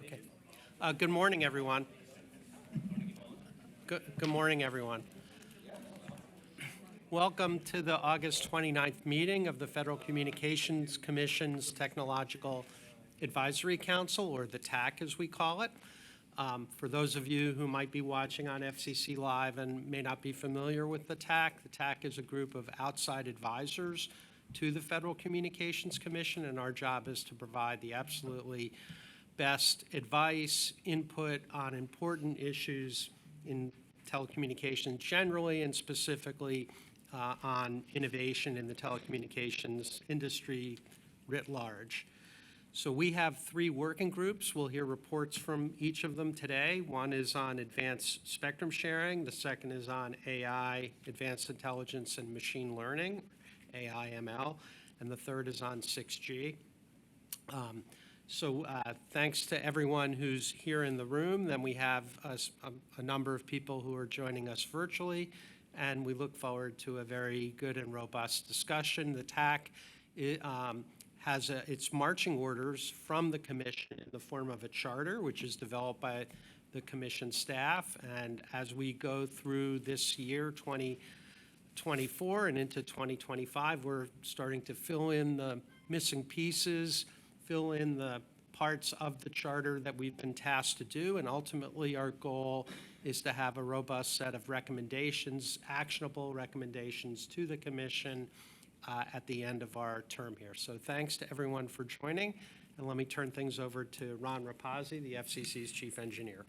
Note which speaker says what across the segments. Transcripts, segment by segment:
Speaker 1: Okay. Good morning, everyone. Good morning, everyone. Welcome to the August 29th meeting of the Federal Communications Commission's Technological Advisory Council, or the TAC as we call it. For those of you who might be watching on FCC Live and may not be familiar with the TAC is a group of outside advisors to the Federal Communications Commission, and our job is to provide the absolutely best advice, input on important issues in telecommunications generally, and specifically on innovation in the telecommunications industry writ large. So we have 3 working groups. We'll hear reports from each of them today. One is on advanced spectrum sharing. The second is on AI, advanced intelligence and machine learning, AI/ML. And the third is on 6G. Thanks to everyone who's here in the room. Then we have a number of people who are joining us virtually, and we look forward to a very good and robust discussion. The TAC has its marching orders from the Commission in the form of a charter, which is developed by the Commission staff. And as we go through this year, 2024, and into 2025, we're starting to fill in the missing pieces, fill in the parts of the charter that we've been tasked to do, and ultimately our goal is to have a robust set of recommendations, actionable recommendations to the Commission at the end of our term here. So thanks to everyone for joining, and let me turn things over to Ron Rapazzi, the FCC's Chief Engineer.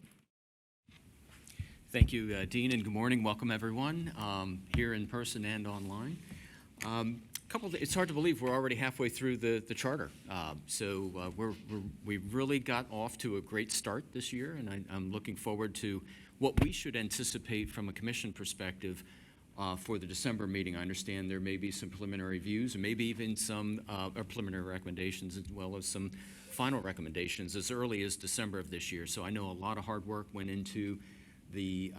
Speaker 2: Thank you, Dean, and good morning. Welcome, everyone, here in person and online. It's hard to believe we're already halfway through the charter. We really got off to a great start this year, and I'm looking forward to what we should anticipate from a Commission perspective for the December meeting. I understand there may be some preliminary views, and maybe even some preliminary recommendations, as well as some final recommendations as early as December of this year. So I know a lot of hard work went into the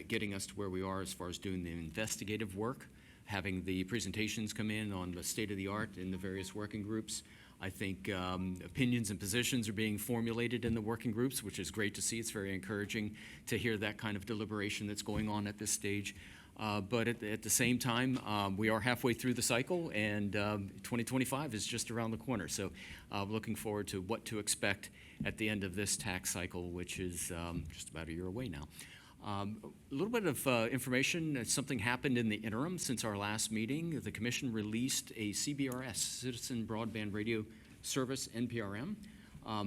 Speaker 2: getting us to where we are as far as doing the investigative work, having the presentations come in on the state of the art in the various working groups. I think opinions and positions are being formulated in the working groups, which is great to see. It's very encouraging to hear that kind of deliberation that's going on at this stage. But at the same time, we are halfway through the cycle, and 2025 is just around the corner. So looking forward to what to expect at the end of this tax cycle, which is just about a year away now. A little bit of information. Something happened in the interim since our last meeting. The Commission released a CBRS, Citizen Broadband Radio Service, NPRM,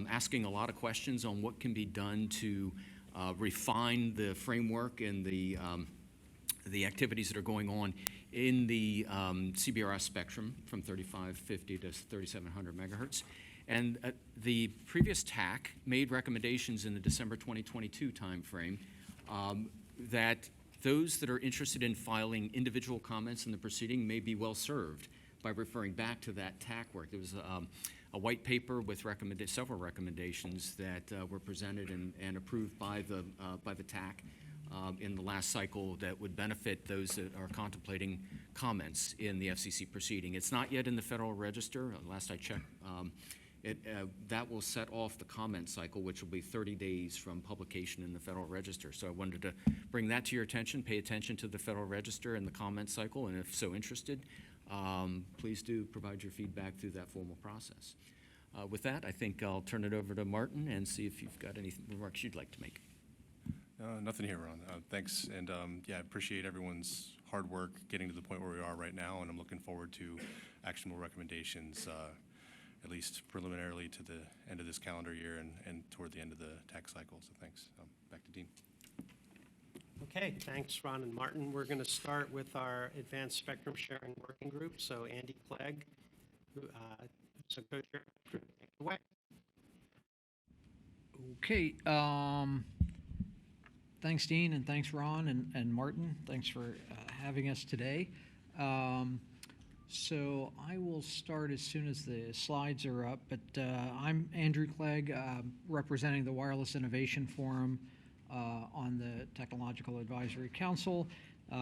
Speaker 2: asking a lot of questions on what can be done to refine the framework and the activities that are going on in the CBRS spectrum from 3550 to 3700 megahertz. And the previous TAC made recommendations in the December 2022 timeframe that those that are interested in filing individual comments in the proceeding may be well served by referring back to that TAC work. There was a white paper with several recommendations that were presented and approved by the TAC in the last cycle that would benefit those that are contemplating comments in the FCC proceeding. It's not yet in the Federal Register. Last I checked, that will set off the comment cycle, which will be 30 days from publication in the Federal Register. So I wanted to bring that to your attention. Pay attention to the Federal Register and the comment cycle, and if so interested, please do provide your feedback through that formal process. With that, I think I'll turn it over to Martin and see if you've got any remarks you'd like to make.
Speaker 3: Nothing here, Ron. Thanks, and I appreciate everyone's hard work getting to the point where we are right now, and I'm looking forward to actionable recommendations, at least preliminarily to the end of this calendar year and toward the end of the tax cycle. So thanks. Back to Dean.
Speaker 1: Okay, thanks, Ron and Martin. We're going to start with our Advanced Spectrum Sharing Working Group. So Andy Clegg, who is a co-chair, take it away.
Speaker 4: Okay. Thanks, Dean, and thanks, Ron and Martin. Thanks for having us today. So I will start as soon as the slides are up, but I'm Andrew Clegg, representing the Wireless Innovation Forum on the Technological Advisory Council.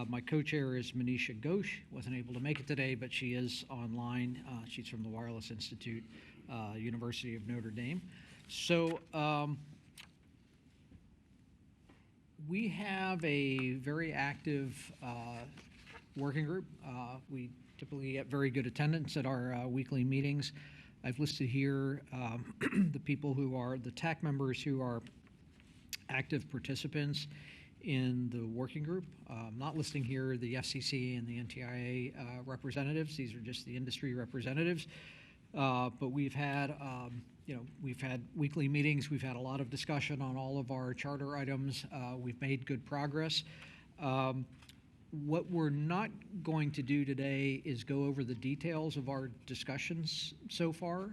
Speaker 4: My co-chair is Manisha Ghosh. Wasn't able to make it today, but she is online. She's from the Wireless Institute, University of Notre Dame. So we have a very active working group. We typically get very good attendance at our weekly meetings. I've listed here the people who are the TAC members who are active participants in the working group. Not listing here the FCC and the NTIA representatives. These are just the industry representatives. But we've had, we've had weekly meetings. We've had a lot of discussion on all of our charter items. We've made good progress. What we're not going to do today is go over the details of our discussions so far.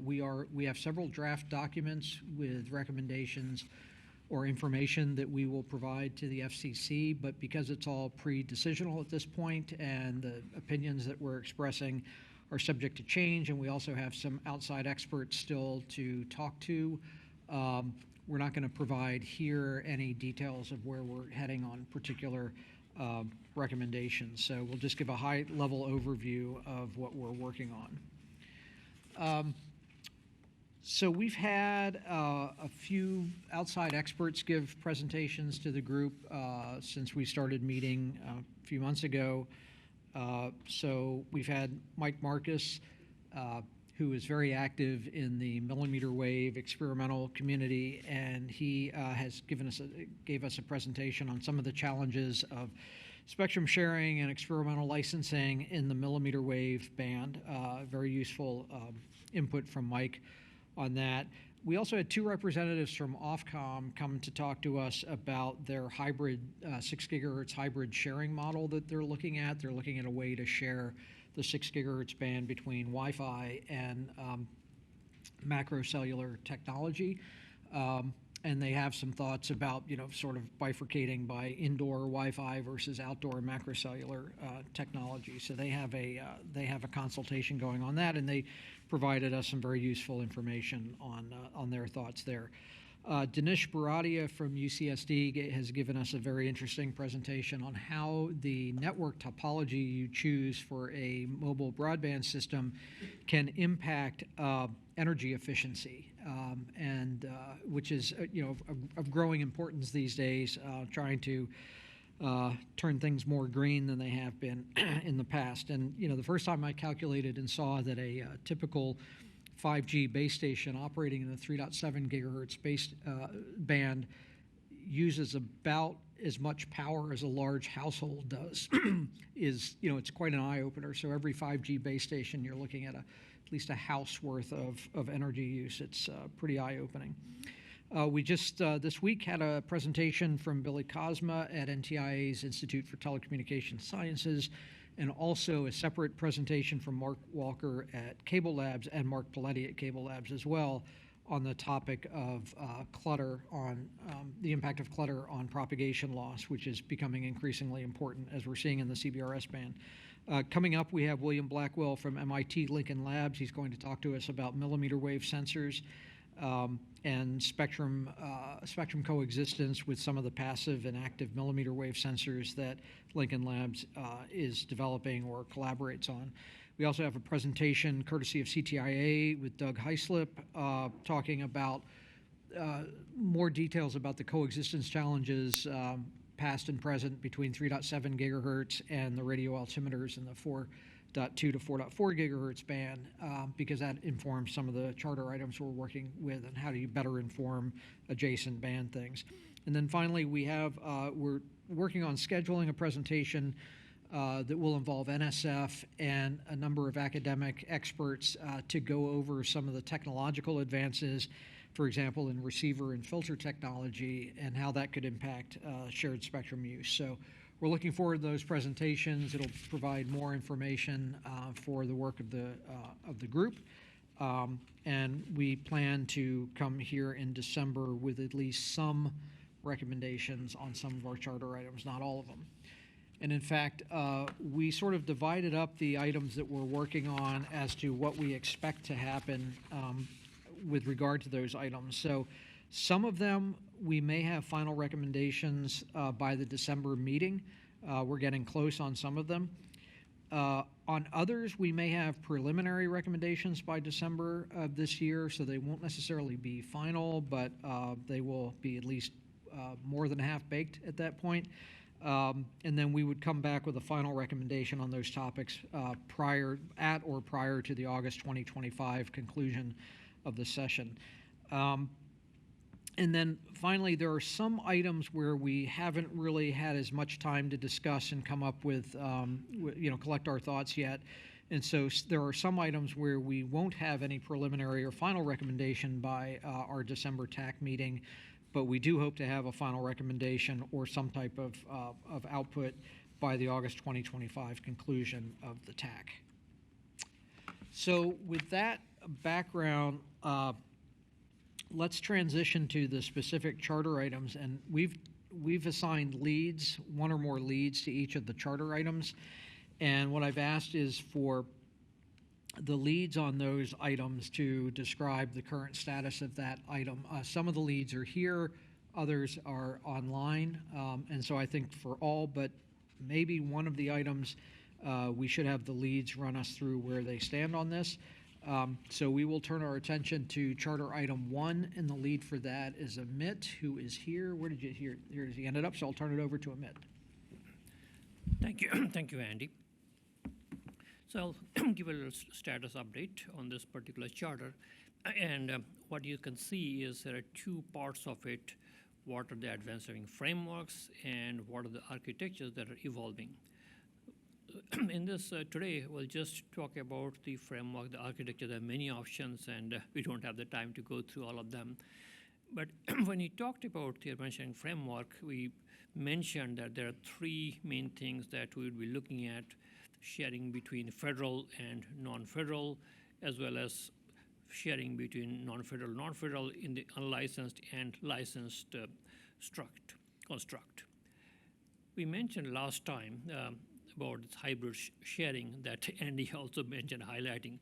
Speaker 4: We have several draft documents with recommendations or information that we will provide to the FCC, but because it's all pre-decisional at this point and the opinions that we're expressing are subject to change, and we also have some outside experts still to talk to, we're not going to provide here any details of where we're heading on particular recommendations. So we'll just give a high-level overview of what we're working on. So we've had a few outside experts give presentations to the group since we started meeting a few months ago. So we've had Mike Marcus, who is very active in the millimeter wave experimental community, and he gave us a presentation on some of the challenges of spectrum sharing and experimental licensing in the millimeter wave band. Very useful input from Mike on that. We also had two representatives from Ofcom come to talk to us about their hybrid 6 gigahertz hybrid sharing model that they're looking at. They're looking at a way to share the 6 gigahertz band between Wi-Fi and macrocellular technology. And they have some thoughts about, sort of bifurcating by indoor Wi-Fi versus outdoor macrocellular technology. So they have a consultation going on that, and they provided us some very useful information on their thoughts there. Dinesh Baradia from UCSD has given us a very interesting presentation on how the network topology you choose for a mobile broadband system can impact energy efficiency, and which is of growing importance these days, trying to turn things more green than they have been in the past. And the first time I calculated and saw that a typical 5G base station operating in the 3.7 gigahertz band uses about as much power as a large household does it's quite an eye-opener. So every 5G base station, you're looking at at least a house worth of energy use. It's pretty eye-opening. We just this week had a presentation from Billy Cosma at NTIA's Institute for Telecommunication Sciences, and also a separate presentation from Mark Walker at Cable Labs and Mark Paletti at Cable Labs as well, on the topic of clutter, on the impact of clutter on propagation loss, which is becoming increasingly important as we're seeing in the CBRS band. Coming up, we have William Blackwell from MIT Lincoln Labs. He's going to talk to us about millimeter wave sensors and spectrum coexistence with some of the passive and active millimeter wave sensors that Lincoln Labs is developing or collaborates on. We also have a presentation courtesy of CTIA with Doug Heislip talking about more details about the coexistence challenges past and present between 3.7 gigahertz and the radio altimeters in the 4.2 to 4.4 gigahertz band, because that informs some of the charter items we're working with and how do you better inform adjacent band things. And then finally, we're working on scheduling a presentation that will involve NSF and a number of academic experts to go over some of the technological advances, for example, in receiver and filter technology, and how that could impact shared spectrum use. So we're looking forward to those presentations. It'll provide more information for the work of the group. And we plan to come here in December with at least some recommendations on some of our charter items, not all of them. And in fact, we sort of divided up the items that we're working on as to what we expect to happen with regard to those items. So some of them, we may have final recommendations by the December meeting. We're getting close on some of them. On others, we may have preliminary recommendations by December of this year, so they won't necessarily be final, but they will be at least more than half-baked at that point. And then we would come back with a final recommendation on those topics prior to the August 2025 conclusion of the session. And then finally, there are some items where we haven't really had as much time to discuss and come up with, collect our thoughts yet. And so there are some items where we won't have any preliminary or final recommendation by our December TAC meeting, but we do hope to have a final recommendation or some type of output by the August 2025 conclusion of the TAC. So with that background, let's transition to the specific charter items, and we've assigned leads, one or more leads to each of the charter items. And what I've asked is for the leads on those items to describe the current status of that item. Some of the leads are here, others are online, and so I think for all but maybe one of the items, we should have the leads run us through where they stand on this. So we will turn our attention to Charter Item 1, and the lead for that is Amit, who is here. Where did you hear? Here he ended up, so I'll turn it over to Amit.
Speaker 5: Thank you. Thank you, Andy. So I'll give a little status update on this particular charter. And what you can see is there are two parts of it. What are the advanced learning frameworks and what are the architectures that are evolving? In this today, we'll just talk about the framework, the architecture. There are many options, and we don't have the time to go through all of them. But when we talked about the advanced learning framework, we mentioned that there are three main things that we would be looking at: sharing between federal and non-federal, as well as sharing between non-federal in the unlicensed and licensed construct. We mentioned last time about this hybrid sharing that Andy also mentioned highlighting.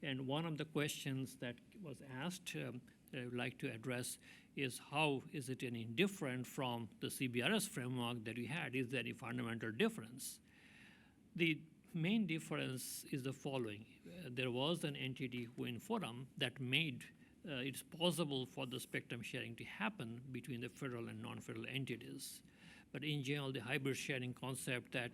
Speaker 5: And one of the questions that was asked that I would like to address is how is it any different from the CBRS framework that we had? Is there any fundamental difference? The main difference is the following. There was an entity, Win Forum, that made it possible for the spectrum sharing to happen between the federal and non-federal entities. But in general, the hybrid sharing concept that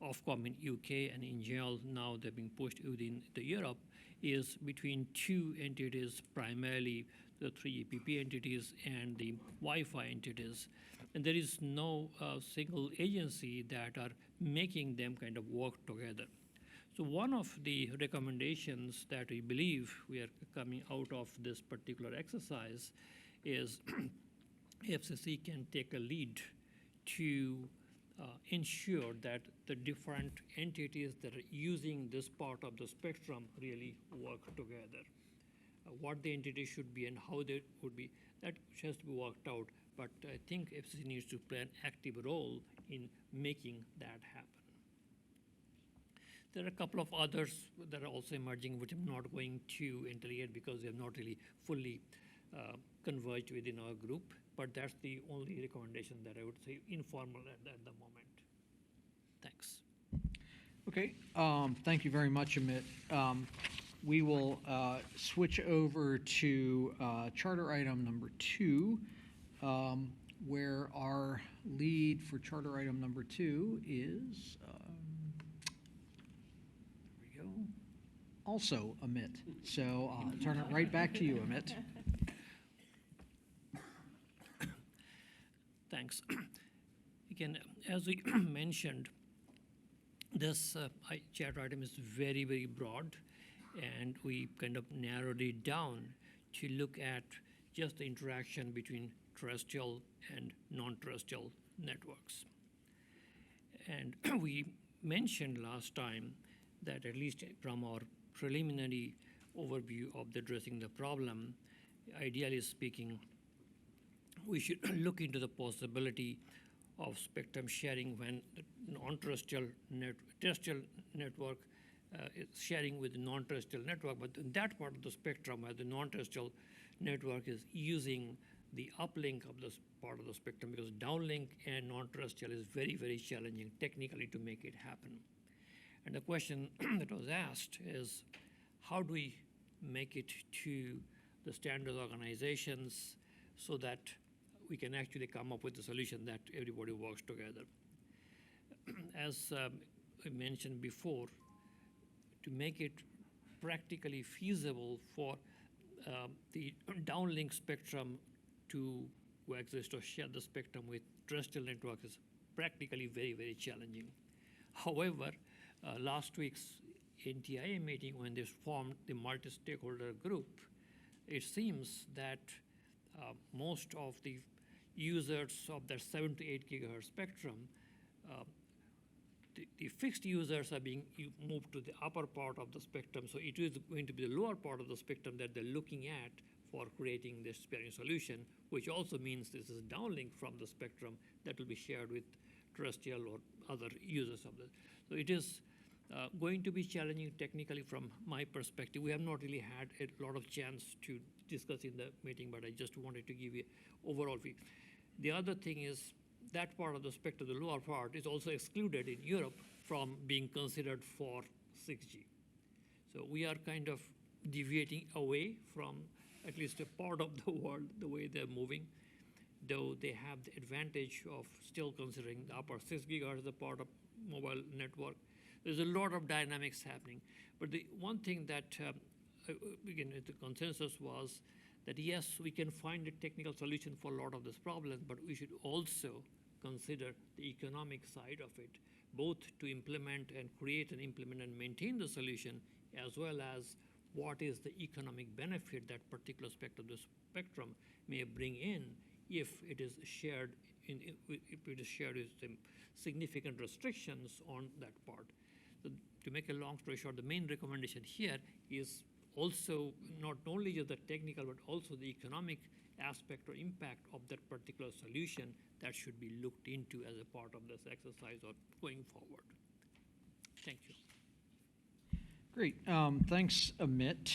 Speaker 5: Ofcom in UK and in general now they're being pushed within the Europe is between two entities, primarily the three EPP entities and the Wi-Fi entities. And there is no single agency that are making them kind of work together. So one of the recommendations that we believe we are coming out of this particular exercise is FCC can take a lead to ensure that the different entities that are using this part of the spectrum really work together. What the entity should be and how they would be, that has to be worked out. But I think FCC needs to play an active role in making that happen. There are a couple of others that are also emerging, which I'm not going to enter yet because they have not really fully converged within our group. But that's the only recommendation that I would say informal at the moment. Thanks.
Speaker 4: Okay, thank you very much, Amit. We will switch over to charter item number 2, where our lead for charter item number 2 is, there we go, also Amit. So I'll turn it right back to you, Amit.
Speaker 5: Thanks. Again, as we mentioned, this charter item is very, very broad, and we kind of narrowed it down to look at just the interaction between terrestrial and non-terrestrial networks. And we mentioned last time that at least from our preliminary overview of addressing the problem, ideally speaking, we should look into the possibility of spectrum sharing when the non-terrestrial terrestrial network is sharing with the non-terrestrial network, but in that part of the spectrum where the non-terrestrial network is using the uplink of this part of the spectrum, because downlink and non-terrestrial is very, very challenging technically to make it happen. And the question that was asked is, how do we make it to the standard organizations so that we can actually come up with a solution that everybody works together? As I mentioned before, to make it practically feasible for the downlink spectrum to coexist or share the spectrum with terrestrial networks is practically very, very challenging. However, last week's NTIA meeting, when they formed the multi-stakeholder group, it seems that most of the users of that 7 to 8 gigahertz spectrum, the fixed users are being moved to the upper part of the spectrum, so it is going to be the lower part of the spectrum that they're looking at for creating this sparing solution, which also means this is downlink from the spectrum that will be shared with terrestrial or other users of this. So it is going to be challenging technically from my perspective. We have not really had a lot of chance to discuss in the meeting, but I just wanted to give you overall view. The other thing is that part of the spectrum, the lower part, is also excluded in Europe from being considered for 6G. So we are kind of deviating away from at least a part of the world, the way they're moving, though they have the advantage of still considering the upper 6 gigahertz as a part of mobile network. There's a lot of dynamics happening. But the one thing that, again, the consensus was that yes, we can find a technical solution for a lot of this problem, but we should also consider the economic side of it, both to implement and create and implement and maintain the solution, as well as what is the economic benefit that particular spectrum of the spectrum may bring in if it is shared with some significant restrictions on that part. So to make a long story short, the main recommendation here is also not only just the technical, but also the economic aspect or impact of that particular solution that should be looked into as a part of this exercise or going forward. Thank you.
Speaker 4: Great. Thanks, Amit.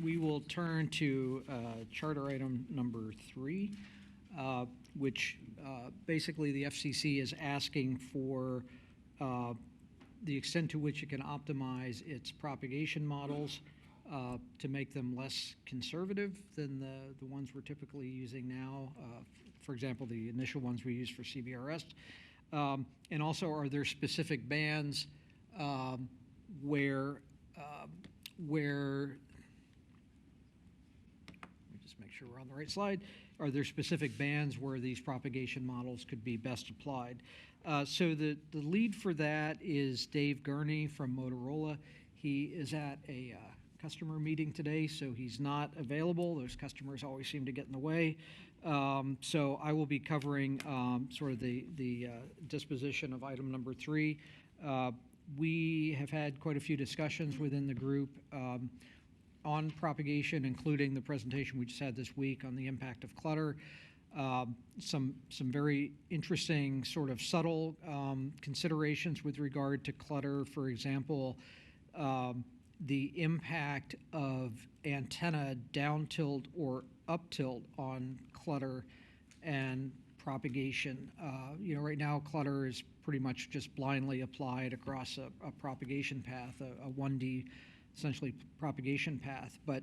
Speaker 4: We will turn to charter item number 3, which basically the FCC is asking for the extent to which it can optimize its propagation models to make them less conservative than the ones we're typically using now. For example, the initial ones we use for CBRS. And also, are there specific bands where let me just make sure we're on the right slide. Are there specific bands where these propagation models could be best applied? So the lead for that is Dave Gurney from Motorola. He is at a customer meeting today, so he's not available. Those customers always seem to get in the way. So I will be covering sort of the disposition of item number 3. We have had quite a few discussions within the group on propagation, including the presentation we just had this week on the impact of clutter. Some very interesting sort of subtle considerations with regard to clutter. For example, the impact of antenna down tilt or up tilt on clutter and propagation. Right now clutter is pretty much just blindly applied across a propagation path, a 1D essentially propagation path. But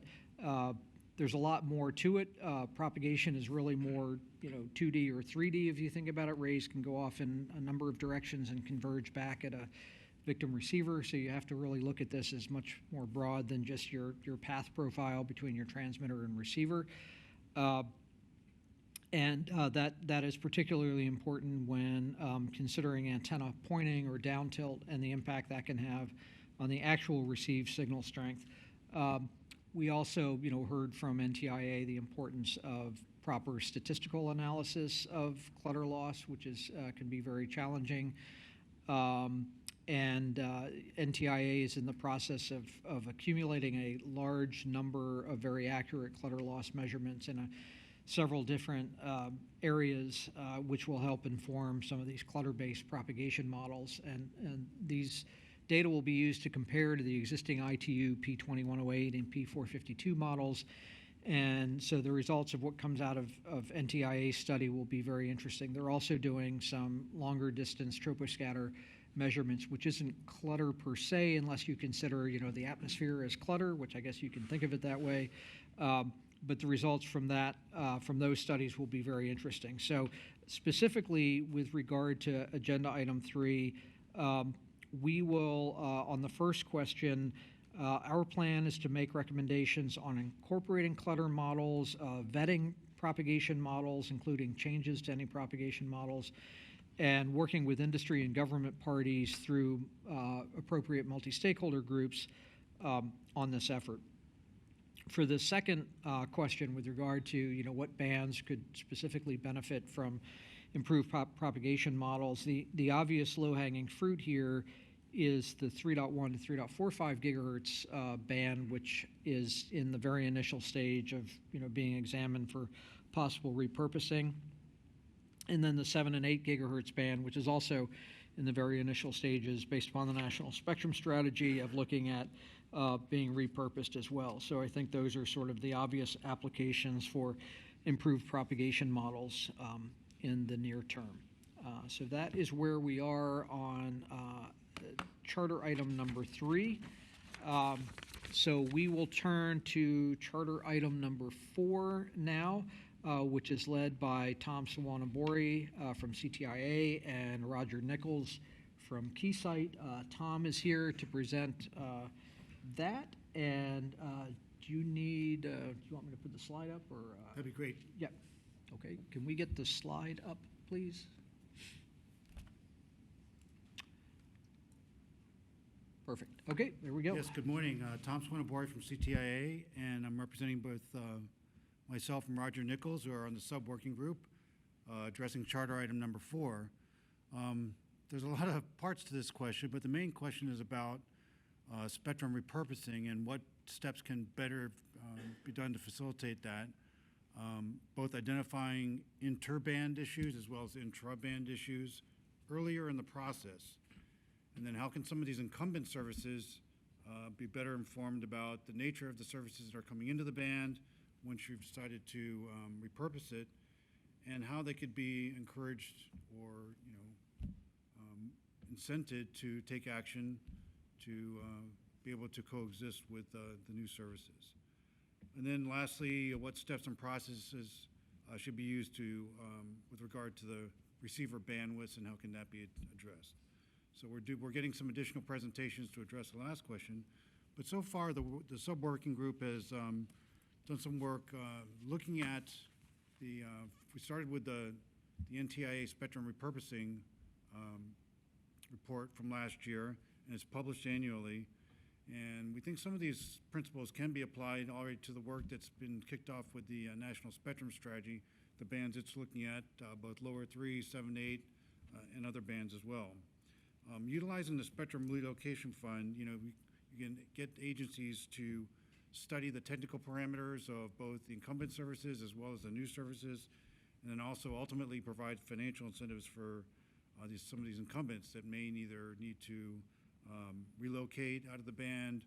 Speaker 4: there's a lot more to it. Propagation is really more 2D or 3D if you think about it. Rays can go off in a number of directions and converge back at a victim receiver, so you have to really look at this as much more broad than just your path profile between your transmitter and receiver. And that is particularly important when considering antenna pointing or down tilt and the impact that can have on the actual received signal strength. We also, heard from NTIA the importance of proper statistical analysis of clutter loss, which can be very challenging. And NTIA is in the process of accumulating a large number of very accurate clutter loss measurements in several different areas, which will help inform some of these clutter-based propagation models. And these data will be used to compare to the existing ITU P2108 and P452 models. And so the results of what comes out of NTIA's study will be very interesting. They're also doing some longer distance troposcatter measurements, which isn't clutter per se, unless you consider, the atmosphere as clutter, which I guess you can think of it that way. But the results from that, from those studies will be very interesting. So specifically with regard to agenda item 3, we will, on the first question, our plan is to make recommendations on incorporating clutter models, vetting propagation models, including changes to any propagation models, and working with industry and government parties through appropriate multi-stakeholder groups on this effort. For the second question with regard to, what bands could specifically benefit from improved propagation models, the obvious low-hanging fruit here is the 3.1 to 3.45 gigahertz band, which is in the very initial stage of, being examined for possible repurposing. And then the 7 and 8 gigahertz band, which is also in the very initial stages based upon the National Spectrum Strategy of looking at being repurposed as well. So I think those are sort of the obvious applications for improved propagation models in the near term. So that is where we are on charter item number 3. So we will turn to charter item number 4 now, which is led by Tom Sawanabori from CTIA and Roger Nichols from Keysight. Tom is here to present that. And do you want me to put the slide up or?
Speaker 6: That'd be great.
Speaker 4: Yeah. Okay. Can we get the slide up, please? Perfect. Okay, there we go.
Speaker 6: Yes, good morning. Tom Swanabori from CTIA, and I'm representing both myself and Roger Nichols, who are on the sub-working group, addressing charter item number 4. There's a lot of parts to this question, but the main question is about spectrum repurposing and what steps can better be done to facilitate that, both identifying interband issues as well as intra-band issues earlier in the process. And then how can some of these incumbent services be better informed about the nature of the services that are coming into the band once you've decided to repurpose it, and how they could be encouraged or incented to take action to be able to coexist with the new services. And then lastly, what steps and processes should be used to with regard to the receiver bandwidths and how can that be addressed. So we're getting some additional presentations to address the last question, but so far the sub-working group has done some work looking at we started with the NTIA spectrum repurposing report from last year, and it's published annually. And we think some of these principles can be applied already to the work that's been kicked off with the National Spectrum Strategy, the bands it's looking at, both lower 3, 7, 8, and other bands as well. Utilizing the Spectrum Relocation Fund, you can get agencies to study the technical parameters of both the incumbent services as well as the new services, and then also ultimately provide financial incentives for some of these incumbents that may either need to relocate out of the band,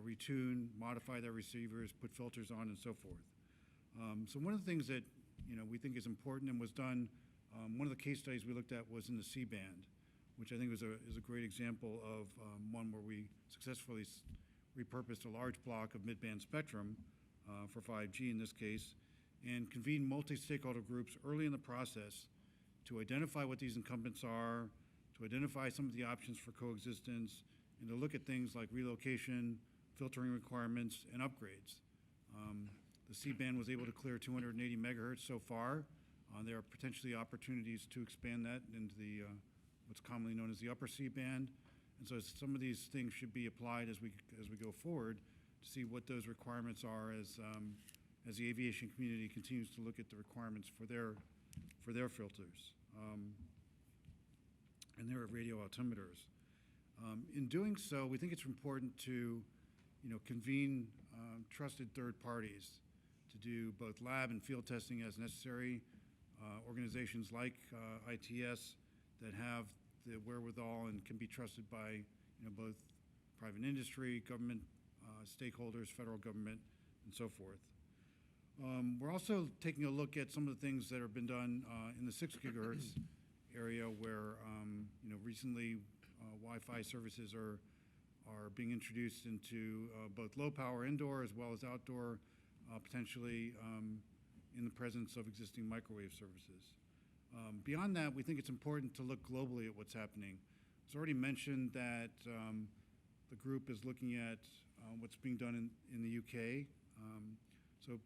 Speaker 6: retune, modify their receivers, put filters on, and so forth. So one of the things that we think is important and was done, one of the case studies we looked at was in the C-band, which I think is a great example of one where we successfully repurposed a large block of mid-band spectrum for 5G in this case, and convened multi-stakeholder groups early in the process to identify what these incumbents are, to identify some of the options for coexistence, and to look at things like relocation, filtering requirements, and upgrades. The C-band was able to clear 280 megahertz so far. There are potentially opportunities to expand that into the what's commonly known as the upper C-band. And so some of these things should be applied as we go forward to see what those requirements are as the aviation community continues to look at the requirements for their filters and their radio altimeters. In doing so, we think it's important to convene trusted third parties to do both lab and field testing as necessary. Organizations like ITS that have the wherewithal and can be trusted by both private industry, government stakeholders, federal government, and so forth. We're also taking a look at some of the things that have been done in the 6 gigahertz area where recently Wi-Fi services are being introduced into both low power indoor as well as outdoor, potentially in the presence of existing microwave services. Beyond that, we think it's important to look globally at what's happening. It's already mentioned that the group is looking at what's being done in the UK. So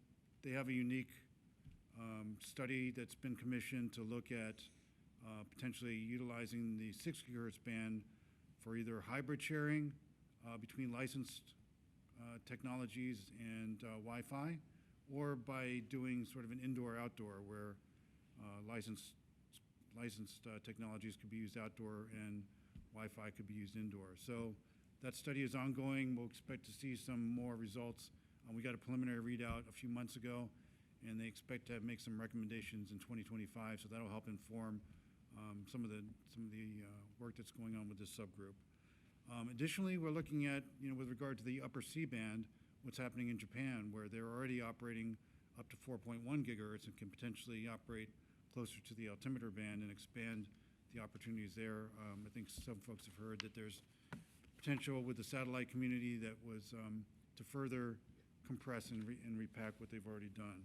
Speaker 6: they have a unique study that's been commissioned to look at potentially utilizing the 6 gigahertz band for either hybrid sharing between licensed technologies and Wi-Fi, or by doing sort of an indoor-outdoor where licensed technologies could be used outdoor and Wi-Fi could be used indoor. So that study is ongoing. We'll expect to see some more results. We got a preliminary readout a few months ago, and they expect to make some recommendations in 2025. So that'll help inform some of the work that's going on with this subgroup. Additionally, we're looking at, with regard to the upper C-band, what's happening in Japan, where they're already operating up to 4.1 gigahertz and can potentially operate closer to the altimeter band and expand the opportunities there. I think some folks have heard that there's potential with the satellite community that was to further compress and repack what they've already done.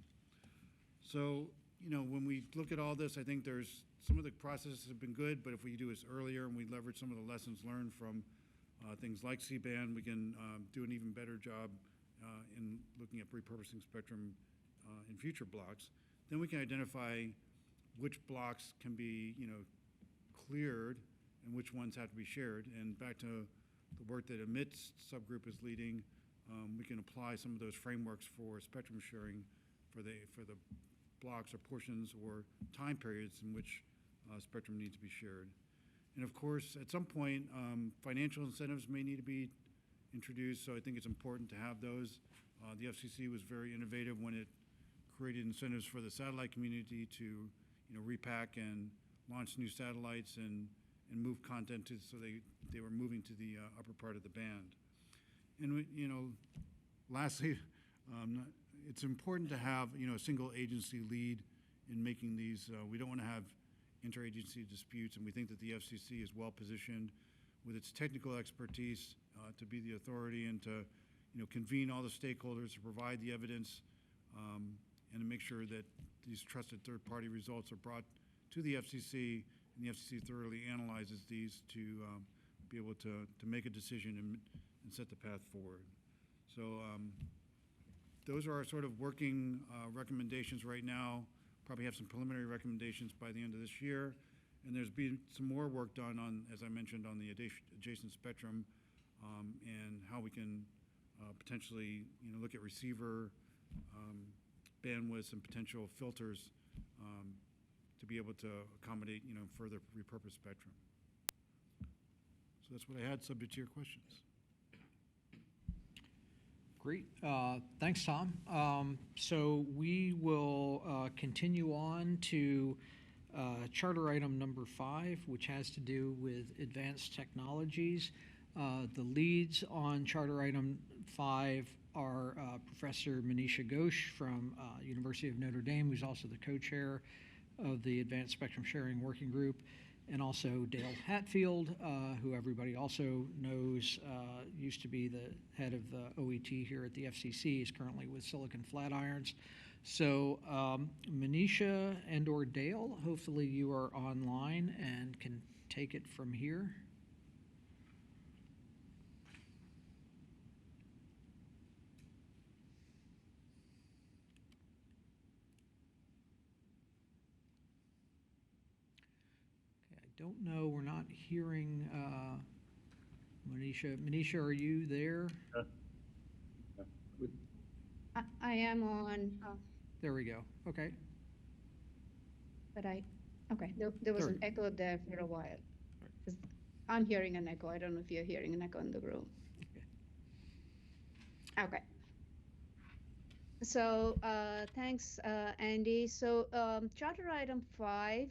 Speaker 6: So, when we look at all this, I think there's some of the processes have been good, but if we do this earlier and we leverage some of the lessons learned from things like C-band, we can do an even better job in looking at repurposing spectrum in future blocks. Then we can identify which blocks can be, cleared and which ones have to be shared. And back to the work that Amit's subgroup is leading, we can apply some of those frameworks for spectrum sharing for the blocks or portions or time periods in which spectrum needs to be shared. And of course, at some point, financial incentives may need to be introduced, so I think it's important to have those. The FCC was very innovative when it created incentives for the satellite community to, repack and launch new satellites and move content to, so they were moving to the upper part of the band. And, lastly, it's important to have, a single agency lead in making these. We don't want to have interagency disputes, and we think that the FCC is well positioned with its technical expertise to be the authority and to, convene all the stakeholders, to provide the evidence, and to make sure that these trusted third-party results are brought to the FCC, and the FCC thoroughly analyzes these to be able to make a decision and set the path forward. So those are our sort of working recommendations right now. Probably have some preliminary recommendations by the end of this year. And there's been some more work done on, as I mentioned, on the adjacent spectrum and how we can potentially, look at receiver bandwidths and potential filters to be able to accommodate, further repurposed spectrum. So that's what I had, subject to your questions.
Speaker 4: Great. Thanks, Tom. So we will continue on to charter item number 5, which has to do with advanced technologies. The leads on charter item 5 are Professor Manisha Ghosh from University of Notre Dame, who's also the co-chair of the Advanced Spectrum Sharing Working Group, and also Dale Hatfield, who everybody also knows used to be the head of the OET here at the FCC, is currently with Silicon Flatirons. So Manisha and or Dale, hopefully you are online and can take it from here. Don't know, we're not hearing Manisha. Manisha, are you there?
Speaker 7: I am on,
Speaker 4: There we go. Okay.
Speaker 7: but there was an echo there for a while. 'Cause I'm hearing an echo. I don't know if you're hearing an echo in the room. Okay. So thanks, Andy. So charter item 5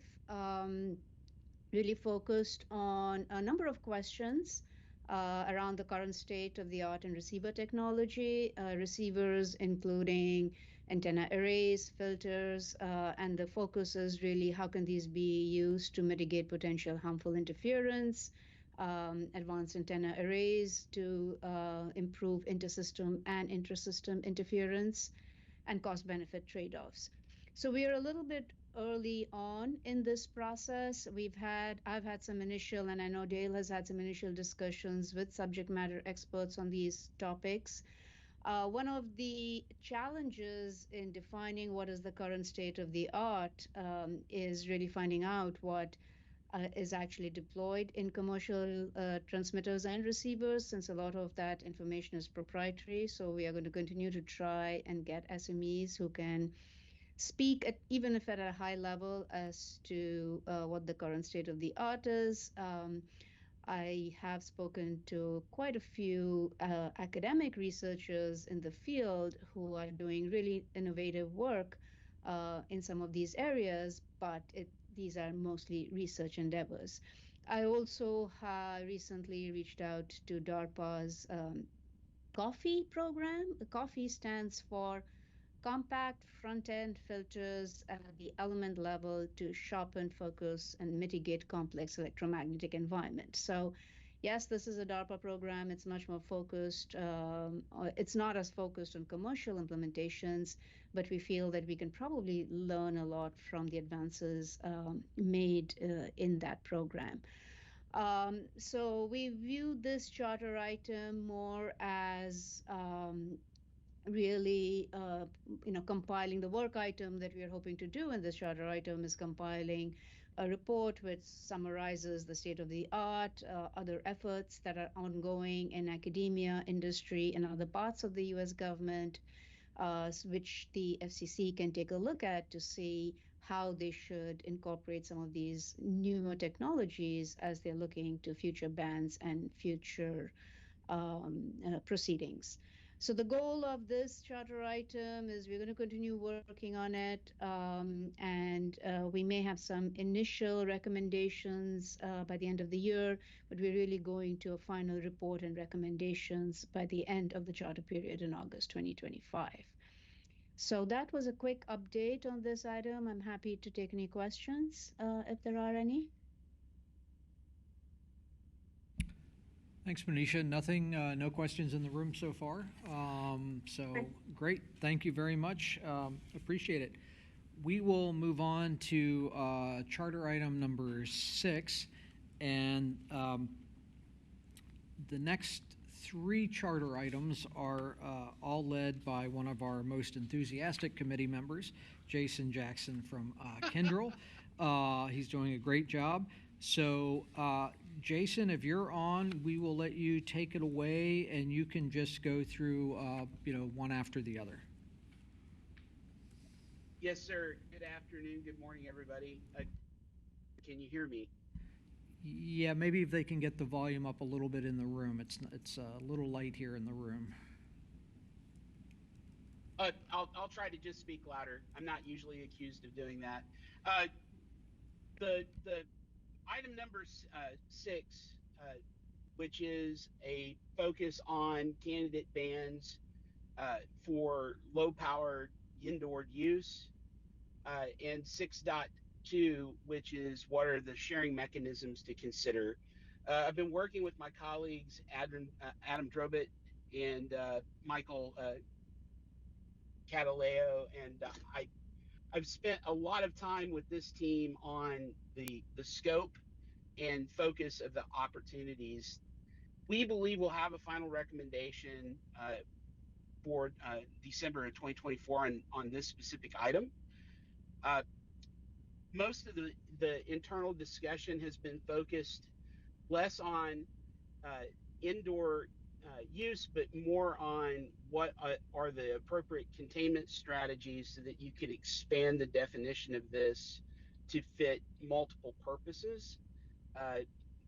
Speaker 7: really focused on a number of questions around the current state of the art in receiver technology, receivers including antenna arrays, filters, and the focus is really how can these be used to mitigate potential harmful interference, advanced antenna arrays to improve intersystem and intrasystem interference, and cost-benefit trade-offs. So we are a little bit early on in this process. I've had some initial, and I know Dale has had some initial discussions with subject matter experts on these topics. One of the challenges in defining what is the current state of the art is really finding out what is actually deployed in commercial transmitters and receivers, since a lot of that information is proprietary. So we are going to continue to try and get SMEs who can speak at, even if at a high level, as to what the current state of the art is. I have spoken to quite a few academic researchers in the field who are doing really innovative work in some of these areas, but these are mostly research endeavors. I also recently reached out to DARPA's COFFEE program. COFFEE stands for Compact Front-End Filters at the Element Level to Sharpen, Focus, and Mitigate Complex Electromagnetic Environment. So yes, this is a DARPA program. It's much more focused. It's not as focused on commercial implementations, but we feel that we can probably learn a lot from the advances made in that program. So we view this charter item more as really, compiling the work item that we are hoping to do in this charter item is compiling a report which summarizes the state of the art, other efforts that are ongoing in academia, industry, and other parts of the U.S. government, which the FCC can take a look at to see how they should incorporate some of these newer technologies as they're looking to future bans and future proceedings. So the goal of this charter item is we're going to continue working on it, and we may have some initial recommendations by the end of the year, but we're really going to a final report and recommendations by the end of the charter period in August 2025. So that was a quick update on this item. I'm happy to take any questions if there are any.
Speaker 4: Thanks, Manisha. Nothing, no questions in the room so far. So great. Thank you very much. Appreciate it. We will move on to charter item number 6. And the next 3 charter items are all led by one of our most enthusiastic committee members, Jason Jackson from Kyndryl. He's doing a great job. So, Jason, if you're on, we will let you take it away, and you can just go through, one after the other.
Speaker 8: Yes, sir. Good afternoon. Good morning, everybody. Can you hear me?
Speaker 4: Yeah, maybe if they can get the volume up a little bit in the room. It's a little light here in the room.
Speaker 8: I'll try to just speak louder. I'm not usually accused of doing that. The item number 6, which is a focus on candidate bans for low-powered indoor use, and 6.2, which is what are the sharing mechanisms to consider. I've been working with my colleagues, Adam Drobit and Michael Cataleo, and I've spent a lot of time with this team on the scope and focus of the opportunities. We believe we'll have a final recommendation for December of 2024 on this specific item. Most of the internal discussion has been focused less on indoor use, but more on what are the appropriate containment strategies so that you could expand the definition of this to fit multiple purposes.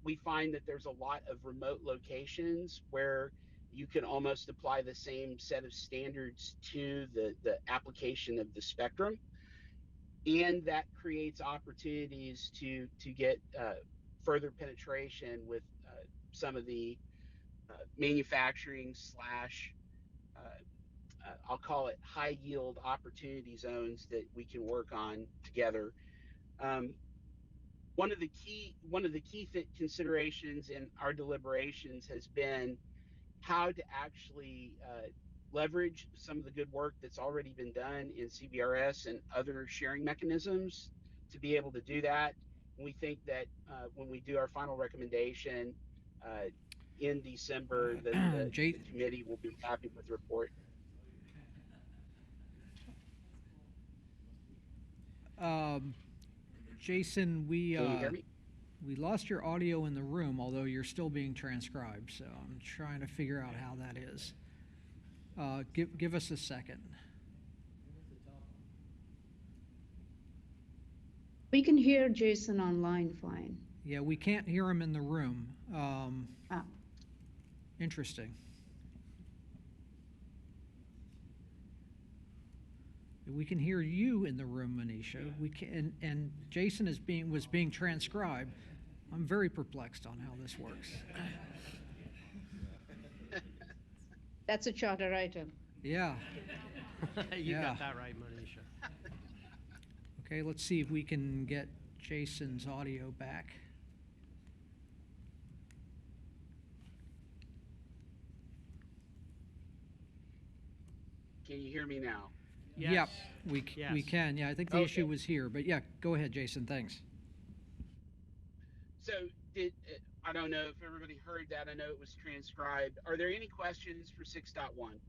Speaker 8: We find that there's a lot of remote locations where you can almost apply the same set of standards to the application of the spectrum. And that creates opportunities to get further penetration with some of the manufacturing slash, I'll call it high yield opportunity zones that we can work on together. one of the key considerations in our deliberations has been how to actually leverage some of the good work that's already been done in CBRS and other sharing mechanisms to be able to do that. And we think that when we do our final recommendation in December, that the committee will be happy with the report.
Speaker 4: Jason,
Speaker 8: Can you hear me?
Speaker 4: we lost your audio in the room, although you're still being transcribed. So I'm trying to figure out how that is. Give us a second.
Speaker 7: We can hear Jason online fine.
Speaker 4: Yeah, we can't hear him in the room.
Speaker 7: Ah,
Speaker 4: Interesting. We can hear you in the room, Manisha. We can, and Jason was being transcribed. I'm very perplexed on how this works.
Speaker 7: that's a charter item.
Speaker 4: Yeah.
Speaker 1: You
Speaker 4: Yeah.
Speaker 1: got that right, Manisha.
Speaker 4: Okay, let's see if we can get Jason's audio back.
Speaker 8: Can you hear me now?
Speaker 1: Yes.
Speaker 4: Yep, we
Speaker 1: Yes.
Speaker 4: can. Yeah, I think the
Speaker 8: Okay.
Speaker 4: issue was here, but yeah, go ahead, Jason. Thanks.
Speaker 8: So I don't know if everybody heard that. I know it was transcribed. Are there any questions for 6.1?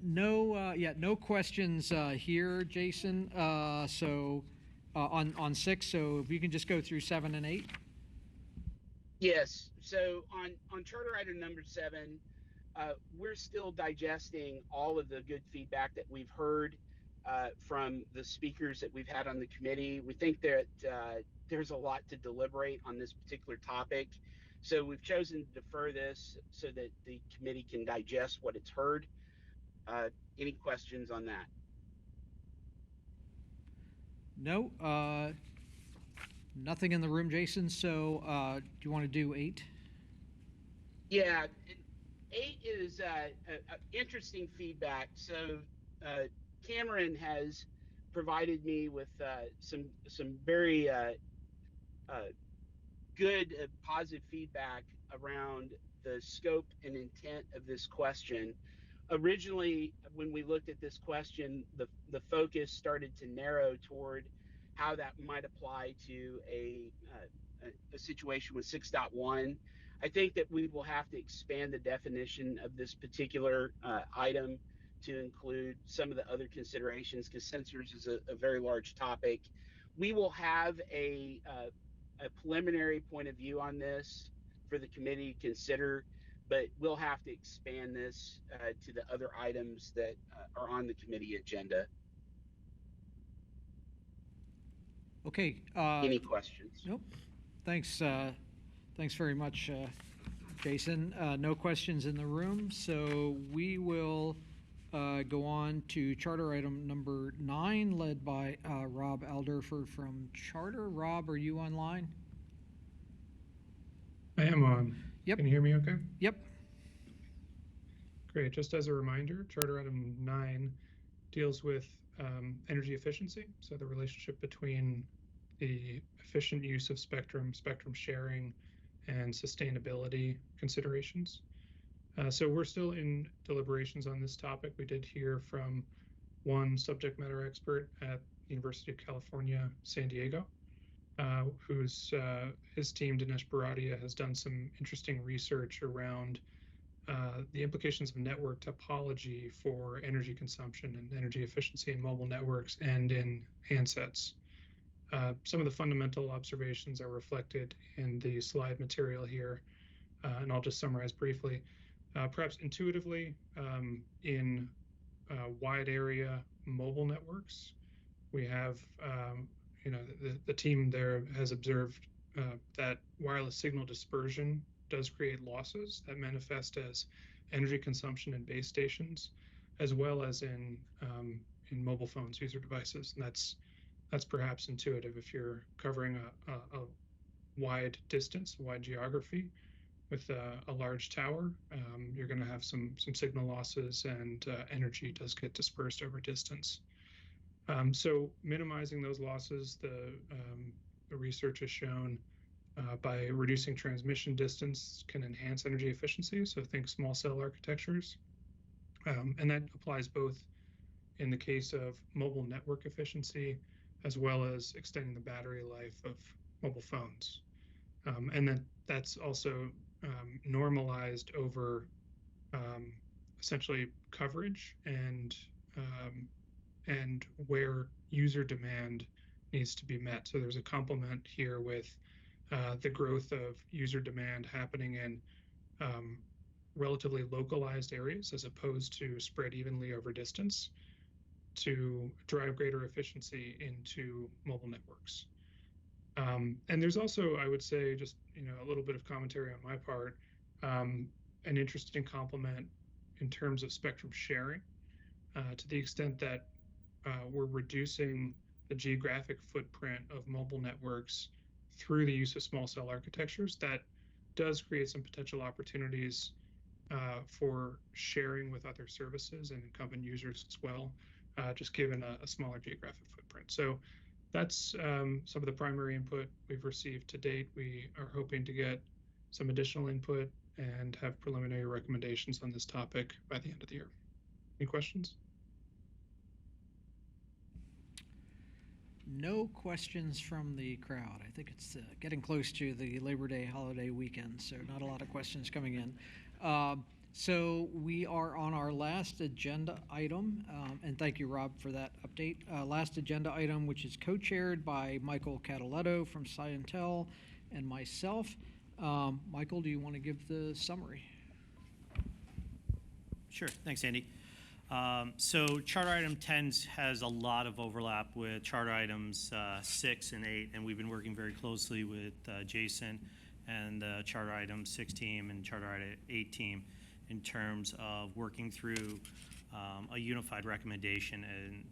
Speaker 4: No, no questions here, Jason. On 6, so if you can just go through 7 and 8.
Speaker 8: Yes. So on charter item number 7, we're still digesting all of the good feedback that we've heard from the speakers that we've had on the committee. We think that there's a lot to deliberate on this particular topic. So we've chosen to defer this so that the committee can digest what it's heard. Any questions on that?
Speaker 4: No, nothing in the room, Jason. So do you want to do 8?
Speaker 8: Yeah, 8 is interesting feedback. So Cameron has provided me with some very good positive feedback around the scope and intent of this question. Originally, when we looked at this question, the focus started to narrow toward how that might apply to a situation with 6.1. I think that we will have to expand the definition of this particular item to include some of the other considerations, because sensors is a very large topic. We will have a preliminary point of view on this for the committee to consider, but we'll have to expand this to the other items that are on the committee agenda.
Speaker 4: Okay.
Speaker 8: Any questions?
Speaker 4: Nope. Thanks. Thanks very much, Jason. No questions in the room, so we will go on to charter item number 9, led by Rob Alderford from Charter. Rob, are you online?
Speaker 9: I am on.
Speaker 4: Yep.
Speaker 9: Can you hear me okay?
Speaker 4: Yep.
Speaker 9: Great. Just as a reminder, Charter Item 9 deals with energy efficiency, so the relationship between the efficient use of spectrum, spectrum sharing, and sustainability considerations. So we're still in deliberations on this topic. We did hear from one subject matter expert at University of California, San Diego, whose his team, Dinesh Baradia, has done some interesting research around the implications of network topology for energy consumption and energy efficiency in mobile networks and in handsets. Some of the fundamental observations are reflected in the slide material here, and I'll just summarize briefly. Perhaps intuitively, in wide area mobile networks, we have, the team there has observed that wireless signal dispersion does create losses that manifest as energy consumption in base stations, as well as in mobile phones, user devices. And that's perhaps intuitive if you're covering a wide distance, wide geography with a large tower. You're going to have some signal losses, and energy does get dispersed over distance. So minimizing those losses, the research has shown by reducing transmission distance can enhance energy efficiency. So think small cell architectures. And that applies both in the case of mobile network efficiency as well as extending the battery life of mobile phones. And then that's also normalized over essentially coverage and where user demand needs to be met. So there's a complement here with the growth of user demand happening in relatively localized areas as opposed to spread evenly over distance to drive greater efficiency into mobile networks. And there's also, I would say, just a little bit of commentary on my part, an interesting complement in terms of spectrum sharing to the extent that we're reducing the geographic footprint of mobile networks through the use of small cell architectures. That does create some potential opportunities for sharing with other services and incumbent users as well, just given a smaller geographic footprint. So that's some of the primary input we've received to date. We are hoping to get some additional input and have preliminary recommendations on this topic by the end of the year. Any questions?
Speaker 4: No questions from the crowd. I think it's getting close to the Labor Day holiday weekend, so not a lot of questions coming in. So we are on our last agenda item, and thank you, Rob, for that update. Last agenda item, which is co-chaired by Michael Cataletto from Scientel and myself. Michael, do you want to give the summary?
Speaker 10: Sure. Thanks, Andy. So charter item 10 has a lot of overlap with charter items 6 and 8, and we've been working very closely with Jason and the charter item 6 team and charter item 8 team in terms of working through a unified recommendation, and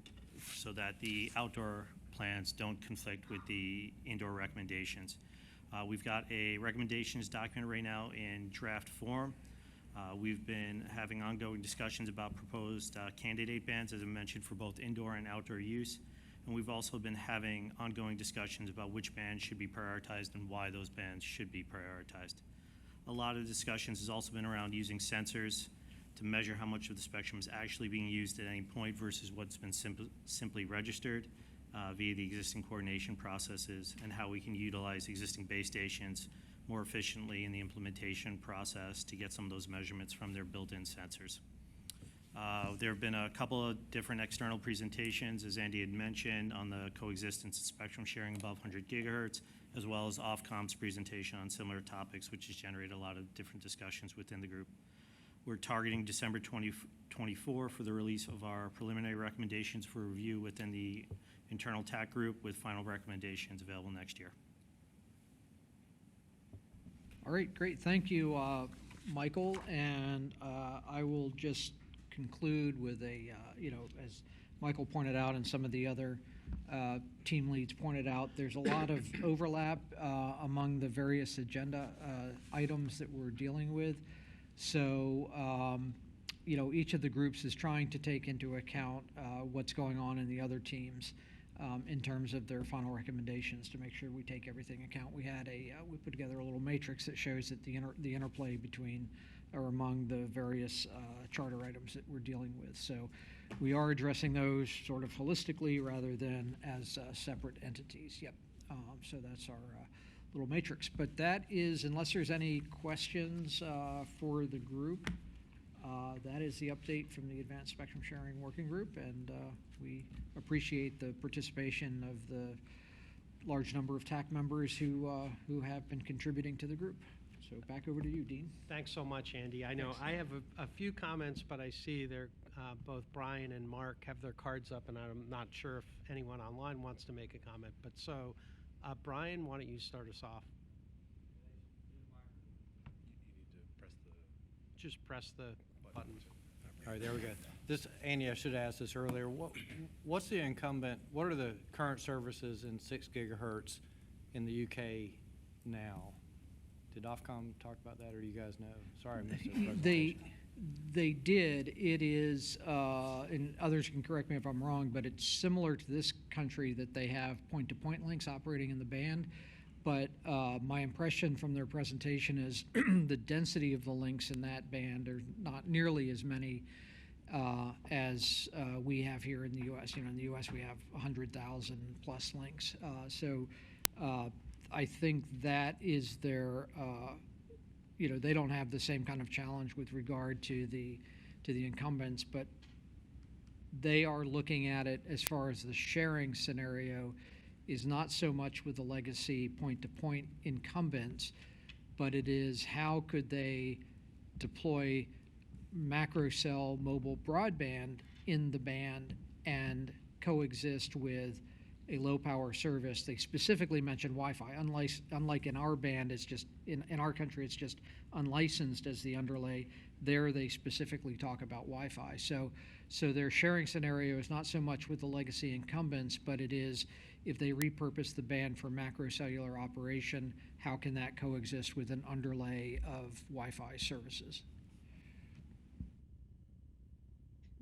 Speaker 10: so that the outdoor plans don't conflict with the indoor recommendations. We've got a recommendations document right now in draft form. We've been having ongoing discussions about proposed candidate bans, as I mentioned, for both indoor and outdoor use. And we've also been having ongoing discussions about which bans should be prioritized and why those bans should be prioritized. A lot of discussions has also been around using sensors to measure how much of the spectrum is actually being used at any point versus what's been simply registered via the existing coordination processes, and how we can utilize existing base stations more efficiently in the implementation process to get some of those measurements from their built-in sensors. There have been a couple of different external presentations, as Andy had mentioned, on the coexistence of spectrum sharing above 100 gigahertz, as well as Ofcom's presentation on similar topics, which has generated a lot of different discussions within the group. We're targeting December 2024 for the release of our preliminary recommendations for review within the internal TAC group, with final recommendations available next year.
Speaker 4: All right, great. Thank you, Michael. And I will just conclude with a, as Michael pointed out and some of the other team leads pointed out, there's a lot of overlap among the various agenda items that we're dealing with. So, each of the groups is trying to take into account what's going on in the other teams in terms of their final recommendations to make sure we take everything account. We put together a little matrix that shows that the interplay between or among the various charter items that we're dealing with. So we are addressing those sort of holistically rather than as separate entities. Yep. So that's our little matrix. But that is, unless there's any questions for the group, that is the update from the Advanced Spectrum Sharing Working Group, and we appreciate the participation of the large number of TAC members who have been contributing to the group. So back over to you, Dean.
Speaker 1: Thanks so much, Andy. I know
Speaker 4: Thanks.
Speaker 1: I have a few comments, but I see both Brian and Mark have their cards up, and I'm not sure if anyone online wants to make a comment. But so, Brian, why don't you start us off?
Speaker 3: You need to press the
Speaker 1: Just press the button.
Speaker 11: All right, there we go. This, Andy, I should have asked this earlier. What's the incumbent, what are the current services in 6 gigahertz in the UK now? Did Ofcom talk about that, or do you guys know? Sorry, I missed it.
Speaker 4: They did. It is, and others can correct me if I'm wrong, but it's similar to this country that they have point-to-point links operating in the band. But my impression from their presentation is the density of the links in that band are not nearly as many as we have here in the U.S. You know, in the U.S. we have 100,000 plus links. So I think that is their, you know, they don't have the same kind of challenge with regard to the incumbents, but they are looking at it as far as the sharing scenario is not so much with the legacy point-to-point incumbents, but it is how could they deploy macro cell mobile broadband in the band and coexist with a low power service. They specifically mentioned Wi-Fi. Unlike in our band, it's just in our country, it's just unlicensed as the underlay. There, they specifically talk about Wi-Fi. So their sharing scenario is not so much with the legacy incumbents, but it is if they repurpose the band for macro cellular operation, how can that coexist with an underlay of Wi-Fi services?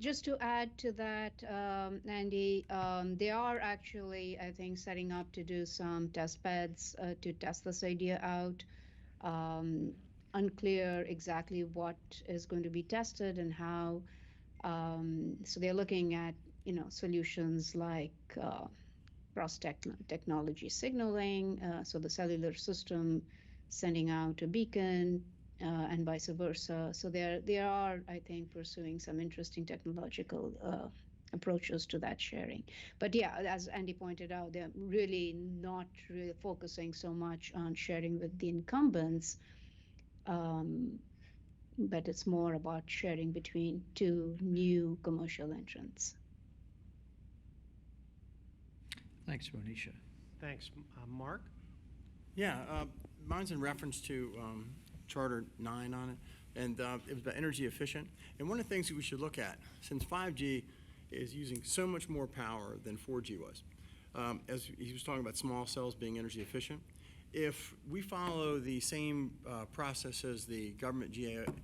Speaker 7: Just to add to that, Andy, they are actually, I think, setting up to do some test beds to test this idea out. Unclear exactly what is going to be tested and how. So they're looking at, you know, solutions like cross-technology signaling, so the cellular system sending out a beacon, and vice versa. So they are, I think, pursuing some interesting technological approaches to that sharing. But yeah, as Andy pointed out, they're really not really focusing so much on sharing with the incumbents, but it's more about sharing between two new commercial entrants.
Speaker 4: Thanks, Monisha.
Speaker 1: Thanks. Mark?
Speaker 12: Yeah, mine's in reference to Charter 9 on it, and it was about energy efficient. And one of the things that we should look at, since 5G is using so much more power than 4G was, as he was talking about small cells being energy efficient, if we follow the same process as the government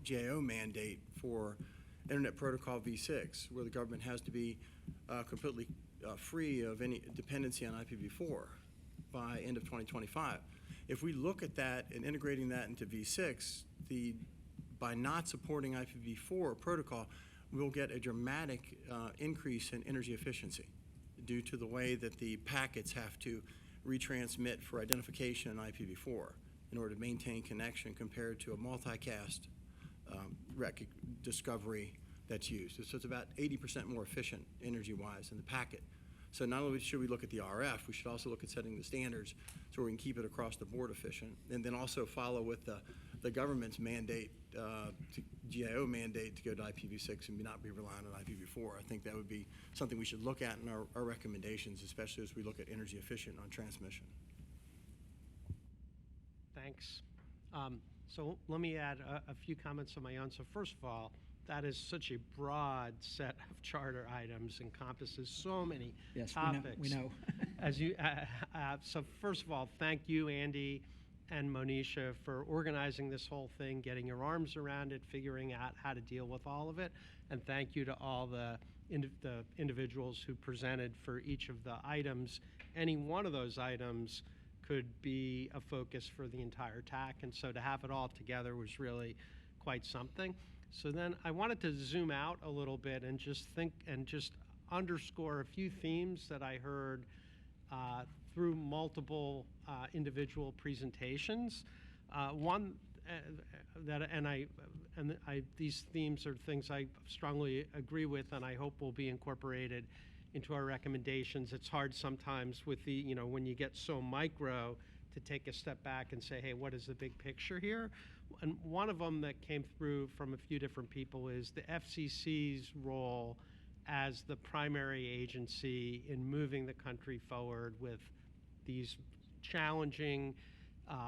Speaker 12: GAO mandate for Internet Protocol v6, where the government has to be completely free of any dependency on IPv4 by end of 2025. If we look at that and integrating that into v6, by not supporting IPv4 protocol, we'll get a dramatic increase in energy efficiency due to the way that the packets have to retransmit for identification in IPv4 in order to maintain connection compared to a multicast discovery that's used. So it's about 80% more efficient energy-wise in the packet. So not only should we look at the RF, we should also look at setting the standards so we can keep it across the board efficient, and then also follow with the government's mandate, GAO mandate, to go to IPv6 and not be reliant on IPv4. I think that would be something we should look at in our recommendations, especially as we look at energy efficient on transmission.
Speaker 1: Thanks. So let me add a few comments of my own. So first of all, that is such a broad set of charter items, encompasses so many topics.
Speaker 4: We know.
Speaker 1: As you, so first of all, thank you, Andy and Monisha, for organizing this whole thing, getting your arms around it, figuring out how to deal with all of it. And thank you to all the individuals who presented for each of the items. Any one of those items could be a focus for the entire TAC, and so to have it all together was really quite something. So then I wanted to zoom out a little bit and just think and just underscore a few themes that I heard through multiple individual presentations. One these themes are things I strongly agree with, and I hope will be incorporated into our recommendations. It's hard sometimes with the, you know, when you get so micro, to take a step back and say, hey, what is the big picture here? And one of them that came through from a few different people is the FCC's role as the primary agency in moving the country forward with these challenging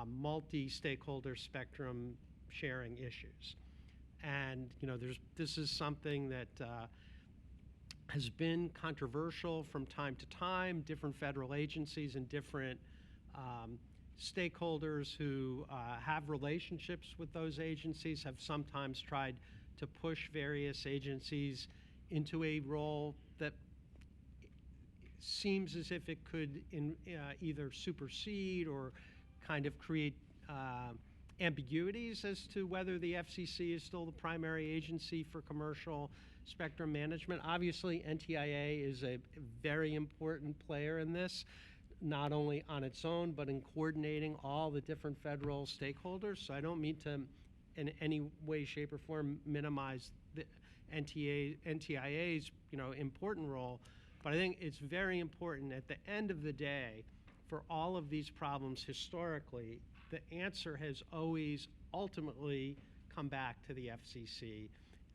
Speaker 1: multi-stakeholder spectrum sharing issues. And, you know, this is something that has been controversial from time to time. Different federal agencies and different stakeholders who have relationships with those agencies have sometimes tried to push various agencies into a role that seems as if it could either supersede or kind of create ambiguities as to whether the FCC is still the primary agency for commercial spectrum management. Obviously, NTIA is a very important player in this, not only on its own, but in coordinating all the different federal stakeholders. So I don't mean to, in any way, shape, or form, minimize the NTIA's important role, but I think it's very important at the end of the day for all of these problems historically. The answer has always ultimately come back to the FCC.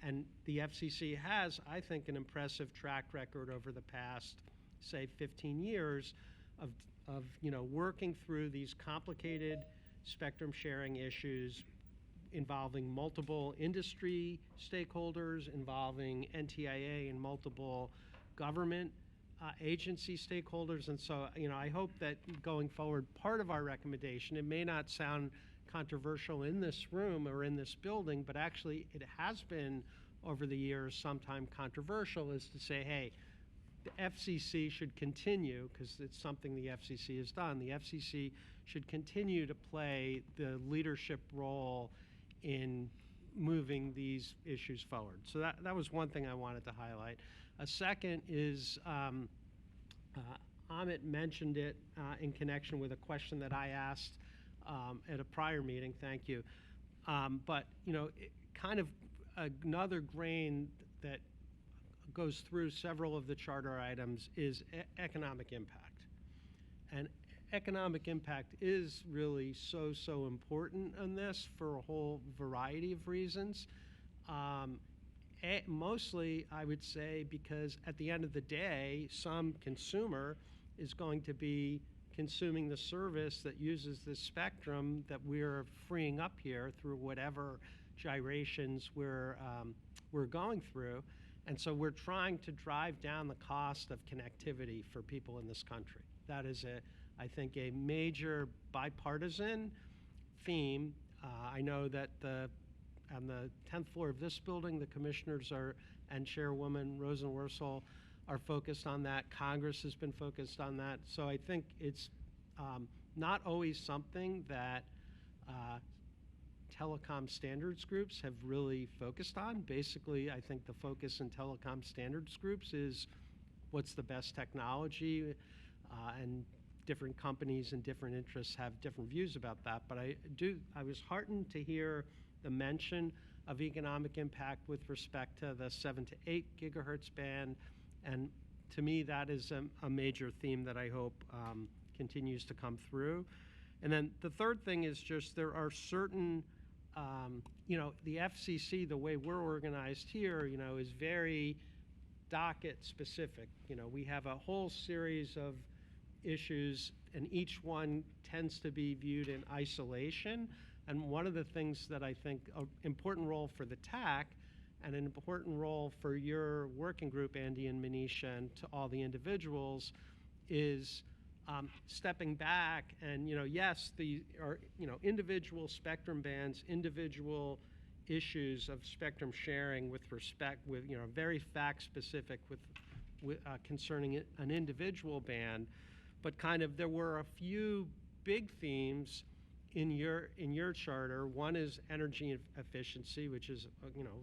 Speaker 1: And the FCC has, I think, an impressive track record over the past, say, 15 years of working through these complicated spectrum sharing issues involving multiple industry stakeholders, involving NTIA and multiple government agency stakeholders. And so, I hope that going forward, part of our recommendation, it may not sound controversial in this room or in this building, but actually it has been over the years sometime controversial, is to say, hey, the FCC should continue, because it's something the FCC has done, the FCC should continue to play the leadership role in moving these issues forward. So that was one thing I wanted to highlight. A second is, Amit mentioned it in connection with a question that I asked at a prior meeting, thank you. But, kind of another grain that goes through several of the charter items is economic impact. And economic impact is really so important on this for a whole variety of reasons. Mostly, I would say, because at the end of the day, some consumer is going to be consuming the service that uses this spectrum that we're freeing up here through whatever gyrations we're going through. And so we're trying to drive down the cost of connectivity for people in this country. That is, I think, a major bipartisan theme. I know that on the 10th floor of this building, the commissioners and Chairwoman Rosenworcel are focused on that. Congress has been focused on that. So I think it's not always something that telecom standards groups have really focused on. Basically, I think the focus in telecom standards groups is what's the best technology, and different companies and different interests have different views about that. But I was heartened to hear the mention of economic impact with respect to the 7 to 8 gigahertz band. And to me, that is a major theme that I hope continues to come through. And then the third thing is just there are certain, the FCC, the way we're organized here, is very docket specific. We have a whole series of issues, and each one tends to be viewed in isolation. And one of the things that I think an important role for the TAC and an important role for your working group, Andy and Manisha, and to all the individuals is stepping back and, yes, the individual spectrum bands, individual issues of spectrum sharing with very fact specific with concerning an individual band, but kind of there were a few big themes in your charter. One is energy efficiency, which is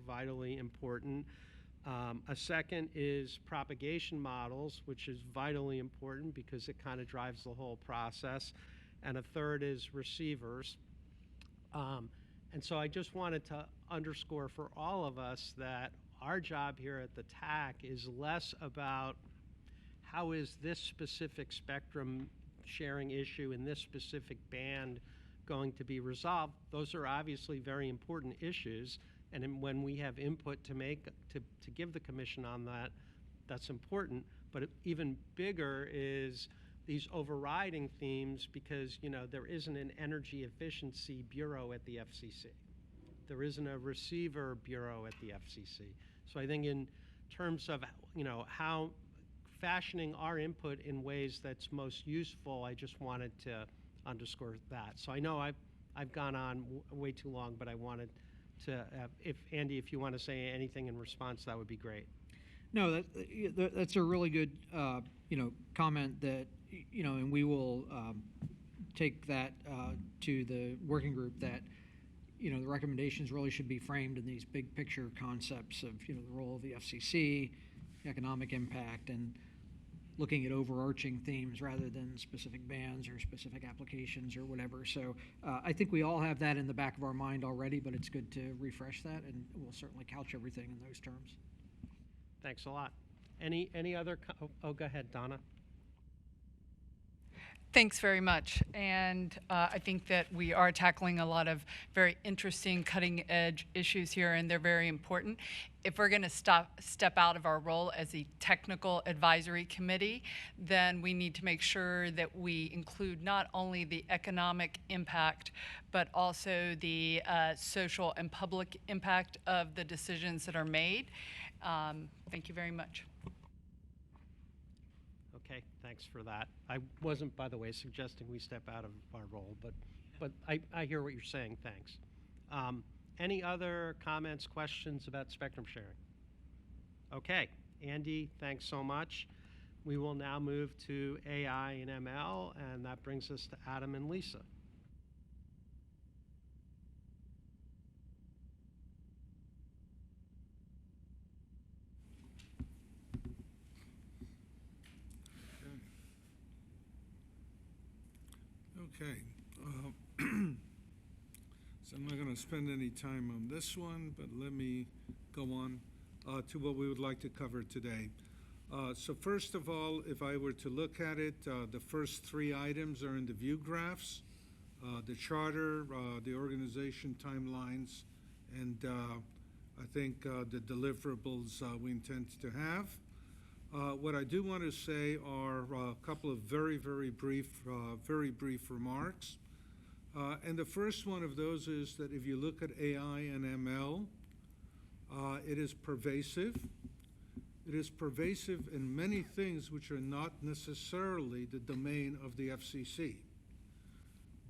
Speaker 1: vitally important. A second is propagation models, which is vitally important because it kind of drives the whole process. And a third is receivers. And so I just wanted to underscore for all of us that our job here at the TAC is less about how is this specific spectrum sharing issue in this specific band going to be resolved. Those are obviously very important issues, and when we have input to give the commission on that, that's important. But even bigger is these overriding themes, because there isn't an energy efficiency bureau at the FCC. There isn't a receiver bureau at the FCC. So I think in terms of how fashioning our input in ways that's most useful, I just wanted to underscore that. So I know I've gone on way too long, but I wanted if, Andy, if you want to say anything in response, that would be great.
Speaker 4: No, that's a really good, comment that, and we will take that to the working group that, the recommendations really should be framed in these big picture concepts of, the role of the FCC, economic impact, and looking at overarching themes rather than specific bans or specific applications or whatever. So I think we all have that in the back of our mind already, but it's good to refresh that, and we'll certainly couch everything in those terms.
Speaker 1: Thanks a lot. Any other, go ahead, Donna.
Speaker 13: Thanks very much. And I think that we are tackling a lot of very interesting cutting edge issues here, and they're very important. If we're going to step out of our role as a technical advisory committee, then we need to make sure that we include not only the economic impact, but also the social and public impact of the decisions that are made. Thank you very much.
Speaker 1: Okay, thanks for that. I wasn't, by the way, suggesting we step out of our role, but I hear what you're saying, thanks. Any other comments, questions about spectrum sharing? Okay, Andy, thanks so much. We will now move to AI and ML, and that brings us to Adam and Lisa.
Speaker 14: Okay. So I'm not going to spend any time on this one, but let me go on to what we would like to cover today. So first of all, if I were to look at it, the first three items are in the view graphs, the charter, the organization timelines, and I think the deliverables we intend to have. What I do want to say are a couple of very brief remarks. And the first one of those is that if you look at AI and ML, it is pervasive. It is pervasive in many things which are not necessarily the domain of the FCC.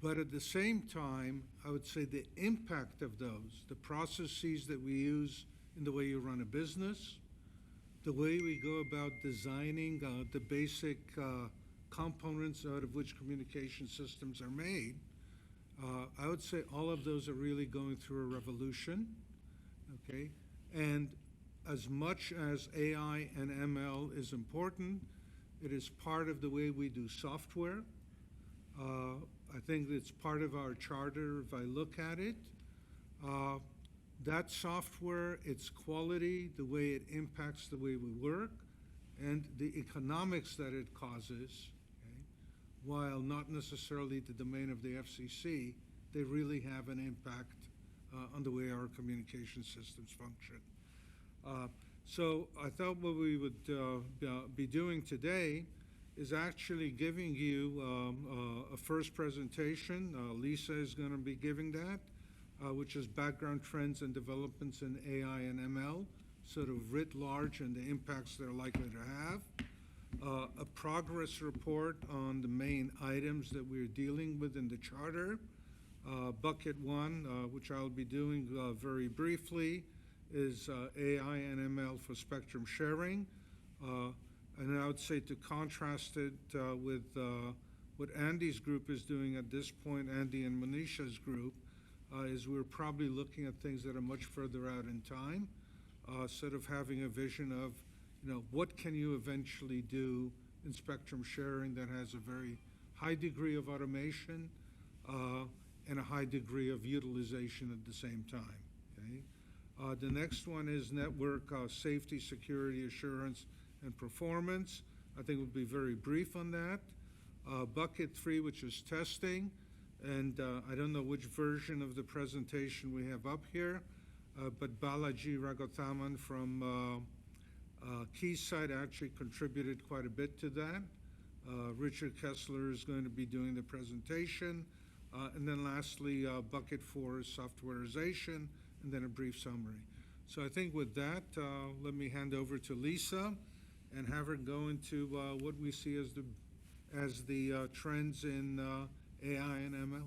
Speaker 14: But at the same time, I would say the impact of those, the processes that we use in the way you run a business, the way we go about designing the basic components out of which communication systems are made, I would say all of those are really going through a revolution, okay? And as much as AI and ML is important, it is part of the way we do software. I think it's part of our charter if I look at it. That software, its quality, the way it impacts the way we work, and the economics that it causes, okay, while not necessarily the domain of the FCC, they really have an impact on the way our communication systems function. So I thought what we would be doing today is actually giving you a first presentation. Lisa is going to be giving that. Which is background trends and developments in AI and ML, sort of writ large and the impacts they're likely to have. A progress report on the main items that we're dealing with in the charter. Bucket one, which I'll be doing very briefly, is AI and ML for spectrum sharing. And I would say to contrast it with what Andy's group is doing at this point, Andy and Manisha's group, is we're probably looking at things that are much further out in time, sort of having a vision of, what can you eventually do in spectrum sharing that has a very high degree of automation and a high degree of utilization at the same time, okay? The next one is network safety, security, assurance, and performance. I think we'll be very brief on that. Bucket three, which is testing. And I don't know which version of the presentation we have up here, but Balaji Ragothaman from Keysight actually contributed quite a bit to that. Richard Kessler is going to be doing the presentation. And then lastly, bucket four is softwareization, and then a brief summary. So I think with that, let me hand over to Lisa and have her go into what we see as the trends in AI and ML.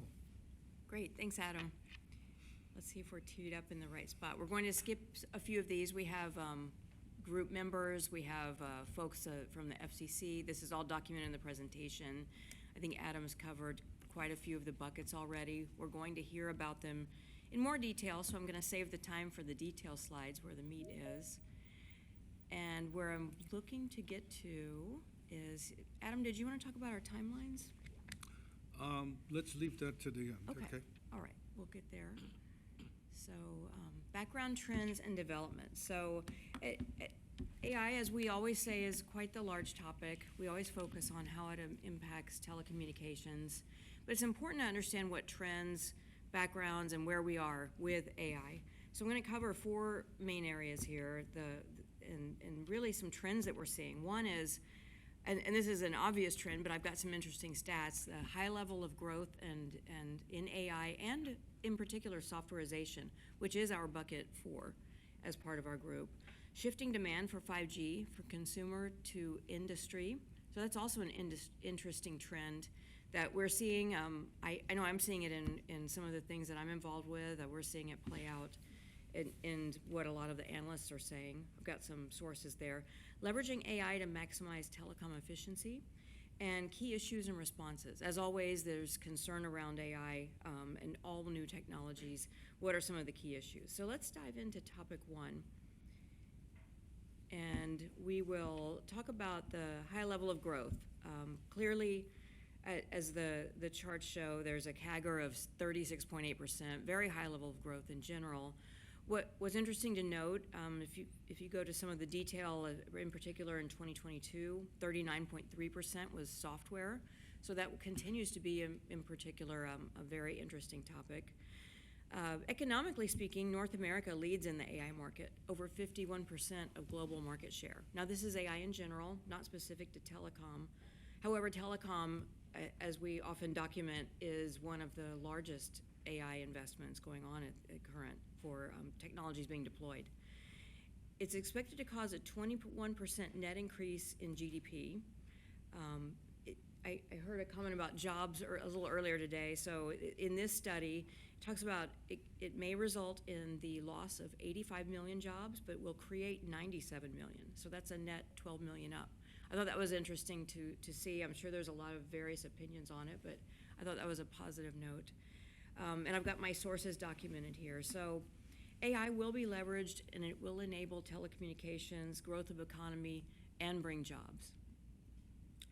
Speaker 15: Great, thanks, Adam. let's see if we're teed up in the right spot. We're going to skip a few of these. We have group members, we have folks from the FCC. This is all documented in the presentation. I think Adam's covered quite a few of the buckets already. We're going to hear about them in more detail, so I'm going to save the time for the detail slides where the meat is. And where I'm looking to get to is, Adam, did you want to talk about our timelines?
Speaker 14: Let's leave that to the end, okay?
Speaker 15: All right, we'll get there. So, background trends and development. So, AI, as we always say, is quite the large topic. We always focus on how it impacts telecommunications. But it's important to understand what trends, backgrounds, and where we are with AI. So I'm going to cover 4 main areas here, and really some trends that we're seeing. One is, and this is an obvious trend, but I've got some interesting stats, the high level of growth and in AI, and in particular softwareization, which is our bucket 4 as part of our group. Shifting demand for 5G for consumer to industry. So that's also an interesting trend that we're seeing. I know I'm seeing it in some of the things that I'm involved with. We're seeing it play out in what a lot of the analysts are saying. I've got some sources there. Leveraging AI to maximize telecom efficiency and key issues and responses. As always, there's concern around AI and all new technologies. What are some of the key issues? So let's dive into topic 1. And we will talk about the high level of growth. Clearly, as the charts show, there's a CAGR of 36.8%, very high level of growth in general. What was interesting to note, if you go to some of the detail, in particular in 2022, 39.3% was software. So that continues to be, in particular, a very interesting topic. Economically speaking, North America leads in the AI market, over 51% of global market share. Now, this is AI in general, not specific to telecom. However, telecom, as we often document, is one of the largest AI investments going on at current for technologies being deployed. It's expected to cause a 21% net increase in GDP. I heard a comment about jobs a little earlier today. So in this study, it talks about it may result in the loss of 85 million jobs, but will create 97 million. So that's a net 12 million up. I thought that was interesting to see. I'm sure there's a lot of various opinions on it, but I thought that was a positive note. And I've got my sources documented here. So AI will be leveraged, and it will enable telecommunications, growth of economy, and bring jobs.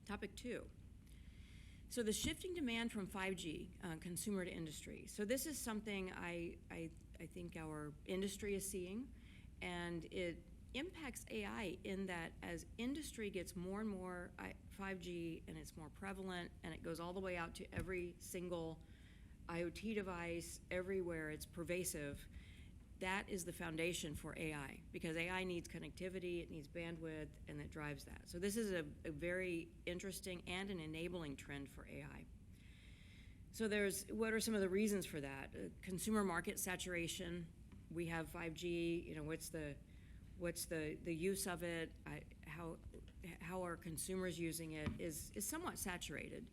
Speaker 15: Topic 2. So the shifting demand from 5G, consumer to industry. So this is something I think our industry is seeing, and it impacts AI in that as industry gets more and more 5G and it's more prevalent and it goes all the way out to every single IoT device, everywhere it's pervasive, that is the foundation for AI, because AI needs connectivity, it needs bandwidth, and it drives that. So this is a very interesting and an enabling trend for AI. So what are some of the reasons for that? Consumer market saturation. We have 5G, what's the use of it, how are consumers using it is somewhat saturated.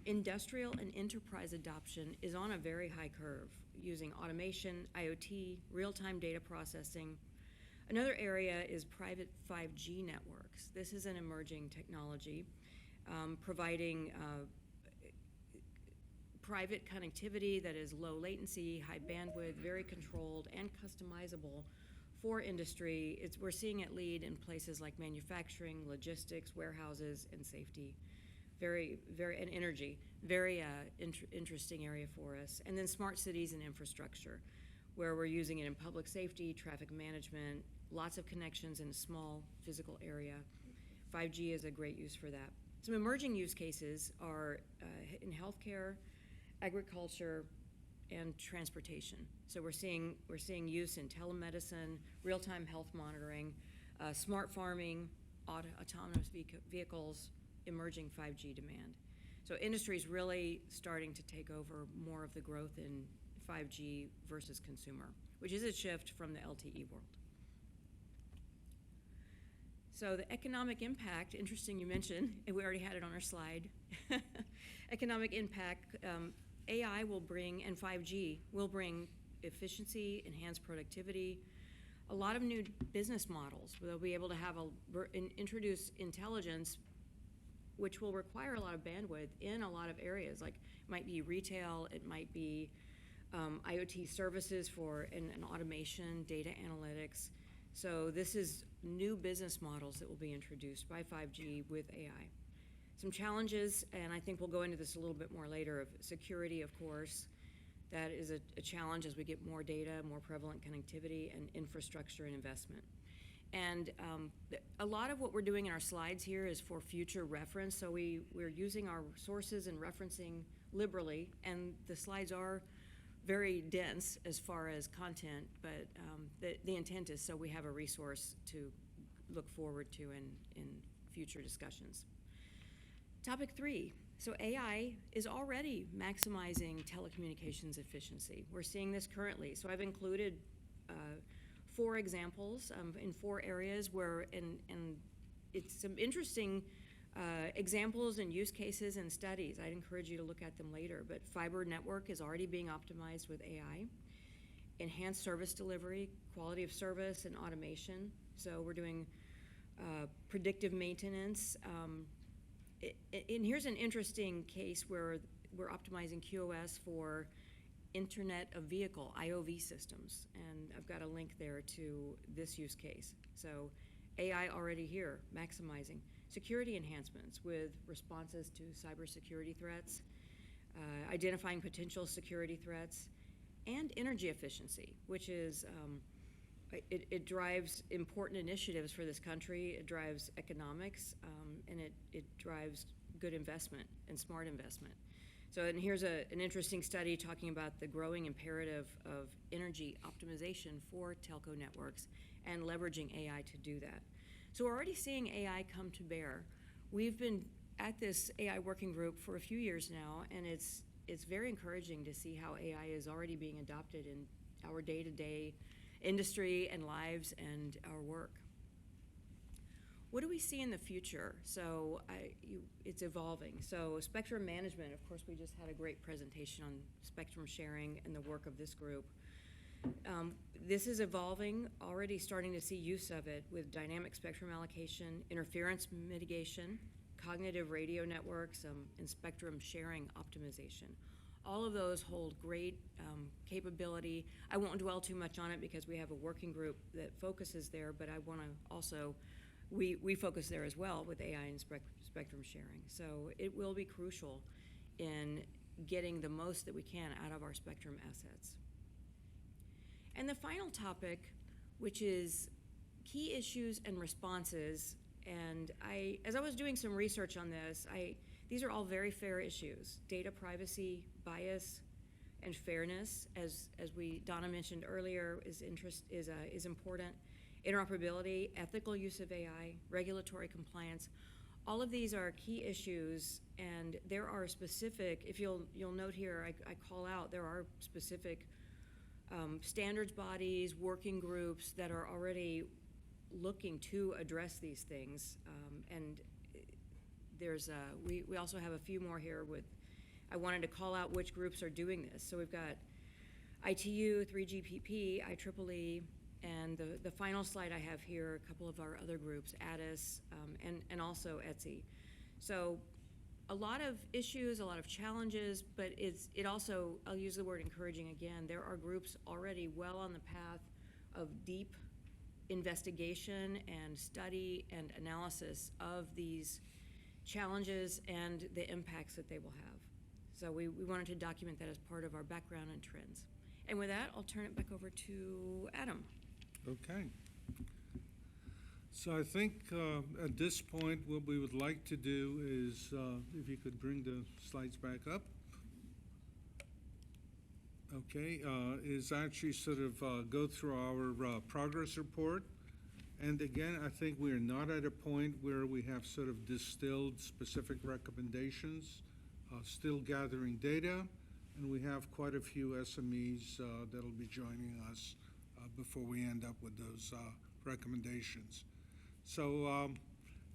Speaker 15: Industrial and enterprise adoption is on a very high curve, using automation, IoT, real-time data processing. Another area is private 5G networks. This is an emerging technology, providing private connectivity that is low latency, high bandwidth, very controlled, and customizable for industry. We're seeing it lead in places like manufacturing, logistics, warehouses, and safety. And energy, very interesting area for us. And then smart cities and infrastructure, where we're using it in public safety, traffic management, lots of connections in a small physical area. 5G is a great use for that. Some emerging use cases are in healthcare, agriculture, and transportation. So we're seeing use in telemedicine, real-time health monitoring, smart farming, autonomous vehicles, emerging 5G demand. So industry is really starting to take over more of the growth in 5G versus consumer, which is a shift from the LTE world. So the economic impact, interesting you mentioned, and we already had it on our slide. Economic impact, AI will bring, and 5G will bring efficiency, enhanced productivity, a lot of new business models. They'll be able to have introduce intelligence, which will require a lot of bandwidth in a lot of areas. Like it might be retail, it might be IoT services for and automation, data analytics. So this is new business models that will be introduced by 5G with AI. Some challenges, and I think we'll go into this a little bit more later, of security, of course. That is a challenge as we get more data, more prevalent connectivity, and infrastructure and investment. And a lot of what we're doing in our slides here is for future reference, so we're using our sources and referencing liberally, and the slides are very dense as far as content, but the intent is so we have a resource to look forward to in future discussions. Topic 3. So AI is already maximizing telecommunications efficiency. We're seeing this currently. So I've included 4 examples in 4 areas where, and it's some interesting examples and use cases and studies. I'd encourage you to look at them later. But fiber network is already being optimized with AI. Enhanced service delivery, quality of service, and automation. So we're doing predictive maintenance. And here's an interesting case where we're optimizing QoS for Internet of Vehicle, IOV systems. And I've got a link there to this use case. So AI already here, maximizing. Security enhancements with responses to cybersecurity threats, identifying potential security threats, and energy efficiency, which is, it drives important initiatives for this country. It drives economics, and it drives good investment and smart investment. So, and here's an interesting study talking about the growing imperative of energy optimization for telco networks and leveraging AI to do that. So we're already seeing AI come to bear. We've been at this AI working group for a few years now, and it's very encouraging to see how AI is already being adopted in our day-to-day industry and lives and our work. What do we see in the future? So it's evolving. So spectrum management, of course, we just had a great presentation on spectrum sharing and the work of this group. This is evolving, already starting to see use of it with dynamic spectrum allocation, interference mitigation, cognitive radio networks, and spectrum sharing optimization. All of those hold great capability. I won't dwell too much on it because we have a working group that focuses there, but I want to also, we focus there as well with AI and spectrum sharing. So it will be crucial in getting the most that we can out of our spectrum assets. And the final topic, which is key issues and responses, and as I was doing some research on this, these are all very fair issues. Data privacy, bias, and fairness, as Donna mentioned earlier, is important. Interoperability, ethical use of AI, regulatory compliance. All of these are key issues, and there are specific, if you'll note here, I call out, there are specific standards bodies, working groups that are already looking to address these things. And there's we also have a few more here with, I wanted to call out which groups are doing this. So we've got ITU, 3GPP, IEEE, and the final slide I have here, a couple of our other groups, ADIS, and also ETSI. So a lot of issues, a lot of challenges, but it also, I'll use the word encouraging again, there are groups already well on the path of deep investigation and study and analysis of these challenges and the impacts that they will have. So we wanted to document that as part of our background and trends. And with that, I'll turn it back over to Adam.
Speaker 14: Okay. So I think at this point, what we would like to do is, if you could bring the slides back up. Okay, is actually sort of go through our progress report. And again, I think we are not at a point where we have sort of distilled specific recommendations, still gathering data, and we have quite a few SMEs that'll be joining us before we end up with those recommendations. So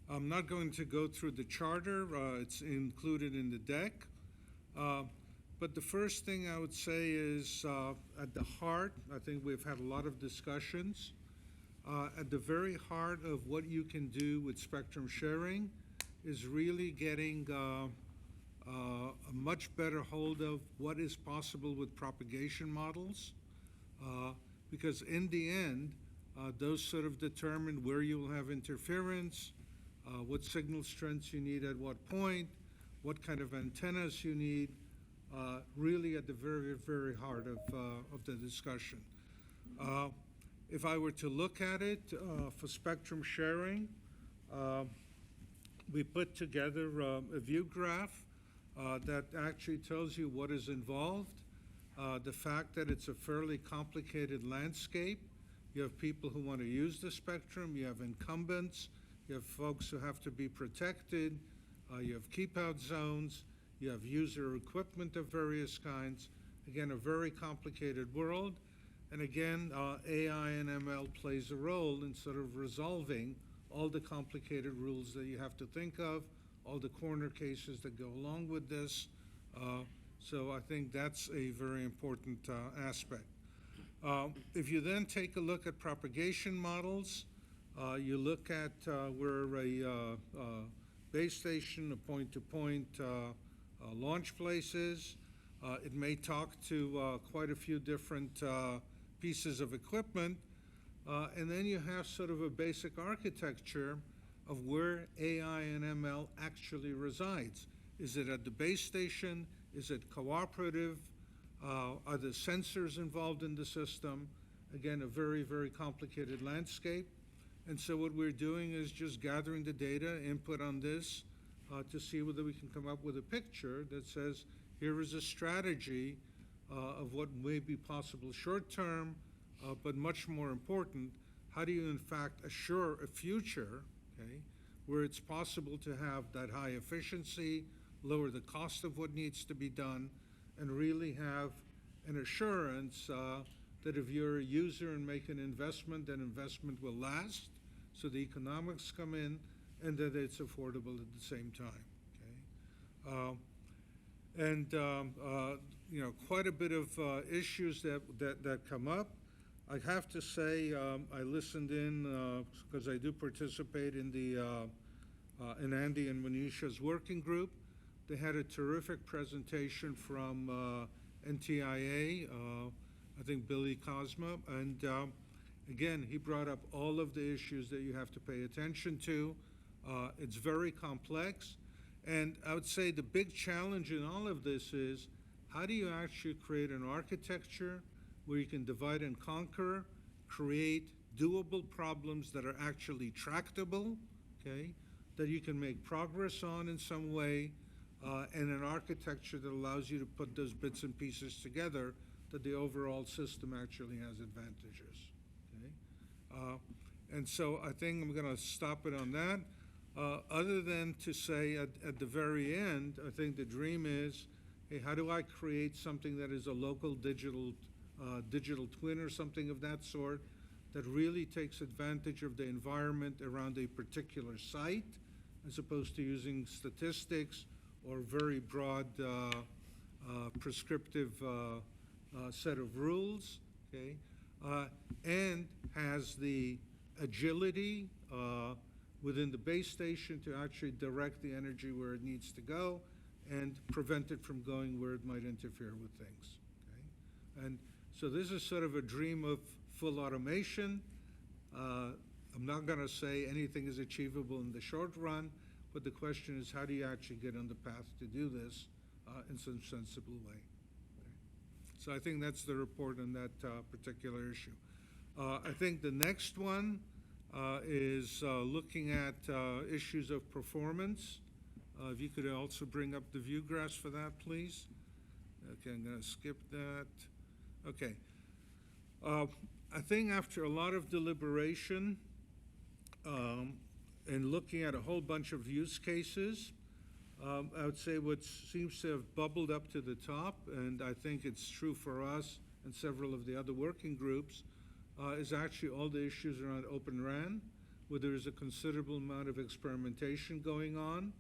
Speaker 14: I'm not going to go through the charter. It's included in the deck. But the first thing I would say is, at the heart, I think we've had a lot of discussions. At the very heart of what you can do with spectrum sharing is really getting a much better hold of what is possible with propagation models. Because in the end, those sort of determine where you will have interference, what signal strengths you need at what point, what kind of antennas you need, really at the very, very heart of the discussion. If I were to look at it for spectrum sharing, we put together a view graph that actually tells you what is involved, the fact that it's a fairly complicated landscape. You have people who want to use the spectrum, you have incumbents, you have folks who have to be protected, you have keep-out zones, you have user equipment of various kinds. Again, a very complicated world. And again, AI and ML plays a role in sort of resolving all the complicated rules that you have to think of, all the corner cases that go along with this. So I think that's a very important aspect. If you then take a look at propagation models, you look at where a base station, a point-to-point launch places. It may talk to quite a few different pieces of equipment. And then you have sort of a basic architecture of where AI and ML actually resides. Is it at the base station? Is it cooperative? Are the sensors involved in the system? Again, a very, very complicated landscape. And so what we're doing is just gathering the data, input on this, to see whether we can come up with a picture that says, here is a strategy of what may be possible short-term, but much more important, how do you in fact assure a future, okay, where it's possible to have that high efficiency, lower the cost of what needs to be done, and really have an assurance that if you're a user and make an investment, that investment will last, so the economics come in, and that it's affordable at the same time. Okay? You know, quite a bit of issues that come up. I have to say, I listened in because I do participate in the in Andy and Manisha's working group. They had a terrific presentation from NTIA, I think Billy Cosma, and again, he brought up all of the issues that you have to pay attention to. It's very complex, and I would say the big challenge in all of this is, how do you actually create an architecture where you can divide and conquer, create doable problems that are actually tractable, okay, that you can make progress on in some way, and an architecture that allows you to put those bits and pieces together, that the overall system actually has advantages, okay? And so I think I'm going to stop it on that. Other than to say at the very end, I think the dream is, hey, how do I create something that is a local digital twin or something of that sort that really takes advantage of the environment around a particular site, as opposed to using statistics or very broad prescriptive set of rules, okay, and has the agility within the base station to actually direct the energy where it needs to go and prevent it from going where it might interfere with things, okay? And so this is sort of a dream of full automation. I'm not going to say anything is achievable in the short run, but the question is, how do you actually get on the path to do this in some sensible way? Okay. So I think that's the report on that particular issue. I think the next one is looking at issues of performance. If you could also bring up the view graphs for that, please. Okay, I'm going to skip that. Okay. I think after a lot of deliberation and looking at a whole bunch of use cases, I would say what seems to have bubbled up to the top, and I think it's true for us and several of the other working groups, is actually all the issues around Open RAN, where there is a considerable amount of experimentation going on.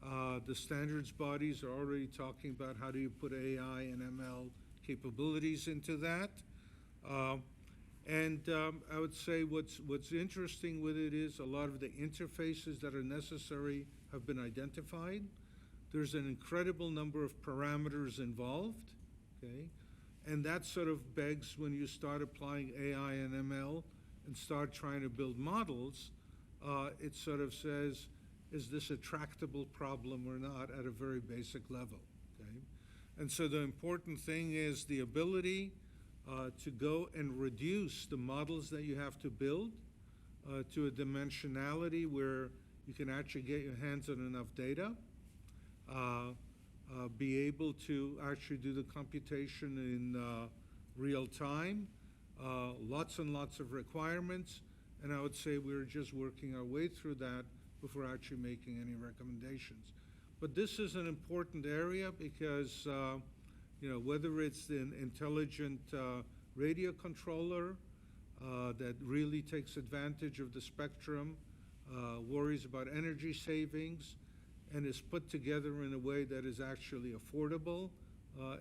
Speaker 14: The standards bodies are already talking about how do you put AI and ML capabilities into that. I would say what's interesting with it is a lot of the interfaces that are necessary have been identified. There's an incredible number of parameters involved, okay? And that sort of begs when you start applying AI and ML and start trying to build models, it sort of says, is this a tractable problem or not at a very basic level, okay? And so the important thing is the ability to go and reduce the models that you have to build to a dimensionality where you can actually get your hands on enough data, be able to actually do the computation in real time, lots and lots of requirements, and I would say we're just working our way through that before actually making any recommendations. But this is an important area because whether it's an intelligent radio controller that really takes advantage of the spectrum, worries about energy savings, and is put together in a way that is actually affordable.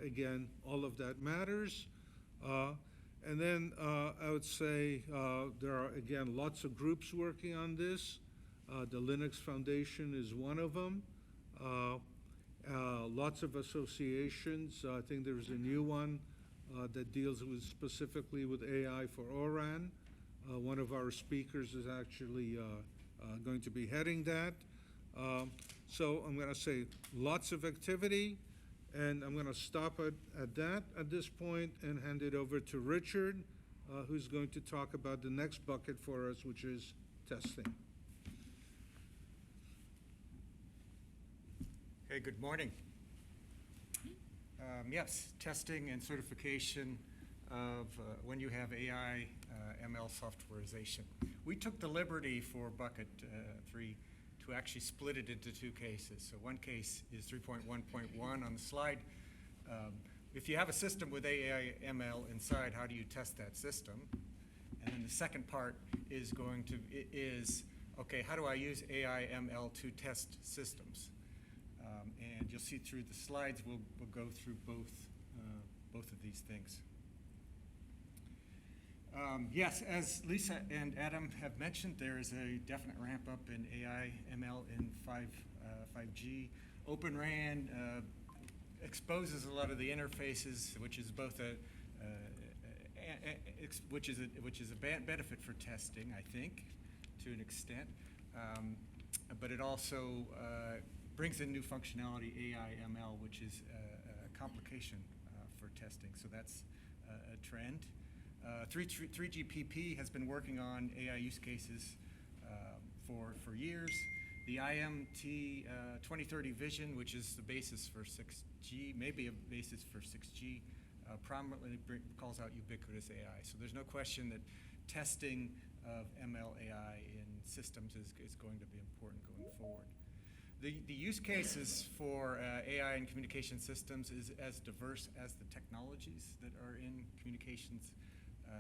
Speaker 14: Again, all of that matters. And then I would say there are, again, lots of groups working on this. The Linux Foundation is one of them. Lots of associations. I think there's a new one that deals specifically with AI for ORAN. One of our speakers is actually going to be heading that. So I'm going to say lots of activity, and I'm going to stop at that at this point and hand it over to Richard, who's going to talk about the next bucket for us, which is testing.
Speaker 16: Hey, good morning. Yes, testing and certification of when you have AI, ML softwareization. We took the liberty for bucket 3 to actually split it into two cases. So one case is 3.1.1 on the slide. If you have a system with AI, ML inside, how do you test that system? And then the second part is okay, how do I use AI, ML to test systems? And you'll see through the slides, we'll go through both of these things. Yes, as Lisa and Adam have mentioned, there is a definite ramp up in AI, ML in 5G. Open RAN exposes a lot of the interfaces, which is both which is a benefit for testing, I think, to an extent. But it also brings in new functionality, AI, ML, which is a complication for testing. So that's a trend. 3GPP has been working on AI use cases for years. The IMT 2030 vision, which is the basis for 6G, maybe a basis for 6G, prominently calls out ubiquitous AI. So there's no question that testing of ML AI in systems is going to be important going forward. The use cases for AI and communication systems is as diverse as the technologies that are in communications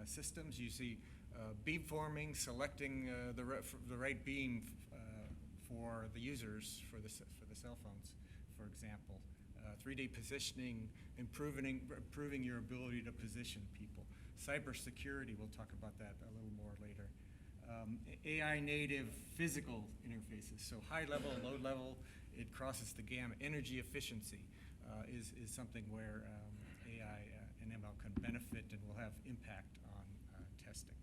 Speaker 16: systems. You see beamforming, selecting the right beam for the users for the cell phones, for example. 3D positioning, improving your ability to position people. Cybersecurity, we'll talk about that a little more later. AI native physical interfaces, so high level, low level, it crosses the gamut. Energy efficiency is something where AI and ML can benefit and will have impact on testing.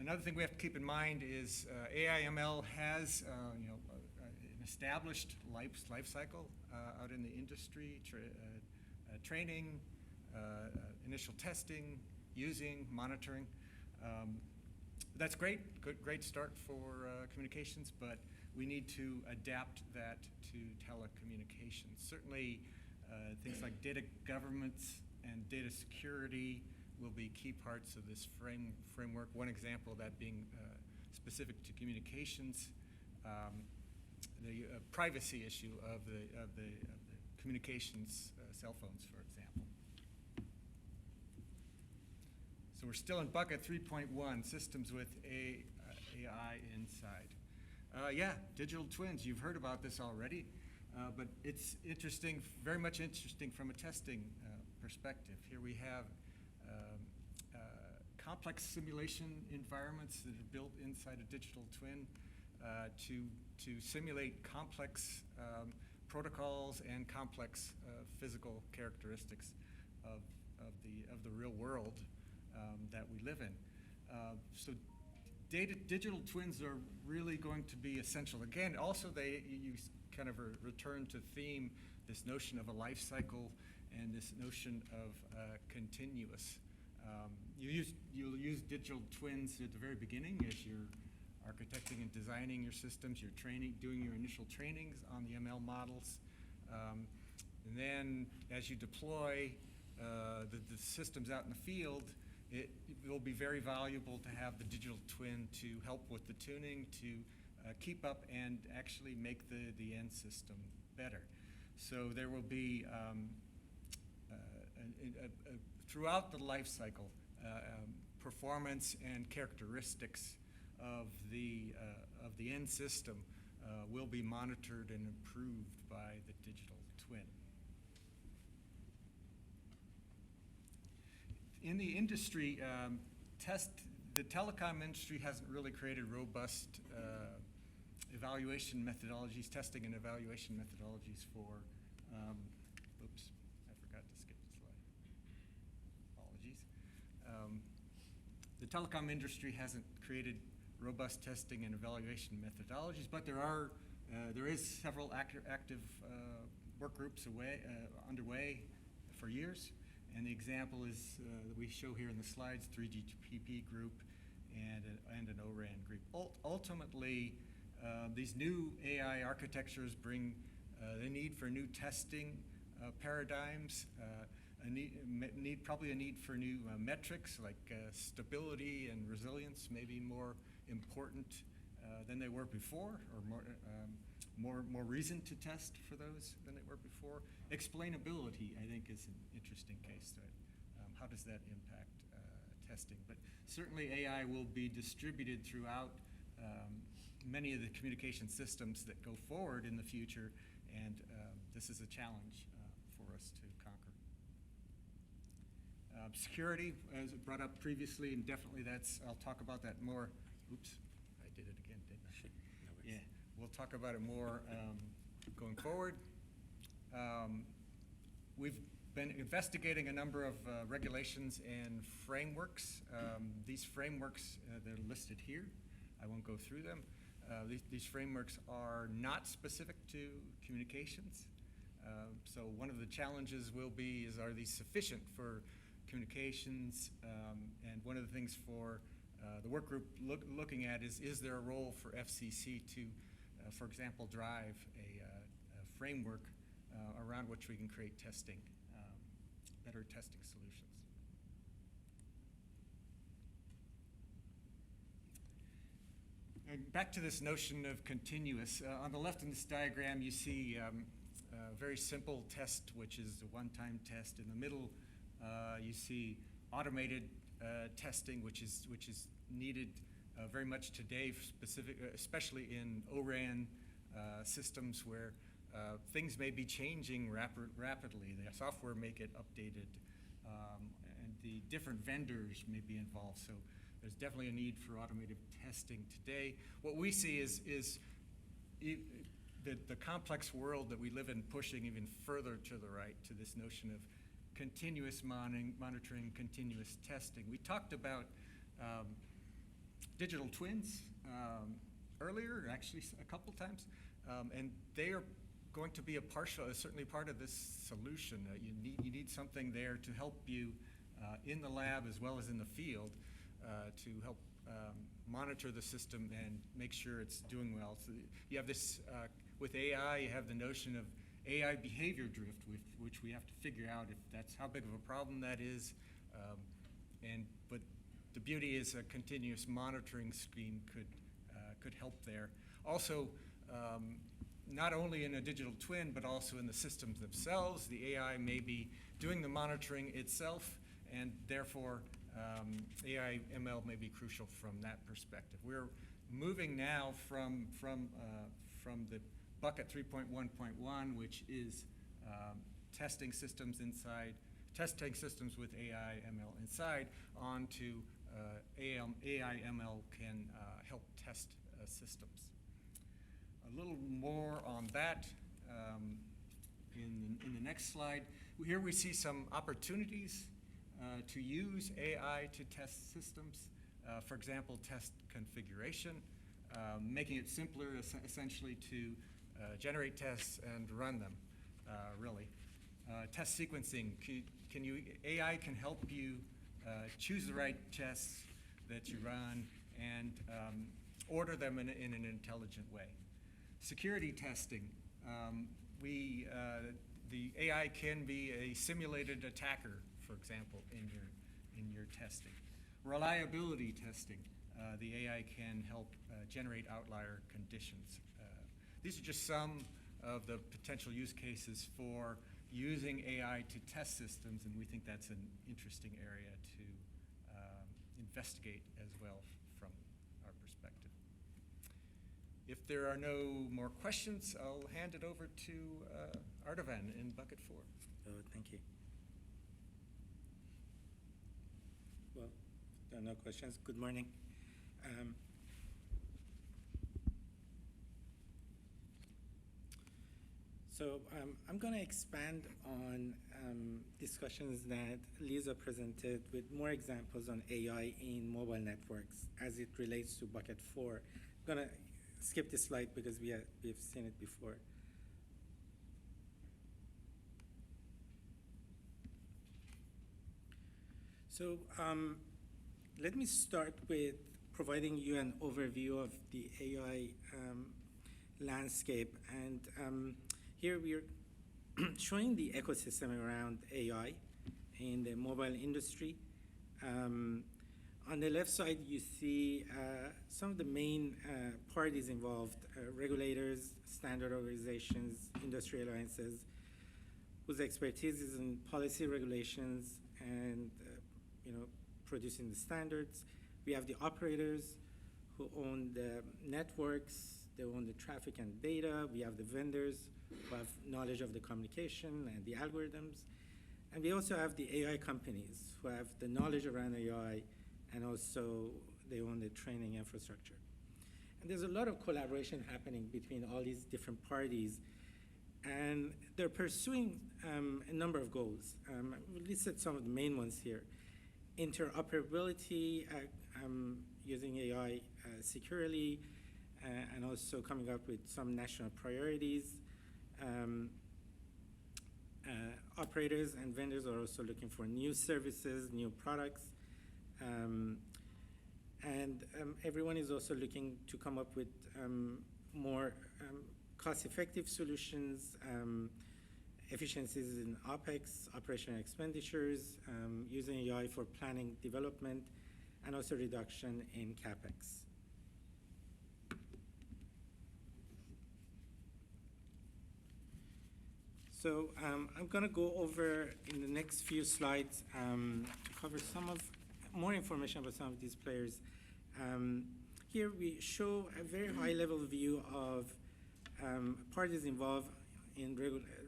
Speaker 16: Another thing we have to keep in mind is AI ML has an established life cycle out in the industry, training, initial testing, using, monitoring. That's great, great start for communications, but we need to adapt that to telecommunications. Certainly, things like data governance and data security will be key parts of this framework. One example of that being specific to communications, the privacy issue of the communications cell phones, for example. So we're still in bucket 3.1, systems with AI inside. Yeah, digital twins, you've heard about this already, but it's interesting, very much interesting from a testing perspective. Here we have complex simulation environments that are built inside a digital twin to simulate complex protocols and complex physical characteristics of the real world that we live in. So digital twins are really going to be essential. Again, also you kind of return to theme, this notion of a life cycle and this notion of continuous. You'll use digital twins at the very beginning as you're architecting and designing your systems, you're doing your initial trainings on the ML models. And then as you deploy the systems out in the field, it will be very valuable to have the digital twin to help with the tuning, to keep up and actually make the end system better. So there will be, throughout the life cycle, performance and characteristics of the end system will be monitored and improved by the digital twin. In the industry, the telecom industry hasn't really created robust evaluation methodologies, testing and evaluation methodologies for, oops, I forgot to skip the slide. Apologies. The telecom industry hasn't created robust testing and evaluation methodologies, but there is several active work groups underway for years. And the example is that we show here in the slides, 3GPP group and an ORAN group. Ultimately, these new AI architectures bring the need for new testing paradigms, probably a need for new metrics like stability and resilience, maybe more important than they were before, or more reason to test for those than they were before. Explainability, I think, is an interesting case to it. How does that impact testing? But certainly AI will be distributed throughout many of the communication systems that go forward in the future, and this is a challenge for us to conquer. Security, as brought up previously, and definitely I'll talk about that more. Oops, I did it again, didn't I? Yeah, we'll talk about it more going forward. We've been investigating a number of regulations and frameworks. These frameworks, they're listed here. I won't go through them. These frameworks are not specific to communications. So one of the challenges will be are these sufficient for communications? And one of the things for the work group looking at is there a role for FCC to, for example, drive a framework around which we can create testing, better testing solutions. And back to this notion of continuous. On the left in this diagram, you see a very simple test, which is a one-time test. In the middle, you see automated testing, which is needed very much today, especially in ORAN systems where things may be changing rapidly. The software may get updated, and the different vendors may be involved. So there's definitely a need for automated testing today. What we see is the complex world that we live in pushing even further to the right to this notion of continuous monitoring, continuous testing. We talked about digital twins earlier, actually a couple times, and they are going to be certainly part of this solution. You need something there to help you in the lab as well as in the field to help monitor the system and make sure it's doing well. So you have this, with AI, you have the notion of AI behavior drift, which we have to figure out if that's how big of a problem that is. But the beauty is a continuous monitoring scheme could help there. Also, not only in a digital twin, but also in the systems themselves. The AI may be doing the monitoring itself, and therefore AI ML may be crucial from that perspective. We're moving now from the bucket 3.1.1, which is testing systems with AI ML inside, onto AI ML can help test systems. A little more on that in the next slide. Here we see some opportunities to use AI to test systems. For example, test configuration, making it simpler essentially to generate tests and run them, really. Test sequencing, AI can help you choose the right tests that you run and order them in an intelligent way. Security testing, the AI can be a simulated attacker, for example, in your testing. Reliability testing, the AI can help generate outlier conditions. These are just some of the potential use cases for using AI to test systems, and we think that's an interesting area to investigate as well from our perspective. If there are no more questions, I'll hand it over to Ardavan in bucket 4.
Speaker 17: Thank you. Well, there are no questions. Good morning. I'm going to expand on discussions that Lisa presented with more examples on AI in mobile networks as it relates to bucket 4. I'm going to skip this slide because we've seen it before. So let me start with providing you an overview of the AI landscape. And here we're showing the ecosystem around AI in the mobile industry. On the left side, you see some of the main parties involved, regulators, standard organizations, industry alliances, whose expertise is in policy regulations and producing the standards. We have the operators who own the networks, they own the traffic and data. We have the vendors who have knowledge of the communication and the algorithms. And we also have the AI companies who have the knowledge around AI, and also they own the training infrastructure. And there's a lot of collaboration happening between all these different parties, and they're pursuing a number of goals. We listed some of the main ones here. Interoperability, using AI securely, and also coming up with some national priorities. Operators and vendors are also looking for new services, new products. And everyone is also looking to come up with more cost-effective solutions, efficiencies in OpEx, operational expenditures, using AI for planning development, and also reduction in CapEx. So I'm going to go over in the next few slides to cover more information about some of these players. Here we show a very high-level view of parties involved in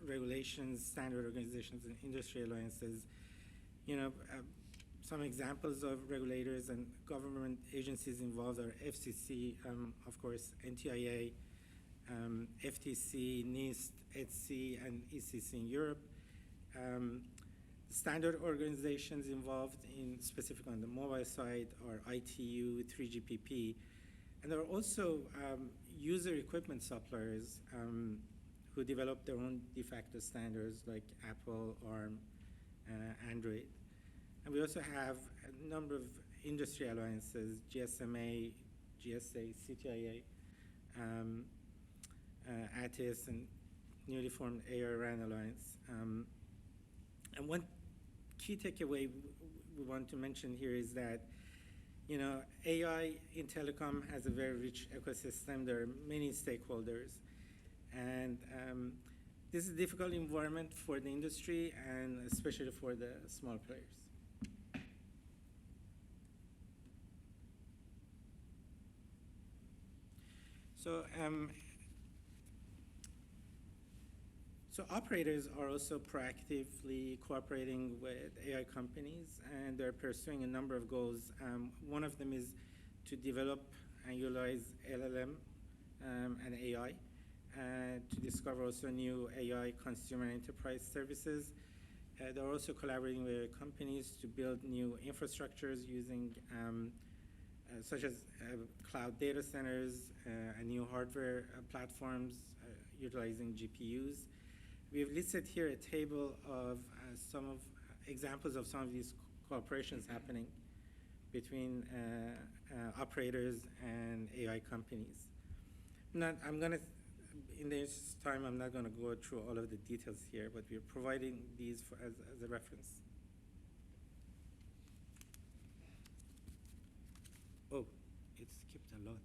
Speaker 17: regulations, standard organizations, and industry alliances. Some examples of regulators and government agencies involved are FCC, of course, NTIA, FTC, NIST, ETSI, and ECC in Europe. Standard organizations involved specific on the mobile side are ITU, 3GPP, and there are also user equipment suppliers who develop their own de facto standards like Apple, ARM, Android. And we also have a number of industry alliances, GSMA, GSA, CTIA, ATIS, and newly formed AI-RAN Alliance. And one key takeaway we want to mention here is that AI in telecom has a very rich ecosystem. There are many stakeholders. And this is a difficult environment for the industry and especially for the small players. So, so operators are also proactively cooperating with AI companies, and they're pursuing a number of goals. One of them is to develop and utilize LLM and AI, to discover also new AI consumer enterprise services. They're also collaborating with companies to build new infrastructures using such as cloud data centers and new hardware platforms utilizing GPUs. We've listed here a table of some of examples of some of these cooperations happening between operators and AI companies. I'm going to, in this time, I'm not going to go through all of the details here, but we're providing these as a reference. Oh, it skipped a lot.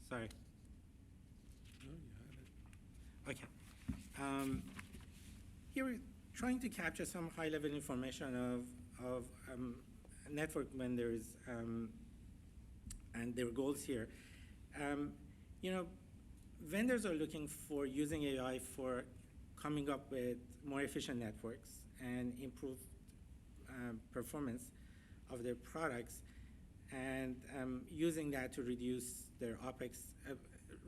Speaker 17: Sorry. Okay. Here we're trying to capture some high-level information of network vendors and their goals here. You know, vendors are looking for using AI for coming up with more efficient networks and improved performance of their products, and using that to reduce their OpEx,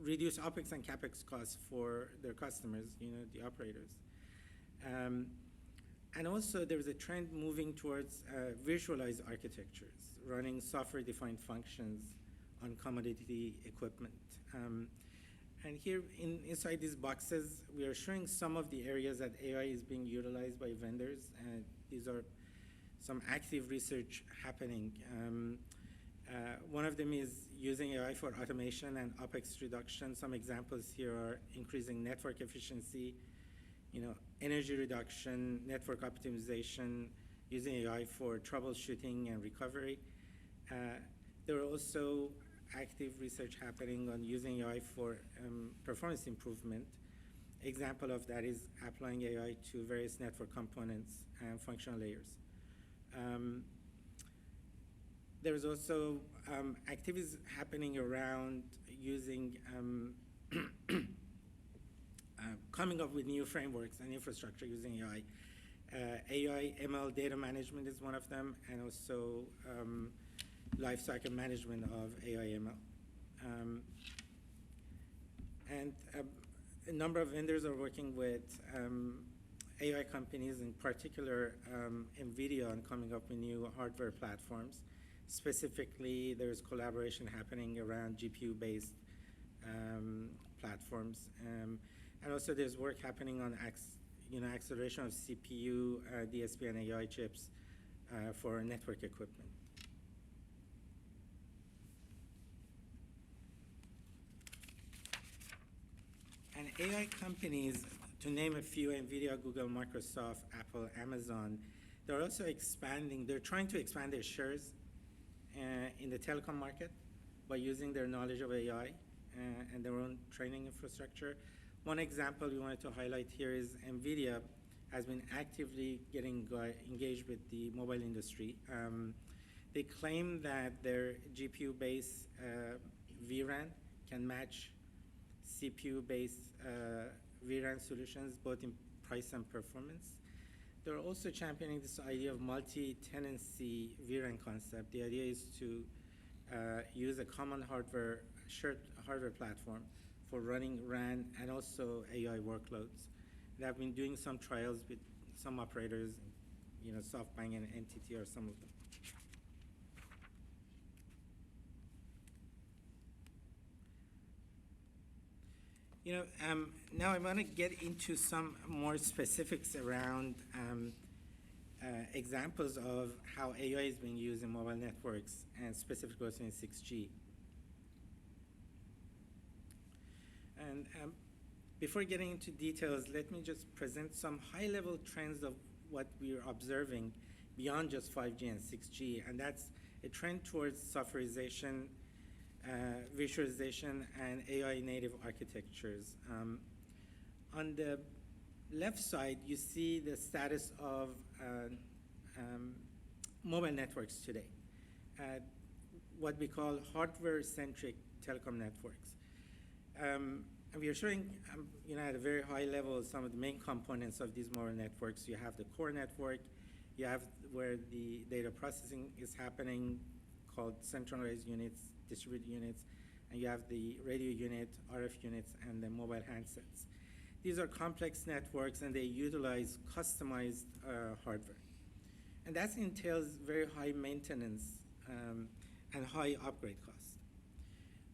Speaker 17: reduce OpEx and CapEx costs for their customers, you know, the operators. And also there's a trend moving towards virtualized architectures, running software-defined functions on commodity equipment. And here inside these boxes, we are showing some of the areas that AI is being utilized by vendors, and these are some active research happening. One of them is using AI for automation and OpEx reduction. Some examples here are increasing network efficiency, you know, energy reduction, network optimization, using AI for troubleshooting and recovery. There are also active research happening on using AI for performance improvement. Example of that is applying AI to various network components and functional layers. There's also activities happening around using, coming up with new frameworks and infrastructure using AI. AI ML data management is one of them, and also lifecycle management of AI ML. And a number of vendors are working with AI companies, in particular NVIDIA, on coming up with new hardware platforms. Specifically, there's collaboration happening around GPU-based platforms. And also there's work happening on acceleration of CPU, DSP, and AI chips for network equipment. And AI companies, to name a few, NVIDIA, Google, Microsoft, Apple, Amazon, they're also expanding, they're trying to expand their shares in the telecom market by using their knowledge of AI and their own training infrastructure. One example we wanted to highlight here is NVIDIA has been actively getting engaged with the mobile industry. They claim that their GPU-based vRAN can match CPU-based vRAN solutions, both in price and performance. They're also championing this idea of multi-tenancy vRAN concept. The idea is to use a common shared hardware platform for running RAN and also AI workloads. They have been doing some trials with some operators, you know, SoftBank and NTT are some of them. You know, now I want to get into some more specifics around examples of how AI is being used in mobile networks, and specifically also in 6G. And before getting into details, let me just present some high-level trends of what we are observing beyond just 5G and 6G, and that's a trend towards softwareization, visualization, and AI-native architectures. On the left side, you see the status of mobile networks today. what we call hardware-centric telecom networks. And we are showing, at a very high level, some of the main components of these mobile networks. You have the core network, you have where the data processing is happening, called centralized units, distributed units, and you have the radio unit, RF units, and the mobile handsets. These are complex networks, and they utilize customized hardware. And that entails very high maintenance and high upgrade costs.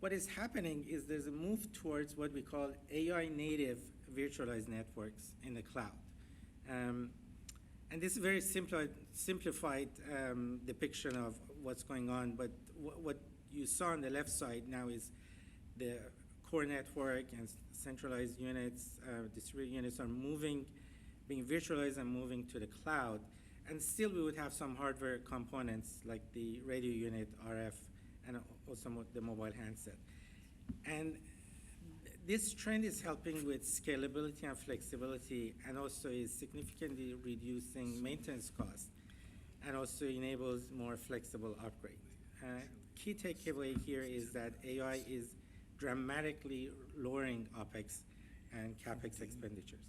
Speaker 17: What is happening is there's a move towards what we call AI-native virtualized networks in the cloud. And this is a very simplified depiction of what's going on, but what you saw on the left side now is the core network and centralized units, distributed units are being virtualized and moving to the cloud. And still we would have some hardware components like the radio unit, RF, and also the mobile handset. And this trend is helping with scalability and flexibility, and also is significantly reducing maintenance costs, and also enables more flexible upgrade. Key takeaway here is that AI is dramatically lowering OpEx and CapEx expenditures.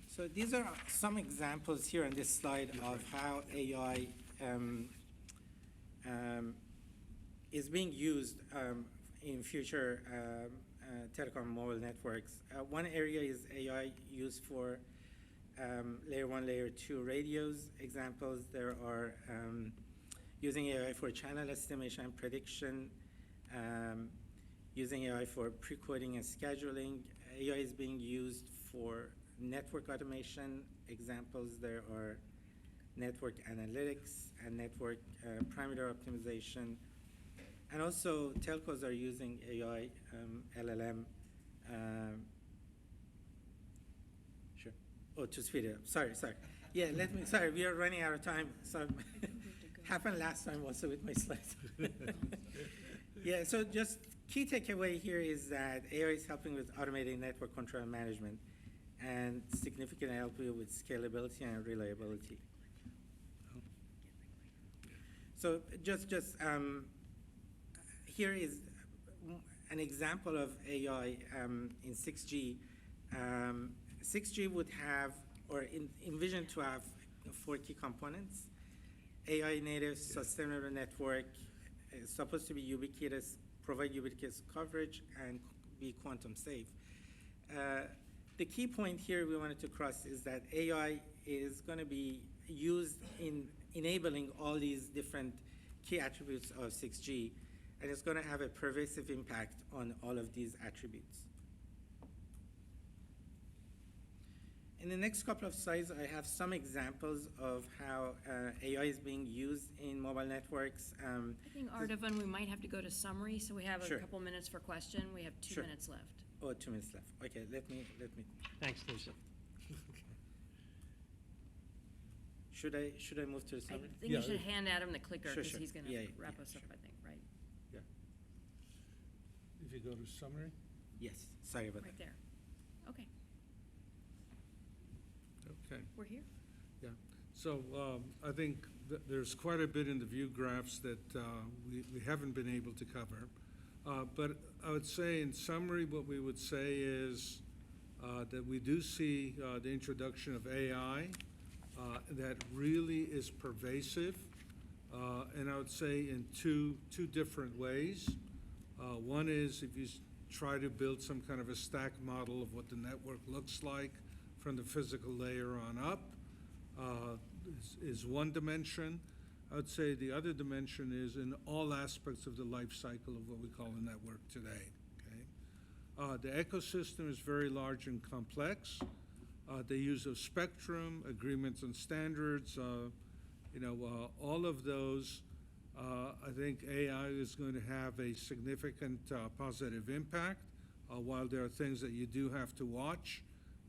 Speaker 17: So these are some examples here on this slide of how AI is being used in future telecom mobile networks. One area is AI used for layer 1, layer 2 radios. Examples, there are using AI for channel estimation and prediction, using AI for pre-coding and scheduling. AI is being used for network automation. Examples, there are network analytics and network parameter optimization. And also, telcos are using AI, LLM. Sure. Oh, to speed it up. Sorry. Yeah, sorry, we are running out of time. So happened last time also with my slides. Yeah, so just key takeaway here is that AI is helping with automating network control and management, and significantly helping with scalability and reliability. So just here is an example of AI in 6G. 6G would have, or envision to have, 4 key components. AI native sustainable network is supposed to be ubiquitous, provide ubiquitous coverage, and be quantum safe. The key point here we wanted to cross is that AI is going to be used in enabling all these different key attributes of 6G, and it's going to have a pervasive impact on all of these attributes. In the next couple of slides, I have some examples of how AI is being used in mobile networks.
Speaker 15: I think, Ardavan, we might have to go to summary, so we have a
Speaker 17: Sure.
Speaker 15: couple minutes for question. We have 2
Speaker 17: Sure.
Speaker 15: minutes left.
Speaker 17: Oh, 2 minutes left. Okay, let me.
Speaker 1: Thanks, Lisa.
Speaker 17: Should I move to the
Speaker 15: I
Speaker 17: summary?
Speaker 15: think you should hand Adam the clicker,
Speaker 17: Sure,
Speaker 15: because
Speaker 17: sure.
Speaker 15: he's going to
Speaker 17: Yeah,
Speaker 15: wrap
Speaker 17: yeah,
Speaker 15: us up,
Speaker 17: sure.
Speaker 15: I think, right?
Speaker 14: Yeah. If you go to summary.
Speaker 17: Yes, sorry about
Speaker 15: Right
Speaker 17: that.
Speaker 15: there. Okay,
Speaker 14: Okay.
Speaker 15: we're here.
Speaker 14: Yeah, so I think there's quite a bit in the view graphs that we haven't been able to cover. But I would say in summary, what we would say is that we do see the introduction of AI that really is pervasive. And I would say in two different ways. One is if you try to build some kind of a stack model of what the network looks like from the physical layer on up, is one dimension. I would say the other dimension is in all aspects of the life cycle of what we call a network today. Okay? The ecosystem is very large and complex. The use of spectrum, agreements and standards, all of those, I think AI is going to have a significant positive impact. While there are things that you do have to watch,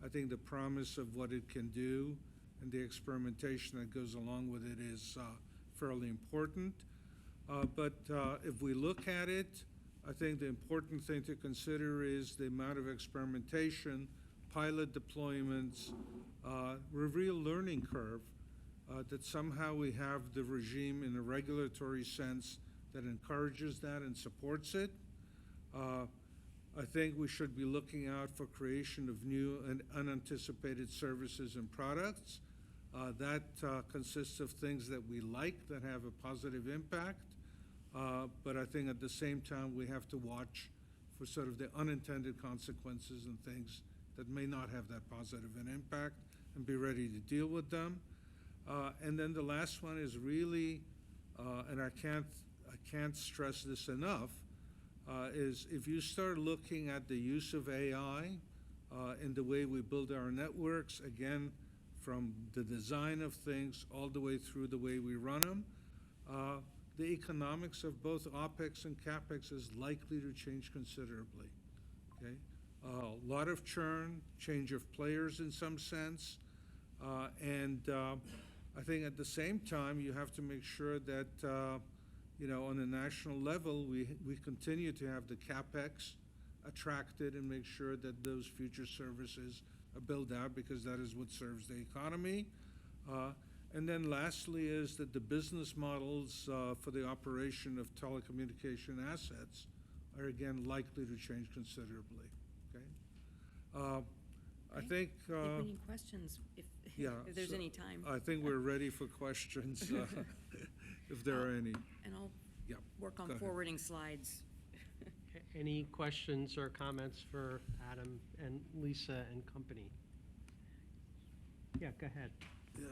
Speaker 14: I think the promise of what it can do and the experimentation that goes along with it is fairly important. But if we look at it, I think the important thing to consider is the amount of experimentation, pilot deployments, real learning curve, that somehow we have the regime in a regulatory sense that encourages that and supports it. I think we should be looking out for creation of new and unanticipated services and products. That consists of things that we like, that have a positive impact. But I think at the same time, we have to watch for sort of the unintended consequences and things that may not have that positive an impact and be ready to deal with them. And then the last one is really, and I can't stress this enough, is if you start looking at the use of AI in the way we build our networks, again, from the design of things all the way through the way we run them, the economics of both OpEx and CapEx is likely to change considerably, okay? A lot of churn, change of players in some sense, and I think at the same time, you have to make sure that on a national level, we continue to have the CapEx attracted and make sure that those future services are built out, because that is what serves the economy. And then lastly is that the business models for the operation of telecommunication assets are again likely to change considerably, okay? I think...
Speaker 15: If we need questions, if there's any time.
Speaker 14: I think we're ready for questions, if there are any.
Speaker 15: And I'll
Speaker 14: Yeah,
Speaker 15: work on
Speaker 14: go ahead.
Speaker 15: forwarding slides.
Speaker 1: Any questions or comments for Adam and Lisa and company? Yeah, go ahead.
Speaker 14: Yeah.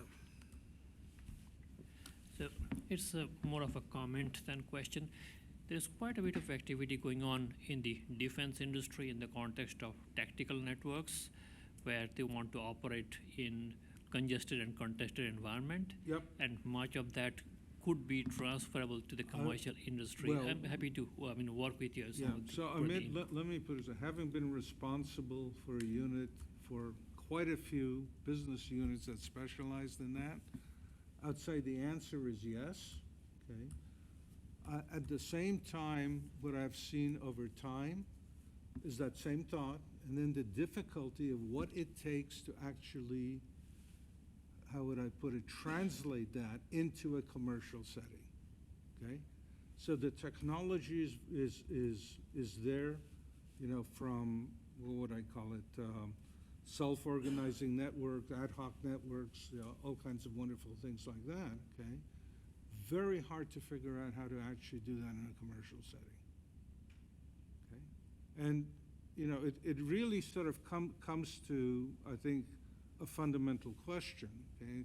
Speaker 5: So it's more of a comment than question. There's quite a bit of activity going on in the defense industry in the context of tactical networks, where they want to operate in congested and contested environment.
Speaker 14: Yep.
Speaker 5: And much of that could be transferable to the commercial industry.
Speaker 14: well,
Speaker 5: I'm happy to work with you.
Speaker 14: Yeah, so I mean, let me put it, having been responsible for a unit, for quite a few business units that specialized in that, I'd say the answer is yes, okay? At the same time, what I've seen over time is that same thought, and then the difficulty of what it takes to actually, how would I put it, translate that into a commercial setting, okay? So the technology is there, from, what would I call it, self-organizing networks, ad hoc networks, all kinds of wonderful things like that, okay? Very hard to figure out how to actually do that in a commercial setting, okay? And, it really sort of comes to, I think, a fundamental question, okay?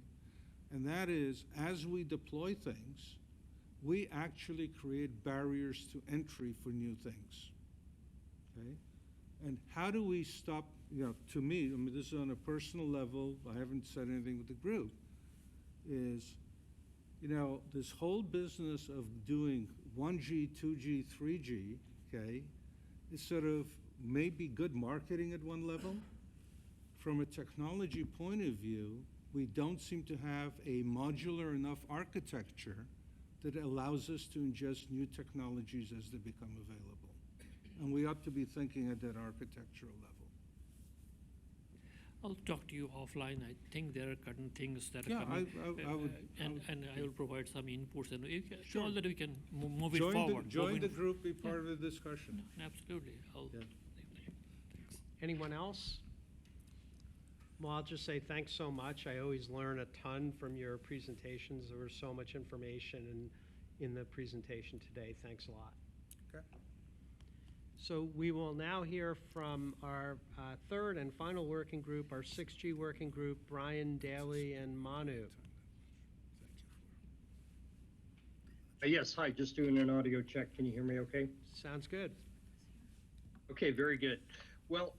Speaker 14: And that is, as we deploy things, we actually create barriers to entry for new things, okay? And how do we stop, to me, I mean, this is on a personal level, I haven't said anything with the group, is, this whole business of doing 1G, 2G, 3G, okay, is sort of maybe good marketing at one level. From a technology point of view, we don't seem to have a modular enough architecture that allows us to ingest new technologies as they become available. And we ought to be thinking at that architectural level.
Speaker 5: I'll talk to you offline. I think there are certain things that are
Speaker 14: Yeah,
Speaker 5: coming.
Speaker 14: I
Speaker 5: I will provide some inputs, and
Speaker 14: Sure.
Speaker 5: so that we can move it forward.
Speaker 14: Join the group, be part of the discussion.
Speaker 5: Absolutely.
Speaker 14: Yeah.
Speaker 1: Anyone else? Well, I'll just say thanks so much. I always learn a ton from your presentations. There was so much information in the presentation today. Thanks a lot.
Speaker 14: Okay.
Speaker 1: So we will now hear from our third and final working group, our 6G working group, Brian, Daly, and Manu.
Speaker 18: Yes, hi, just doing an audio check. Can you hear me okay?
Speaker 1: Sounds good.
Speaker 18: Okay, very good. Well,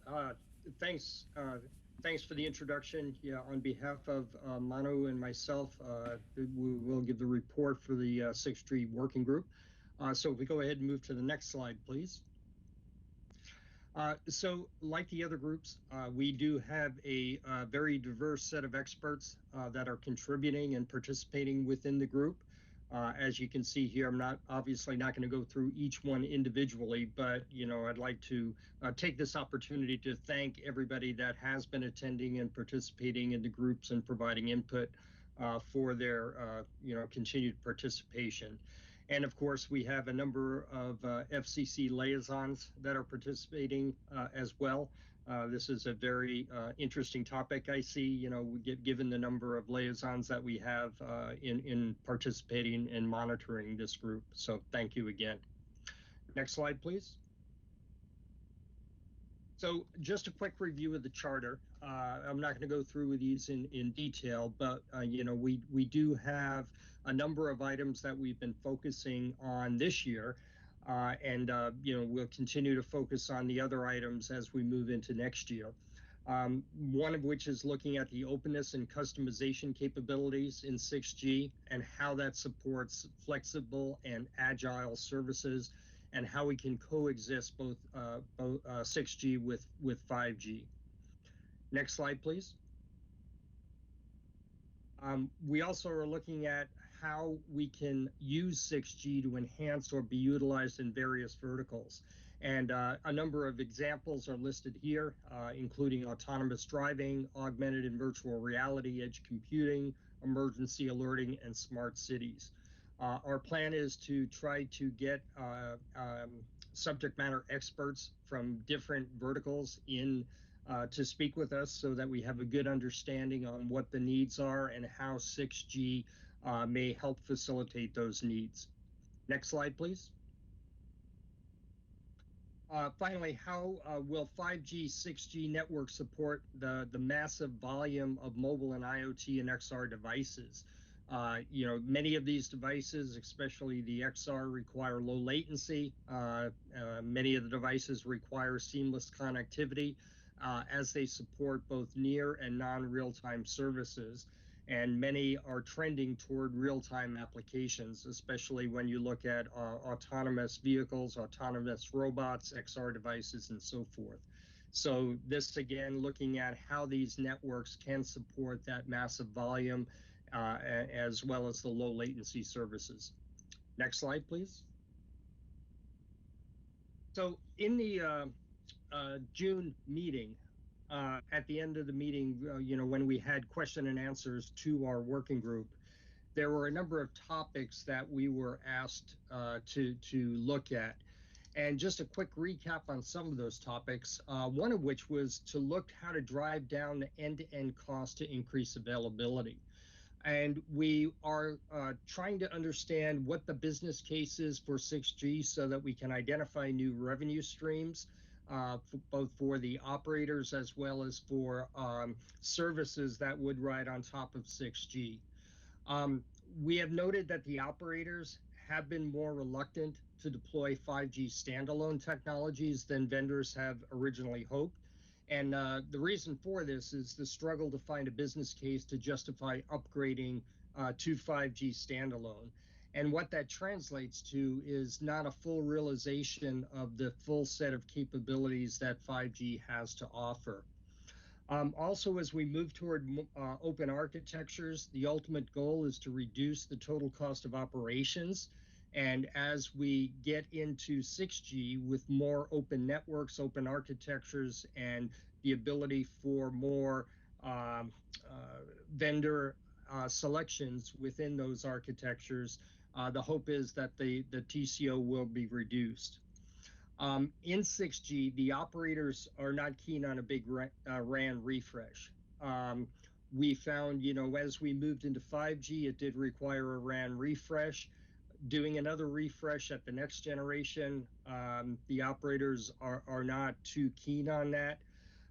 Speaker 18: thanks for the introduction. Yeah, on behalf of Manu and myself, we will give the report for the 6G working group. So if we go ahead and move to the next slide, please. So like the other groups, we do have a very diverse set of experts that are contributing and participating within the group. As you can see here, I'm obviously not going to go through each one individually, but I'd like to take this opportunity to thank everybody that has been attending and participating in the groups and providing input for their continued participation. And of course, we have a number of FCC liaisons that are participating as well. This is a very interesting topic, I see, given the number of liaisons that we have in participating and monitoring this group. So thank you again. Next slide, please. So just a quick review of the charter. I'm not going to go through these in detail, but we do have a number of items that we've been focusing on this year, and we'll continue to focus on the other items as we move into next year. One of which is looking at the openness and customization capabilities in 6G and how that supports flexible and agile services, and how we can coexist both 6G with 5G. Next slide, please. We also are looking at how we can use 6G to enhance or be utilized in various verticals. And a number of examples are listed here, including autonomous driving, augmented and virtual reality, edge computing, emergency alerting, and smart cities. Our plan is to try to get subject matter experts from different verticals in to speak with us so that we have a good understanding on what the needs are and how 6G may help facilitate those needs. Next slide, please. Finally, how will 5G, 6G networks support the massive volume of mobile and IoT and XR devices? Many of these devices, especially the XR, require low latency. Many of the devices require seamless connectivity as they support both near and non-real-time services. And many are trending toward real-time applications, especially when you look at autonomous vehicles, autonomous robots, XR devices, and so forth. So this, again, looking at how these networks can support that massive volume as well as the low latency services. Next slide, please. So in the June meeting, at the end of the meeting, when we had question and answers to our working group, there were a number of topics that we were asked to look at. And just a quick recap on some of those topics, one of which was to look how to drive down the end-to-end cost to increase availability. And we are trying to understand what the business case is for 6G so that we can identify new revenue streams, both for the operators as well as for services that would ride on top of 6G. We have noted that the operators have been more reluctant to deploy 5G standalone technologies than vendors have originally hoped. And the reason for this is the struggle to find a business case to justify upgrading to 5G standalone. And what that translates to is not a full realization of the full set of capabilities that 5G has to offer. Also, as we move toward open architectures, the ultimate goal is to reduce the total cost of operations. And as we get into 6G with more open networks, open architectures, and the ability for more vendor selections within those architectures, the hope is that the TCO will be reduced. In 6G, the operators are not keen on a big RAN refresh. We found, as we moved into 5G, it did require a RAN refresh. Doing another refresh at the next generation, the operators are not too keen on that.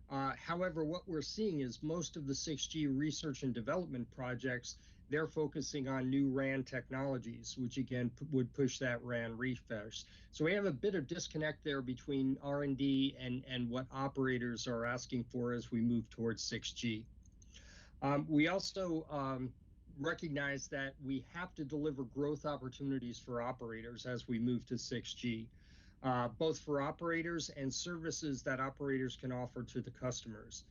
Speaker 18: However, what we're seeing is most of the 6G research and development projects, they're focusing on new RAN technologies, which again would push that RAN refresh. So we have a bit of disconnect there between R&D and what operators are asking for as we move towards 6G. We also recognize that we have to deliver growth opportunities for operators as we move to 6G, both for operators and services that operators can offer to the customers,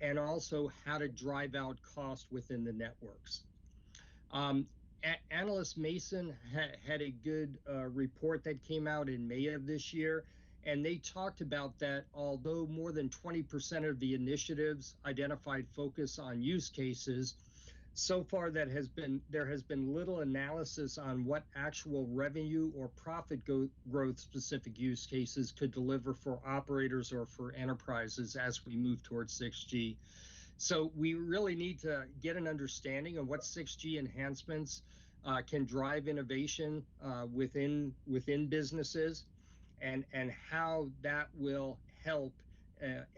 Speaker 18: and also how to drive out cost within the networks. Analyst Mason had a good report that came out in May of this year, and they talked about that although more than 20% of the initiatives identified focus on use cases, So far, there has been little analysis on what actual revenue or profit growth specific use cases could deliver for operators or for enterprises as we move towards 6G. So we really need to get an understanding of what 6G enhancements can drive innovation within businesses, and how that will help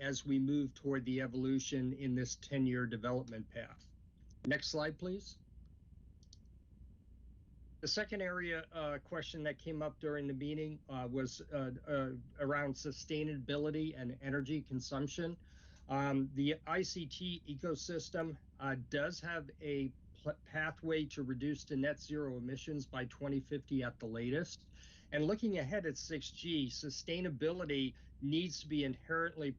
Speaker 18: as we move toward the evolution in this 10-year development path. Next slide, please. The second area question that came up during the meeting was around sustainability and energy consumption. The ICT ecosystem does have a pathway to reduce to net zero emissions by 2050 at the latest. And looking ahead at 6G, sustainability needs to be inherently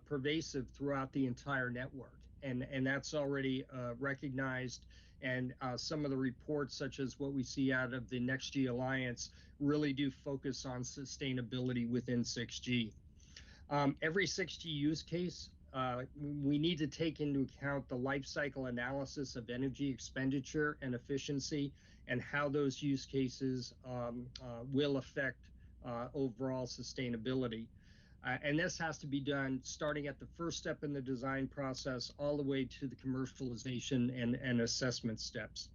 Speaker 18: pervasive throughout the entire network. And that's already recognized. And some of the reports, such as what we see out of the NextG Alliance, really do focus on sustainability within 6G. Every 6G use case, we need to take into account the life cycle analysis of energy expenditure and efficiency, and how those use cases will affect overall sustainability. And this has to be done starting at the first step in the design process all the way to the commercialization and assessment steps.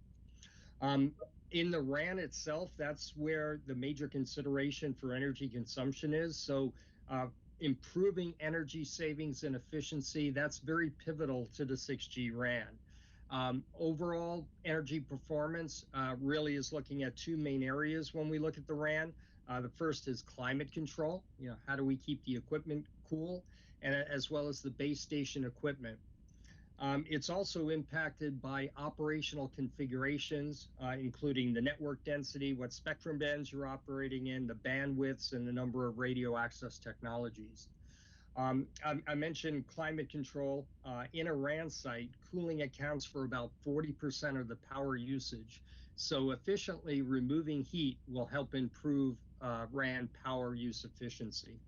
Speaker 18: In the RAN itself, that's where the major consideration for energy consumption is. So improving energy savings and efficiency, that's very pivotal to the 6G RAN. Overall energy performance really is looking at two main areas when we look at the RAN. The first is climate control. How do we keep the equipment cool, and as well as the base station equipment. It's also impacted by operational configurations, including the network density, what spectrum bands you're operating in, the bandwidths, and the number of radio access technologies. I mentioned climate control. In a RAN site, cooling accounts for about 40% of the power usage. So efficiently removing heat will help improve RAN power use efficiency.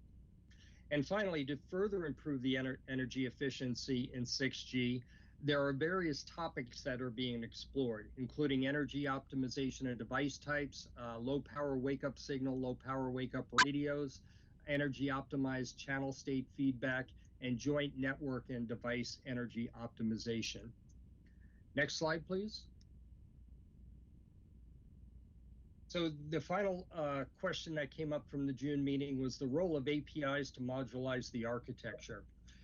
Speaker 18: And finally, to further improve the energy efficiency in 6G, there are various topics that are being explored, including energy optimization of device types, low power wake-up signal, low power wake-up radios, energy optimized channel state feedback, and joint network and device energy optimization. Next slide, please. So the final question that came up from the June meeting was the role of APIs to modularize the architecture.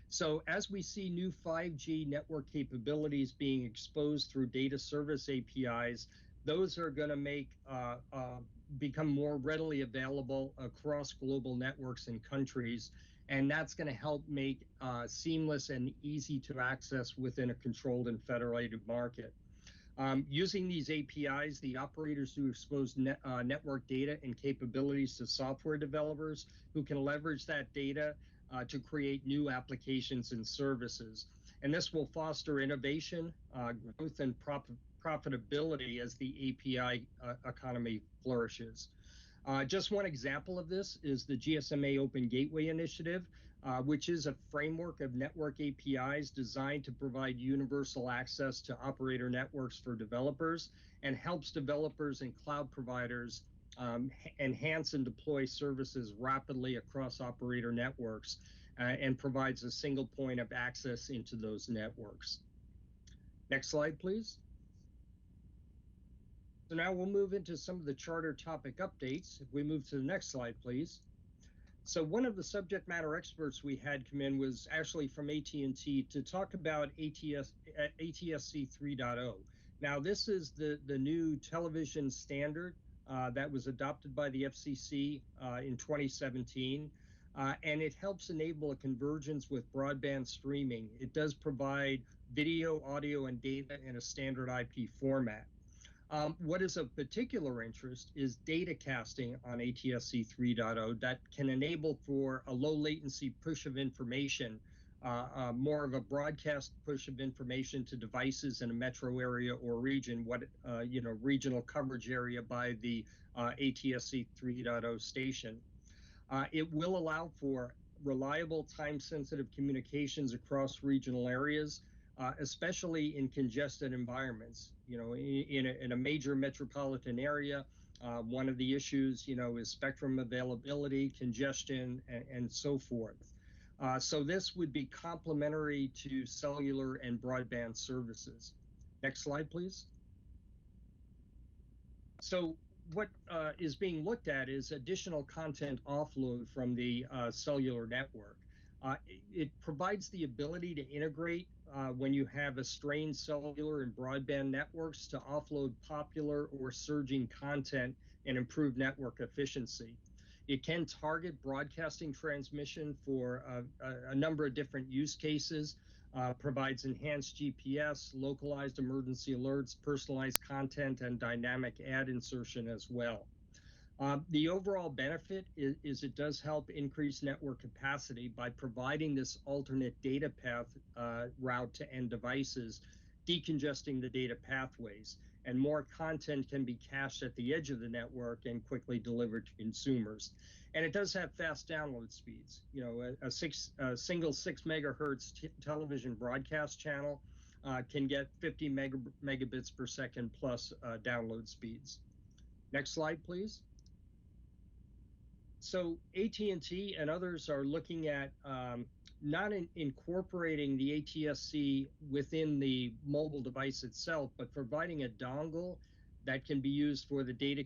Speaker 18: So as we see new 5G network capabilities being exposed through data service APIs, those are going to become more readily available across global networks and countries. And that's going to help make seamless and easy to access within a controlled and federated market. Using these APIs, the operators do expose network data and capabilities to software developers who can leverage that data to create new applications and services. And this will foster innovation, growth, and profitability as the API economy flourishes. Just one example of this is the GSMA Open Gateway Initiative, which is a framework of network APIs designed to provide universal access to operator networks for developers, and helps developers and cloud providers enhance and deploy services rapidly across operator networks, and provides a single point of access into those networks. Next slide, please. So now we'll move into some of the Charter topic updates. If we move to the next slide, please. So one of the subject matter experts we had come in was actually from AT&T to talk about ATSC 3.0. Now, this is the new television standard that was adopted by the FCC in 2017, and it helps enable a convergence with broadband streaming. It does provide video, audio, and data in a standard IP format. What is of particular interest is data casting on ATSC 3.0 that can enable for a low latency push of information, more of a broadcast push of information to devices in a metro area or region, regional coverage area by the ATSC 3.0 station. It will allow for reliable time-sensitive communications across regional areas especially in congested environments. In a major metropolitan area, one of the issues, is spectrum availability, congestion, and so forth. So this would be complementary to cellular and broadband services. Next slide, please. So what is being looked at is additional content offload from the cellular network. It provides the ability to integrate when you have a strained cellular and broadband networks to offload popular or surging content and improve network efficiency. It can target broadcasting transmission for a number of different use cases, provides enhanced GPS, localized emergency alerts, personalized content, and dynamic ad insertion as well. The overall benefit is it does help increase network capacity by providing this alternate data path route to end devices, decongesting the data pathways, and more content can be cached at the edge of the network and quickly delivered to consumers. And it does have fast download speeds. A single 6 megahertz television broadcast channel can get 50 megabits per second plus download speeds. Next slide, please. So AT&T and others are looking at not incorporating the ATSC within the mobile device itself, but providing a dongle that can be used for the data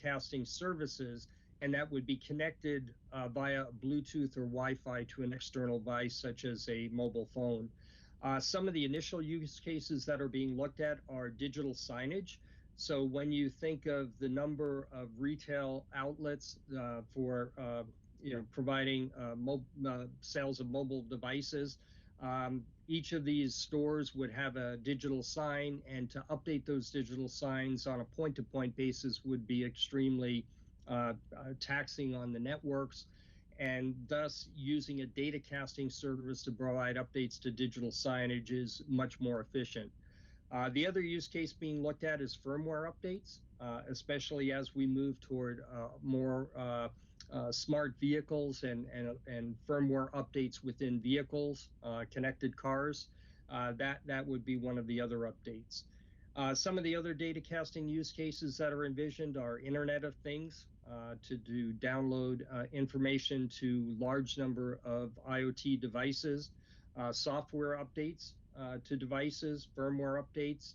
Speaker 18: casting services, and that would be connected via Bluetooth or Wi-Fi to an external device, such as a mobile phone. Some of the initial use cases that are being looked at are digital signage. So when you think of the number of retail outlets for providing sales of mobile devices, each of these stores would have a digital sign, and to update those digital signs on a point-to-point basis would be extremely taxing on the networks, and thus using a data casting service to provide updates to digital signage is much more efficient. The other use case being looked at is firmware updates, especially as we move toward more smart vehicles and firmware updates within vehicles, connected cars. That would be one of the other updates. Some of the other data casting use cases that are envisioned are Internet of Things, to download information to large number of IoT devices, software updates to devices, firmware updates,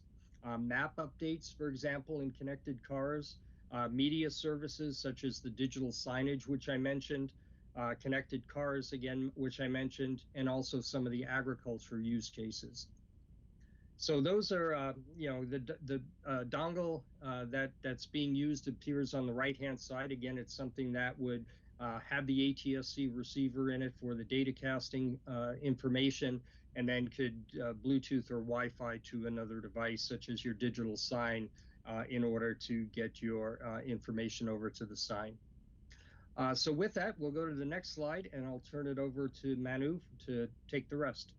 Speaker 18: map updates, for example, in connected cars, media services such as the digital signage, which I mentioned, connected cars, again, which I mentioned, and also some of the agriculture use cases. So those are, the dongle that's being used appears on the right-hand side. Again, it's something that would have the ATSC receiver in it for the data casting information, and then could Bluetooth or Wi-Fi to another device, such as your digital sign, in order to get your information over to the sign. So with that, we'll go to the next slide, and I'll turn it over to Manu to take the rest.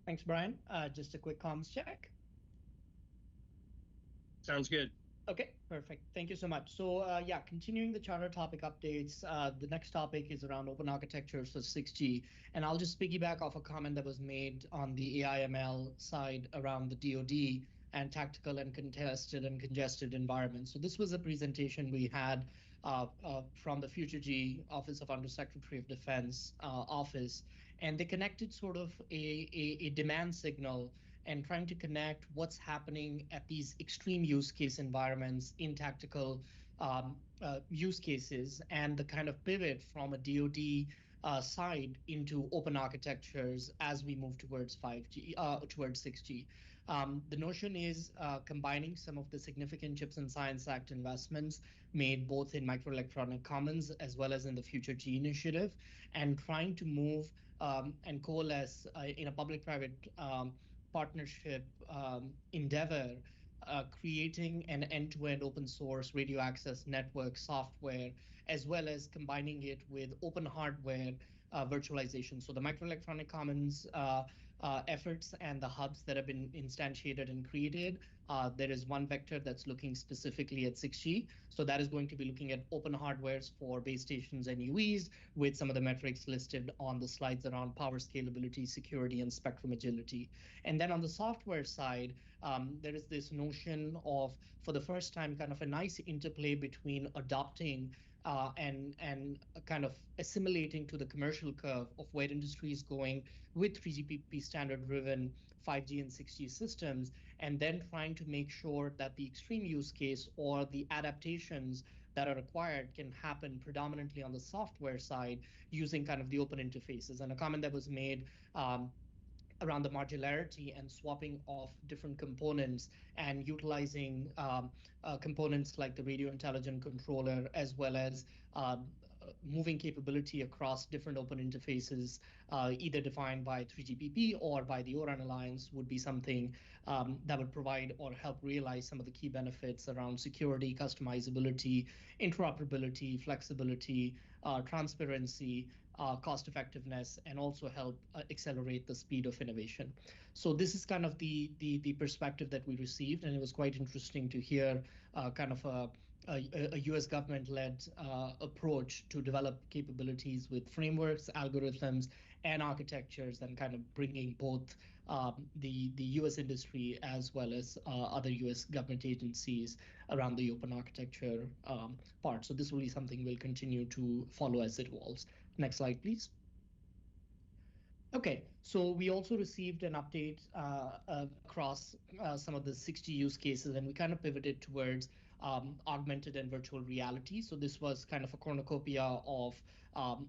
Speaker 19: Thanks, Brian. Just a quick comms check.
Speaker 18: Sounds good.
Speaker 19: Okay, perfect. Thank you so much. So yeah, continuing the charter topic updates, the next topic is around open architectures for 6G. And I'll just piggyback off a comment that was made on the AI/ML side around the DoD and tactical and contested and congested environments. So this was a presentation we had from the Future G Office of Undersecretary of Defense office. And they connected sort of a demand signal and trying to connect what's happening at these extreme use case environments in tactical use cases, and the kind of pivot from a DoD side into open architectures as we move towards 5G, towards 6G. The notion is combining some of the significant CHIPS and Science Act investments made both in microelectronic commons as well as in the Future G initiative, and trying to move and coalesce in a public-private partnership endeavor, creating an end-to-end open source radio access network software, as well as combining it with open hardware virtualization. So the microelectronic commons efforts and the hubs that have been instantiated and created. There is one vector that's looking specifically at 6G. So that is going to be looking at open hardwares for base stations and UEs with some of the metrics listed on the slides around power scalability, security, and spectrum agility. And then on the software side, there is this notion of, for the first time, kind of a nice interplay between adopting and kind of assimilating to the commercial curve of where industry is going with 3GPP standard driven 5G and 6G systems, and then trying to make sure that the extreme use case or the adaptations that are required can happen predominantly on the software side using kind of the open interfaces. And a comment that was made around the modularity and swapping of different components and utilizing components like the radio intelligent controller, as well as moving capability across different open interfaces, either defined by 3GPP or by the O-RAN Alliance, would be something that would provide or help realize some of the key benefits around security, customizability, interoperability, flexibility, transparency, cost effectiveness, and also help accelerate the speed of innovation. So this is kind of the perspective that we received, and it was quite interesting to hear kind of a US government-led approach to develop capabilities with frameworks, algorithms, and architectures, and kind of bringing both the US industry as well as other US government agencies around the open architecture part. So this will be something we'll continue to follow as it evolves. Next slide, please. Okay, so we also received an update across some of the 6G use cases, and we kind of pivoted towards augmented and virtual reality. So this was kind of a cornucopia of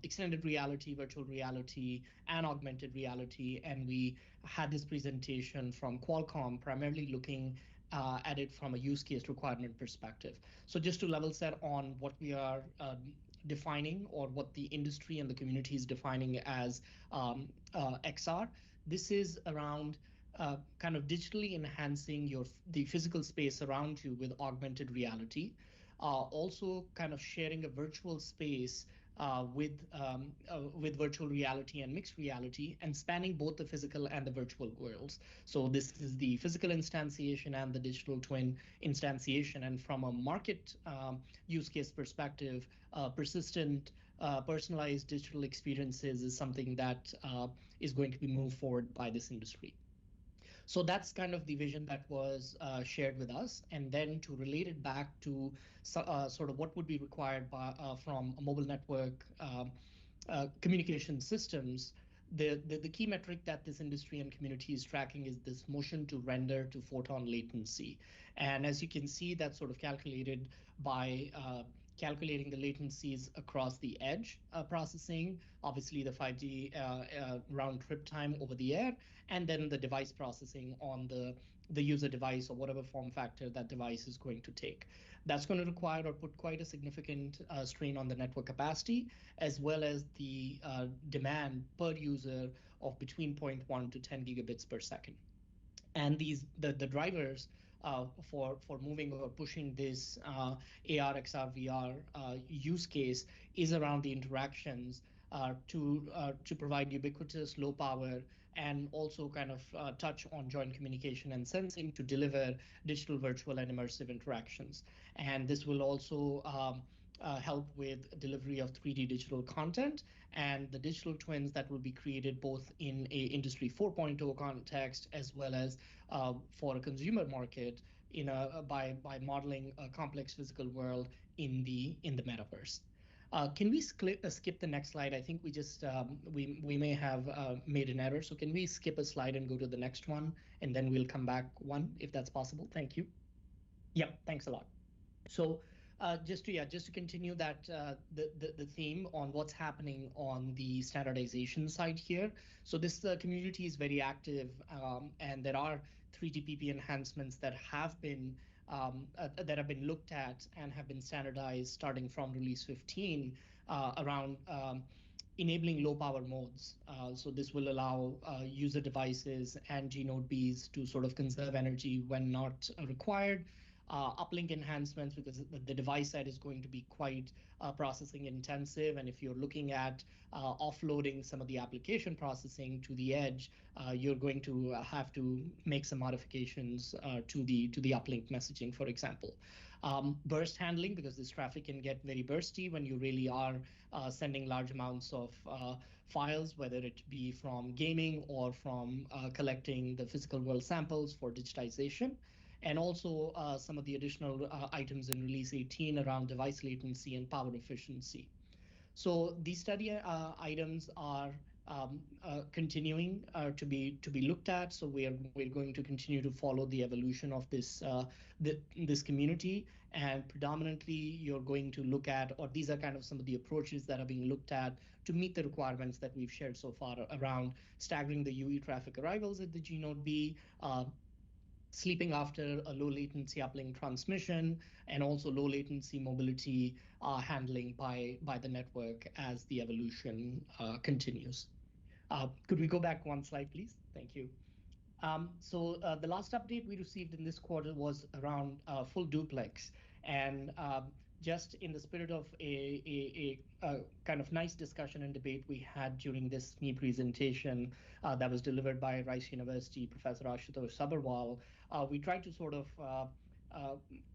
Speaker 19: extended reality, virtual reality, and augmented reality. And we had this presentation from Qualcomm, primarily looking at it from a use case requirement perspective. So just to level set on what we are defining, or what the industry and the community is defining as XR. This is around kind of digitally enhancing the physical space around you with augmented reality. Also kind of sharing a virtual space with virtual reality and mixed reality, and spanning both the physical and the virtual worlds. So this is the physical instantiation and the digital twin instantiation. And from a market use case perspective, persistent, personalized digital experiences is something that is going to be moved forward by this industry. So that's kind of the vision that was shared with us. And then to relate it back to sort of what would be required from a mobile network communication systems, the key metric that this industry and community is tracking is this motion to render to photon latency. And as you can see, that's sort of calculated by calculating the latencies across the edge processing, obviously the 5G round trip time over the air, and then the device processing on the user device or whatever form factor that device is going to take. That's going to require or put quite a significant strain on the network capacity, as well as the demand per user of between 0.1 to 10 gigabits per second. And the drivers for moving or pushing this AR, XR, VR use case is around the interactions to provide ubiquitous, low power, and also kind of touch on joint communication and sensing to deliver digital, virtual, and immersive interactions. And this will also help with delivery of 3D digital content and the digital twins that will be created both in a Industry 4.0 context, as well as for a consumer market by modeling a complex physical world in the metaverse. Can we skip the next slide? I think we just we may have made an error. So can we skip a slide and go to the next one, and then we'll come back one if that's possible. Thank you. Yep, thanks a lot. So just to continue that the theme on what's happening on the standardization side here. So this community is very active, and there are 3GPP enhancements that have been looked at and have been standardized starting from release 15 around enabling low power modes. So this will allow user devices and G Node Bs to sort of conserve energy when not required. uplink enhancements because the device side is going to be quite processing intensive. And if you're looking at offloading some of the application processing to the edge, you're going to have to make some modifications to the uplink messaging, for example. Burst handling, because this traffic can get very bursty when you really are sending large amounts of files, whether it be from gaming or from collecting the physical world samples for digitization. And also some of the additional items in Release 18 around device latency and power efficiency. So these study items are continuing to be looked at. So we're going to continue to follow the evolution of this community, and predominantly you're going to look at, or these are kind of some of the approaches that are being looked at to meet the requirements that we've shared so far around staggering the UE traffic arrivals at the G node B, sleeping after a low latency uplink transmission, and also low latency mobility handling by the network as the evolution continues. Could we go back one slide, please? Thank you. So the last update we received in this quarter was around full duplex. And just in the spirit of a kind of nice discussion and debate we had during this SME presentation that was delivered by Rice University Professor Ashutosh Sabharwal, we tried to sort of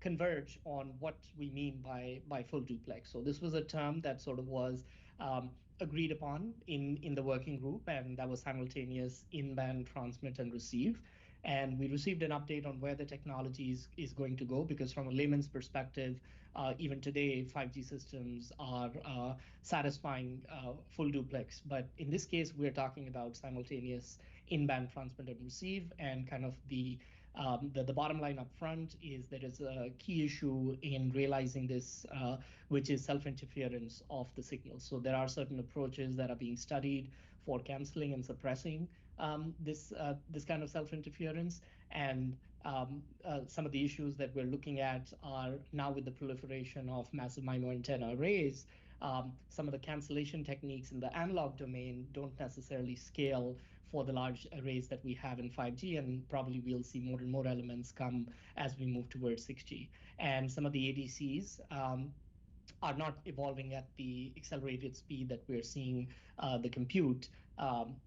Speaker 19: converge on what we mean by full duplex. So this was a term that sort of was agreed upon in the working group, and that was simultaneous in-band transmit and receive. And we received an update on where the technology is going to go, because from a layman's perspective, even today, 5G systems are satisfying full duplex. But in this case, we're talking about simultaneous in-band transmit and receive, and kind of the bottom line up front is there is a key issue in realizing this, which is self-interference of the signal. So there are certain approaches that are being studied for canceling and suppressing this kind of self-interference. And some of the issues that we're looking at are now with the proliferation of massive MIMO antenna arrays, some of the cancellation techniques in the analog domain don't necessarily scale for the large arrays that we have in 5G, and probably we'll see more and more elements come as we move towards 6G. And some of the ADCs are not evolving at the accelerated speed that we're seeing the compute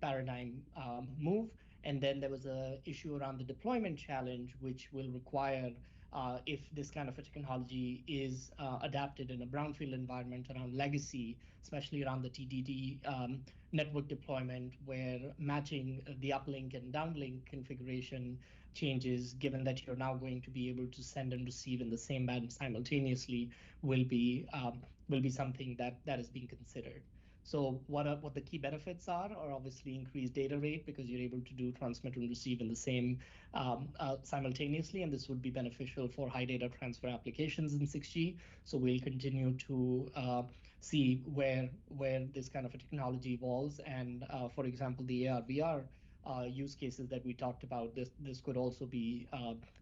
Speaker 19: paradigm move. And then there was an issue around the deployment challenge, which will require, if this kind of a technology is adapted in a brownfield environment around legacy, especially around the TDD network deployment, where matching the uplink and downlink configuration changes, given that you're now going to be able to send and receive in the same band simultaneously, will be something that is being considered. So what the key benefits are obviously increased data rate, because you're able to do transmit and receive in the same simultaneously, and this would be beneficial for high data transfer applications in 6G. So we'll continue to see where this kind of a technology evolves. And for example, the AR/VR use cases that we talked about, this could also be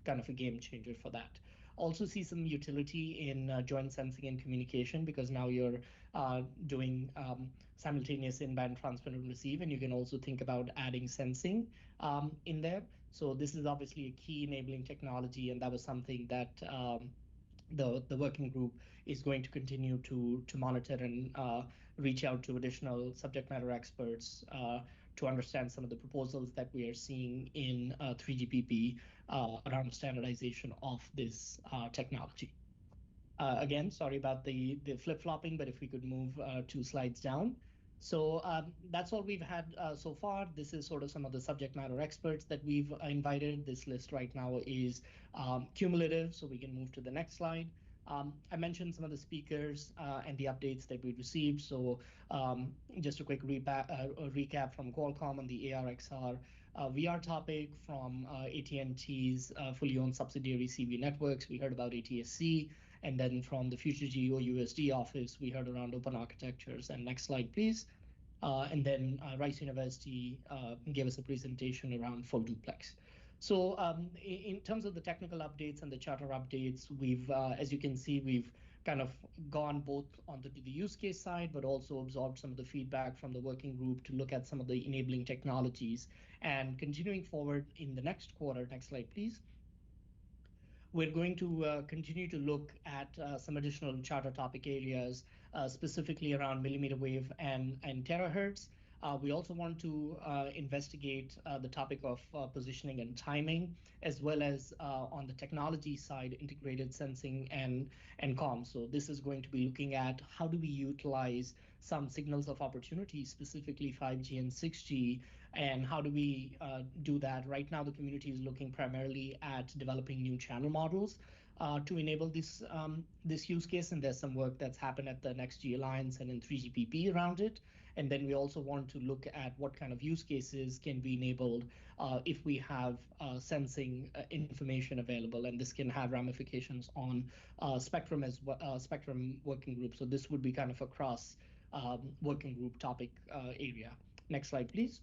Speaker 19: kind of a game changer for that. Also see some utility in joint sensing and communication, because now you're doing simultaneous in-band transmit and receive, and you can also think about adding sensing in there. So this is obviously a key enabling technology, and that was something that the working group is going to continue to monitor and reach out to additional subject matter experts to understand some of the proposals that we are seeing in 3GPP around standardization of this technology. Again, sorry about the flip-flopping, but if we could move 2 slides down. So that's all we've had so far. This is sort of some of the subject matter experts that we've invited. This list right now is cumulative, so we can move to the next slide. I mentioned some of the speakers and the updates that we received. So just a quick recap from Qualcomm on the AR/XR VR topic, from AT&T's fully owned subsidiary CV Networks, we heard about ATSC. And then from the Future Geo USD office, we heard around open architectures. And next slide, please. And then Rice University gave us a presentation around full duplex. So in terms of the technical updates and the charter updates, we've, as you can see, we've kind of gone both onto the use case side, but also absorbed some of the feedback from the working group to look at some of the enabling technologies. And continuing forward in the next quarter, next slide, please. We're going to continue to look at some additional charter topic areas, specifically around millimeter wave and terahertz. We also want to investigate the topic of positioning and timing, as well as on the technology side, integrated sensing and comms. So this is going to be looking at how do we utilize some signals of opportunity, specifically 5G and 6G, and how do we do that? Right now, the community is looking primarily at developing new channel models to enable this use case, and there's some work that's happened at the NextG Alliance and in 3GPP around it. And then we also want to look at what kind of use cases can be enabled if we have sensing information available, and this can have ramifications on spectrum as well, spectrum working group. So this would be kind of a cross working group topic area. Next slide, please.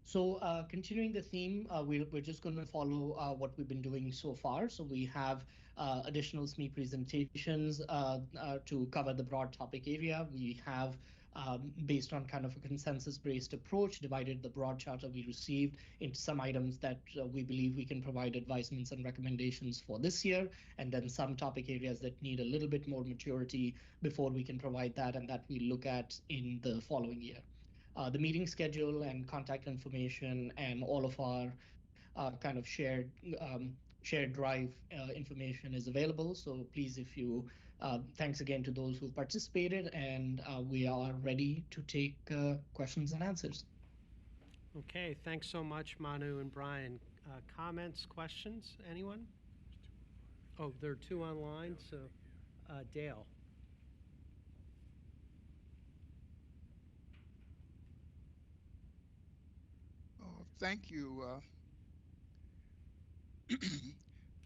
Speaker 19: So continuing the theme, we're just going to follow what we've been doing so far. So we have additional SME presentations to cover the broad topic area. We have, based on kind of a consensus-based approach, divided the broad charter we received into some items that we believe we can provide advisements and recommendations for this year, and then some topic areas that need a little bit more maturity before we can provide that, and that we look at in the following year. The meeting schedule and contact information and all of our kind of shared drive information is available. So please, if you, thanks again to those who participated, and we are ready to take questions and answers.
Speaker 1: Okay, thanks so much, Manu and Brian. Comments, questions, anyone? Oh, there are two online, so Dale.
Speaker 20: Thank you.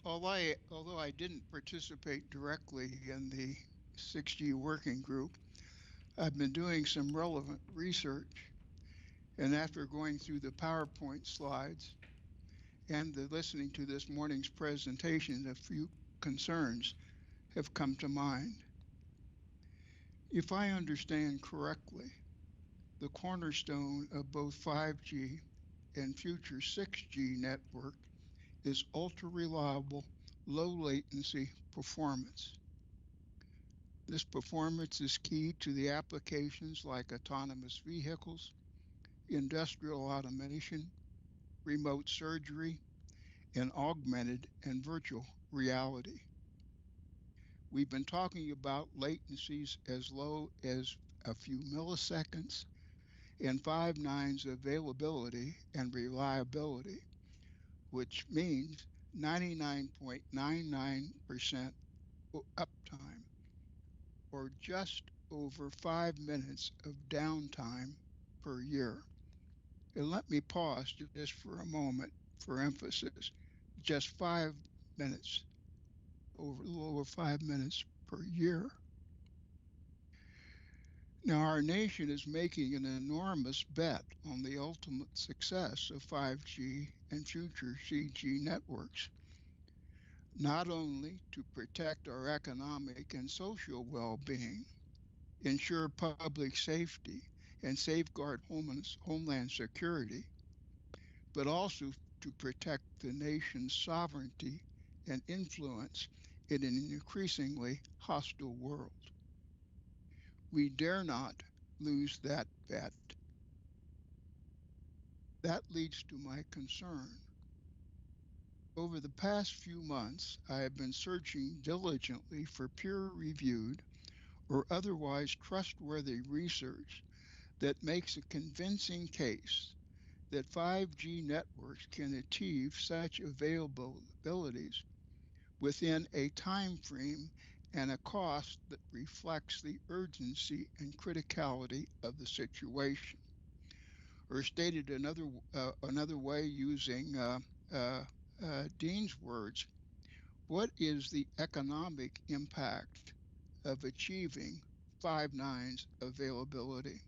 Speaker 20: Although I didn't participate directly in the 6G working group, I've been doing some relevant research, and after going through the PowerPoint slides and listening to this morning's presentation, a few concerns have come to mind. If I understand correctly, the cornerstone of both 5G and future 6G network is ultra-reliable, low-latency performance. This performance is key to the applications like autonomous vehicles, industrial automation, remote surgery, and augmented and virtual reality. We've been talking about latencies as low as a few milliseconds and 5 nines availability and reliability, which means 99.99% uptime, or just over 5 minutes of downtime per year. And let me pause just for a moment for emphasis. Just 5 minutes, a little over 5 minutes per year. Now, our nation is making an enormous bet on the ultimate success of 5G and future 6G networks, not only to protect our economic and social well-being, ensure public safety, and safeguard homeland security, but also to protect the nation's sovereignty and influence in an increasingly hostile world. We dare not lose that bet. That leads to my concern. Over the past few months, I have been searching diligently for peer-reviewed or otherwise trustworthy research that makes a convincing case that 5G networks can achieve such availabilities within a time frame and a cost that reflects the urgency and criticality of the situation. Or stated another way, using Dean's words, what is the economic impact of achieving 5 nines availability?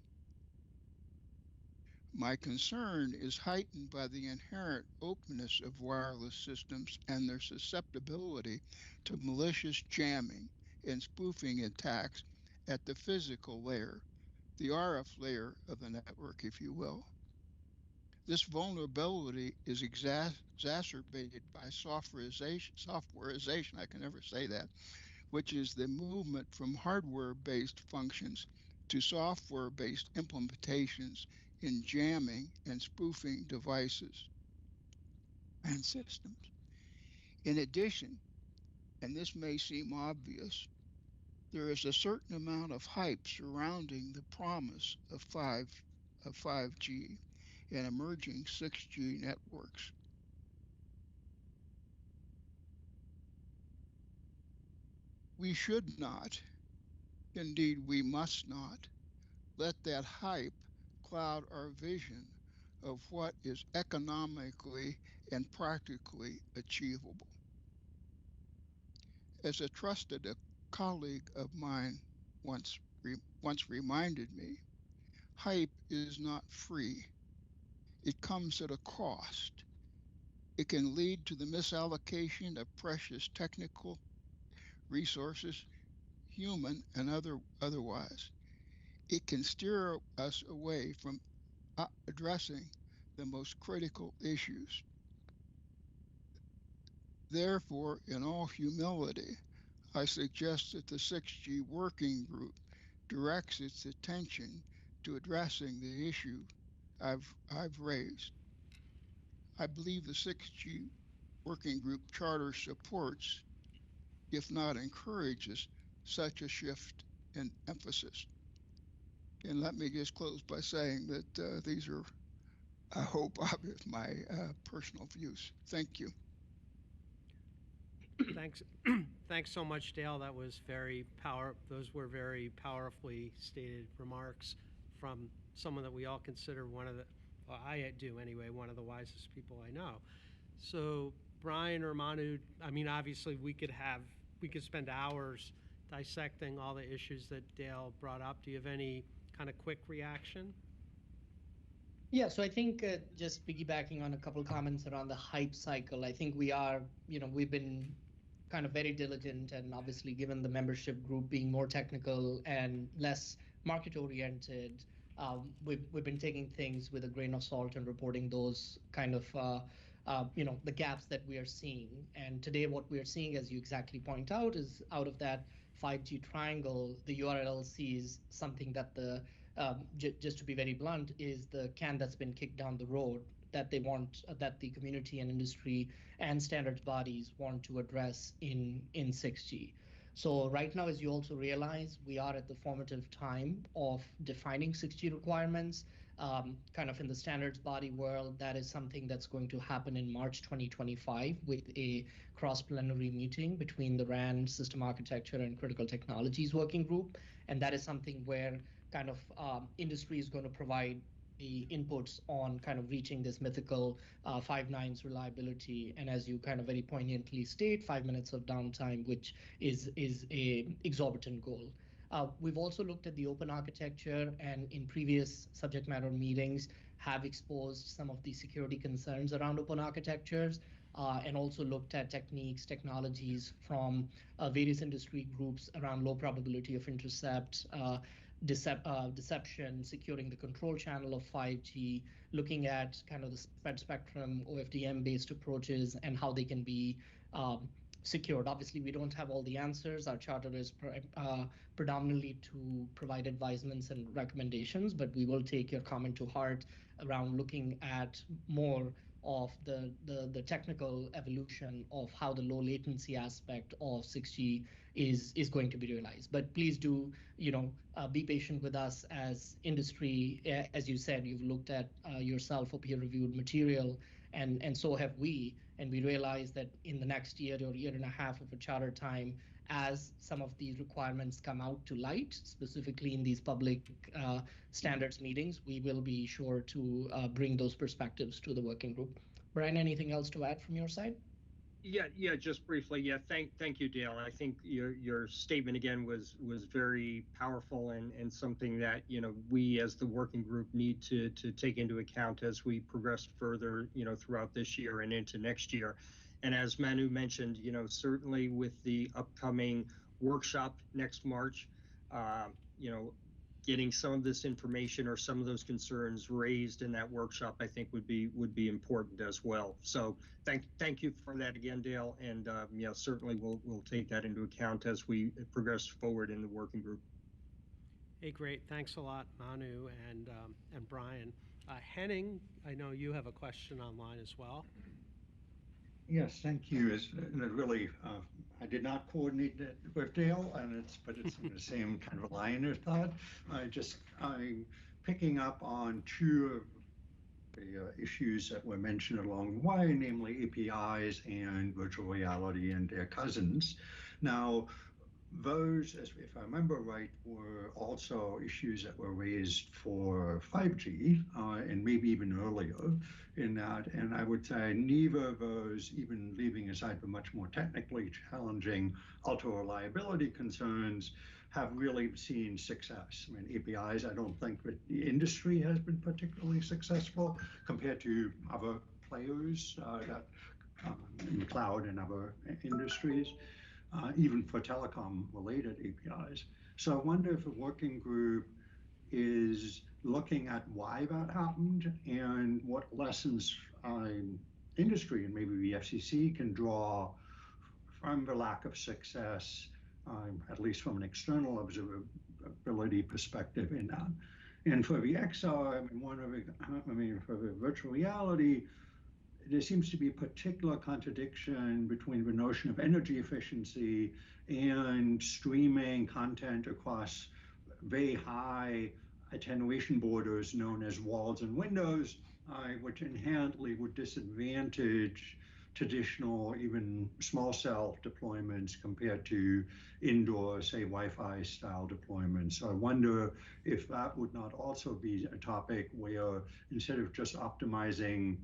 Speaker 20: My concern is heightened by the inherent openness of wireless systems and their susceptibility to malicious jamming and spoofing attacks at the physical layer, the RF layer of the network, if you will. This vulnerability is exacerbated by softwareization, I can never say that, which is the movement from hardware-based functions to software-based implementations in jamming and spoofing devices and systems. In addition, and this may seem obvious, there is a certain amount of hype surrounding the promise of 5G and emerging 6G networks. We should not, indeed we must not, let that hype cloud our vision of what is economically and practically achievable. As a trusted colleague of mine once reminded me, hype is not free. It comes at a cost. It can lead to the misallocation of precious technical resources, human and otherwise. It can steer us away from addressing the most critical issues. Therefore, in all humility, I suggest that the 6G working group directs its attention to addressing the issue I've raised. I believe the 6G working group charter supports, if not encourages, such a shift in emphasis. And let me just close by saying that these are, I hope, obvious my personal views. Thank you.
Speaker 1: Thanks, thanks so much, Dale. That was those were very powerfully stated remarks from someone that we all consider one of the, well, I do anyway, one of the wisest people I know. So Brian or Manu, I mean, obviously we could spend hours dissecting all the issues that Dale brought up. Do you have any kind of quick reaction?
Speaker 19: Yeah, so I think just piggybacking on a couple comments around the hype cycle, I think we are, we've been kind of very diligent, and obviously given the membership group being more technical and less market oriented, we've been taking things with a grain of salt and reporting those kind of the gaps that we are seeing. And today what we are seeing, as you exactly point out, is out of that 5G triangle, the URL sees something that just to be very blunt, is the can that's been kicked down the road that they want, that the community and industry and standards bodies want to address in 6G. So right now, as you also realize, we are at the formative time of defining 6G requirements. Kind of in the standards body world, that is something that's going to happen in March 2025 with a cross-plenary meeting between the RAN, System Architecture, and Critical Technologies Working Group. And that is something where kind of industry is going to provide the inputs on kind of reaching this mythical 5 nines reliability. And as you kind of very poignantly state, 5 minutes of downtime, which is a exorbitant goal. We've also looked at the open architecture, and in previous subject matter meetings have exposed some of the security concerns around open architectures, and also looked at technologies from various industry groups around low probability of intercept, deception, securing the control channel of 5G, looking at kind of the spread spectrum, OFDM-based approaches, and how they can be secured. Obviously, we don't have all the answers. Our charter is predominantly to provide advisements and recommendations, but we will take your comment to heart around looking at more of the technical evolution of how the low latency aspect of 6G is going to be realized. But please do, be patient with us as industry. As you said, you've looked at yourself a peer-reviewed material, and so have we. And we realize that in the next year or year and a half of a charter time, as some of these requirements come out to light, specifically in these public standards meetings, we will be sure to bring those perspectives to the working group. Brian, anything else to add from your side?
Speaker 18: Yeah, just briefly. Yeah, thank you, Dale. I think your statement again was very powerful and something that we as the working group need to take into account as we progress further throughout this year and into next year. And as Manu mentioned, certainly with the upcoming workshop next March, getting some of this information or some of those concerns raised in that workshop, I think would be important as well. So thank you for that again, Dale, and certainly we'll take that into account as we progress forward in the working group.
Speaker 1: Hey, great. Thanks a lot, Manu and Brian. Henning, I know you have a question online as well.
Speaker 19: Yes, thank you. And it really, I did not coordinate that with Dale, but it's in the same kind of line of thought. I'm picking up on two of the issues that were mentioned along the way, namely APIs and virtual reality and their cousins. Now, those, if I remember right, were also issues that were raised for 5G and maybe even earlier in that. And I would say neither of those, even leaving aside the much more technically challenging ultra reliability concerns, have really seen success. I mean, APIs, I don't think that the industry has been particularly successful compared to other players in the cloud and other industries. Even for telecom-related APIs. So I wonder if a working group is looking at why that happened and what lessons industry and maybe the FCC can draw from the lack of success, at least from an external observability perspective in that. And for the XR, for the virtual reality, there seems to be a particular contradiction between the notion of energy efficiency and streaming content across very high attenuation borders known as walls and windows, which inherently would disadvantage traditional, even small cell deployments compared to indoor, say, Wi-Fi style deployments. So I wonder if that would not also be a topic where instead of just optimizing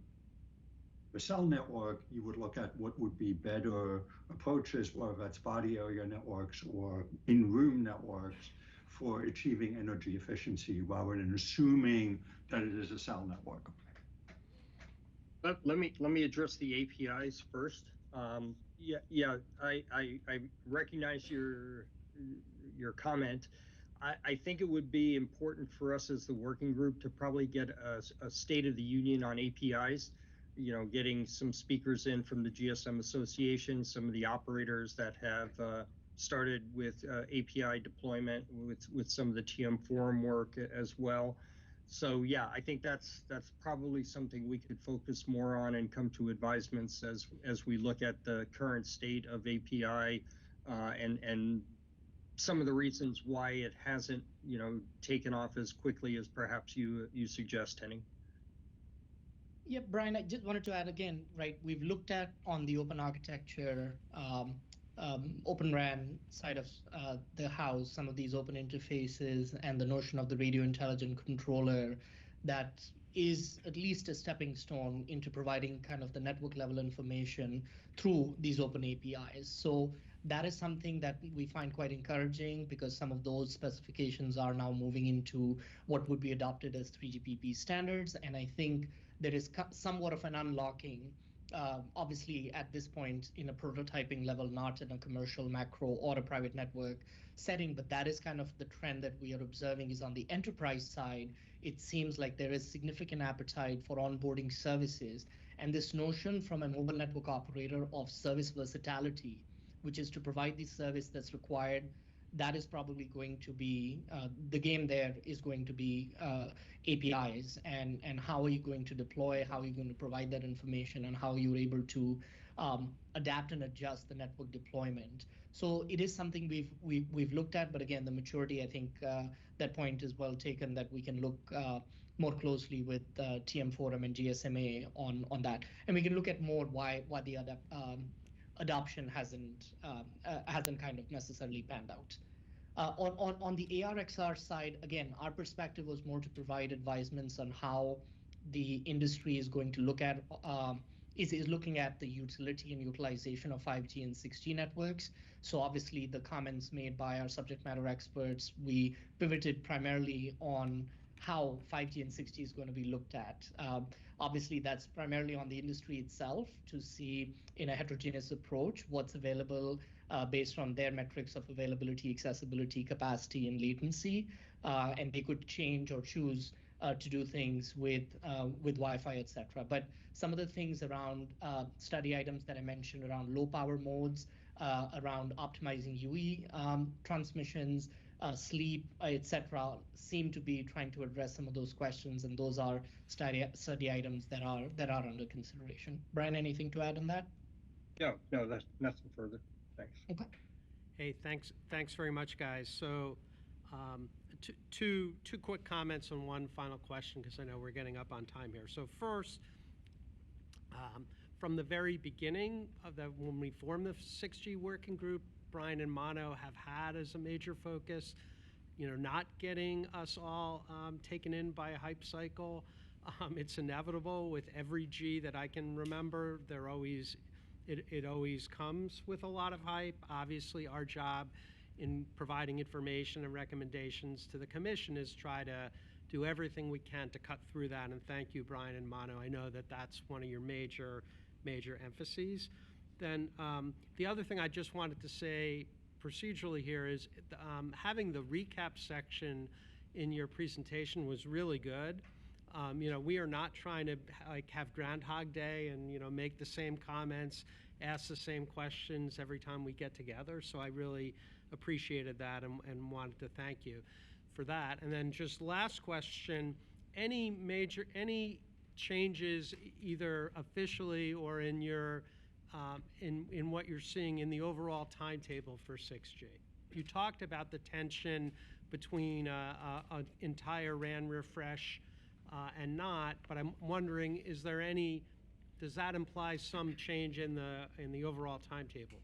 Speaker 19: the cell network, you would look at what would be better approaches, whether that's body area networks or in-room networks for achieving energy efficiency rather than assuming that it is a cell network.
Speaker 18: Let me address the APIs first. I recognize your comment. I think it would be important for us as the working group to probably get a state of the union on APIs. Getting some speakers in from the GSM Association, some of the operators that have started with API deployment with some of the TM Forum work as well. So yeah, I think that's probably something we could focus more on and come to advisements as we look at the current state of API and some of the reasons why it hasn't taken off as quickly as perhaps you suggest, Henning.
Speaker 19: Yeah, Brian, I just wanted to add again, right, we've looked at on the open architecture, Open RAN side of the house, some of these open interfaces and the notion of the radio intelligent controller that is at least a stepping stone into providing kind of the network level information through these open APIs. So that is something that we find quite encouraging because some of those specifications are now moving into what would be adopted as 3GPP standards. And I think there is somewhat of an unlocking, obviously at this point in a prototyping level, not in a commercial macro or a private network setting, but that is kind of the trend that we are observing is on the enterprise side. It seems like there is significant appetite for onboarding services. And this notion from a mobile network operator of service versatility, which is to provide the service that's required, that is probably going to be, the game there is going to be APIs and how are you going to deploy, how are you going to provide that information, and how you're able to adapt and adjust the network deployment. So it is something we've looked at, but again, the maturity, I think that point is well taken that we can look more closely with TM Forum and GSMA on that. And we can look at more why the other adoption hasn't kind of necessarily panned out. On the ARXR side, again, our perspective was more to provide advisements on how the industry is going to look at is looking at the utility and utilization of 5G and 6G networks. So obviously the comments made by our subject matter experts, we pivoted primarily on how 5G and 6G is going to be looked at. Obviously, that's primarily on the industry itself to see in a heterogeneous approach what's available based on their metrics of availability, accessibility, capacity, and latency. And they could change or choose to do things with Wi-Fi, etc. But some of the things around study items that I mentioned around low power modes, around optimizing UE transmissions, sleep, etc., seem to be trying to address some of those questions, and those are study items that are under consideration. Brian, anything to add on that?
Speaker 18: No, that's nothing further. Thanks.
Speaker 19: Okay.
Speaker 1: Hey, thanks very much, guys. So two quick comments and one final question, because I know we're getting up on time here. So first, from the very beginning of when we formed the 6G working group, Brian and Mano have had as a major focus, not getting us all taken in by a hype cycle. It's inevitable with every G that I can remember. It always comes with a lot of hype. Obviously, our job in providing information and recommendations to the commission is try to do everything we can to cut through that. And thank you, Brian and Mano. I know that that's one of your major emphases. Then the other thing I just wanted to say procedurally here is having the recap section in your presentation was really good. We are not trying to have Groundhog Day and make the same comments, ask the same questions every time we get together. So I really appreciated that and wanted to thank you for that. And then just last question, any changes either officially or in your in what you're seeing in the overall timetable for 6G? You talked about the tension between an entire RAN refresh and not, but I'm wondering, does that imply some change in the overall timetable?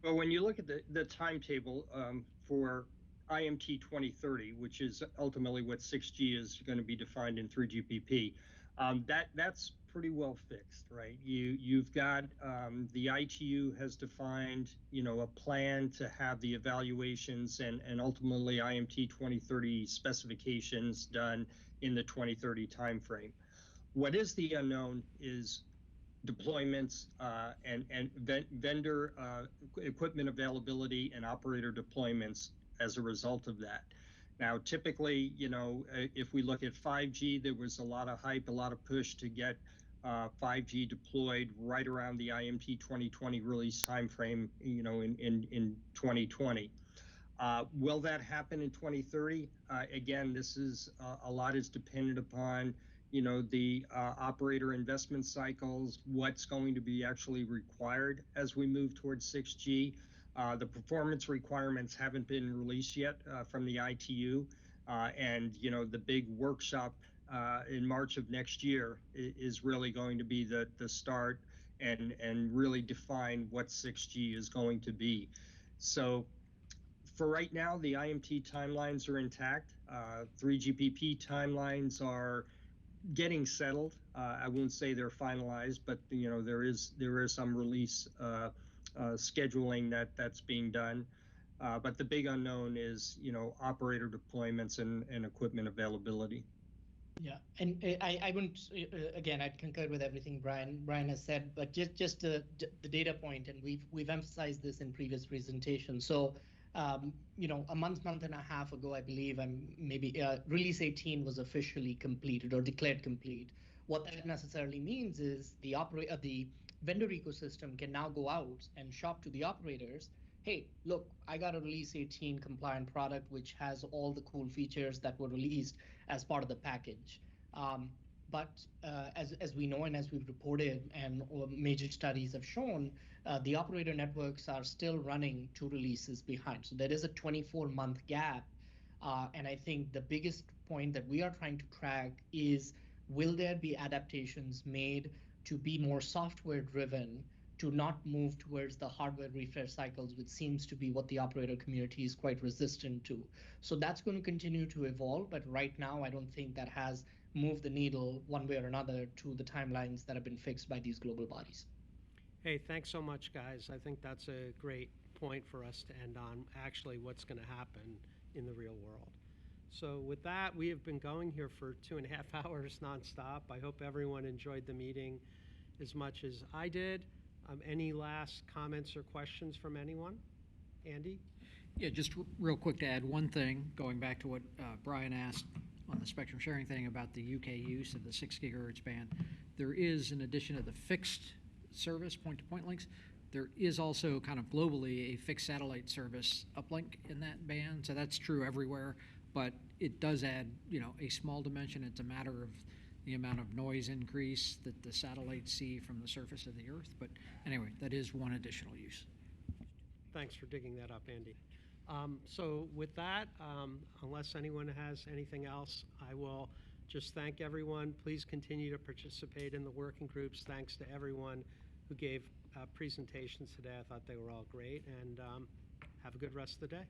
Speaker 18: Well, when you look at the timetable for IMT 2030, which is ultimately what 6G is going to be defined in 3GPP, that's pretty well fixed, right? You've got the ITU has defined, a plan to have the evaluations and ultimately IMT 2030 specifications done in the 2030 timeframe. What is the unknown is deployments and vendor equipment availability and operator deployments as a result of that. Now, typically, if we look at 5G, there was a lot of hype, a lot of push to get 5G deployed right around the IMT 2020 release timeframe, in 2020. Will that happen in 2030? Again, a lot is dependent upon the operator investment cycles, what's going to be actually required as we move towards 6G. The performance requirements haven't been released yet from the ITU, and the big workshop in March of next year is really going to be the start and really define what 6G is going to be. So for right now, the IMT timelines are intact. 3GPP timelines are getting settled. I wouldn't say they're finalized, but there is some release scheduling that's being done. But the big unknown is operator deployments and equipment availability.
Speaker 19: Yeah, and I wouldn't again, I'd concur with everything Brian has said, but just the data point, and we've emphasized this in previous presentations. So a month and a half ago, I believe, release 18 was officially completed or declared complete. What that necessarily means is the vendor ecosystem can now go out and shop to the operators. Hey, look, I got a release 18 compliant product which has all the cool features that were released as part of the package. But as we know and as we've reported and major studies have shown, the operator networks are still running 2 releases behind. So there is a 24-month gap. And I think the biggest point that we are trying to track is, will there be adaptations made to be more software driven, to not move towards the hardware refresh cycles, which seems to be what the operator community is quite resistant to. So that's going to continue to evolve, but right now I don't think that has moved the needle one way or another to the timelines that have been fixed by these global bodies.
Speaker 1: Hey, thanks so much, guys. I think that's a great point for us to end on, actually what's going to happen in the real world. So with that, we have been going here for 2.5 hours nonstop. I hope everyone enjoyed the meeting as much as I did. Any last comments or questions from anyone? Andy?
Speaker 4: Yeah, just real quick to add one thing, going back to what Brian asked on the spectrum sharing thing about the UK use of the 6 gigahertz band. There is, in addition to the fixed service, point-to-point links, there is also kind of globally a fixed satellite service uplink in that band. So that's true everywhere, but it does add, a small dimension. It's a matter of the amount of noise increase that the satellites see from the surface of the Earth. But anyway, that is one additional use.
Speaker 1: Thanks for digging that up, Andy. So with that, unless anyone has anything else, I will just thank everyone. Please continue to participate in the working groups. Thanks to everyone who gave presentations today. I thought they were all great, and have a good rest of the day.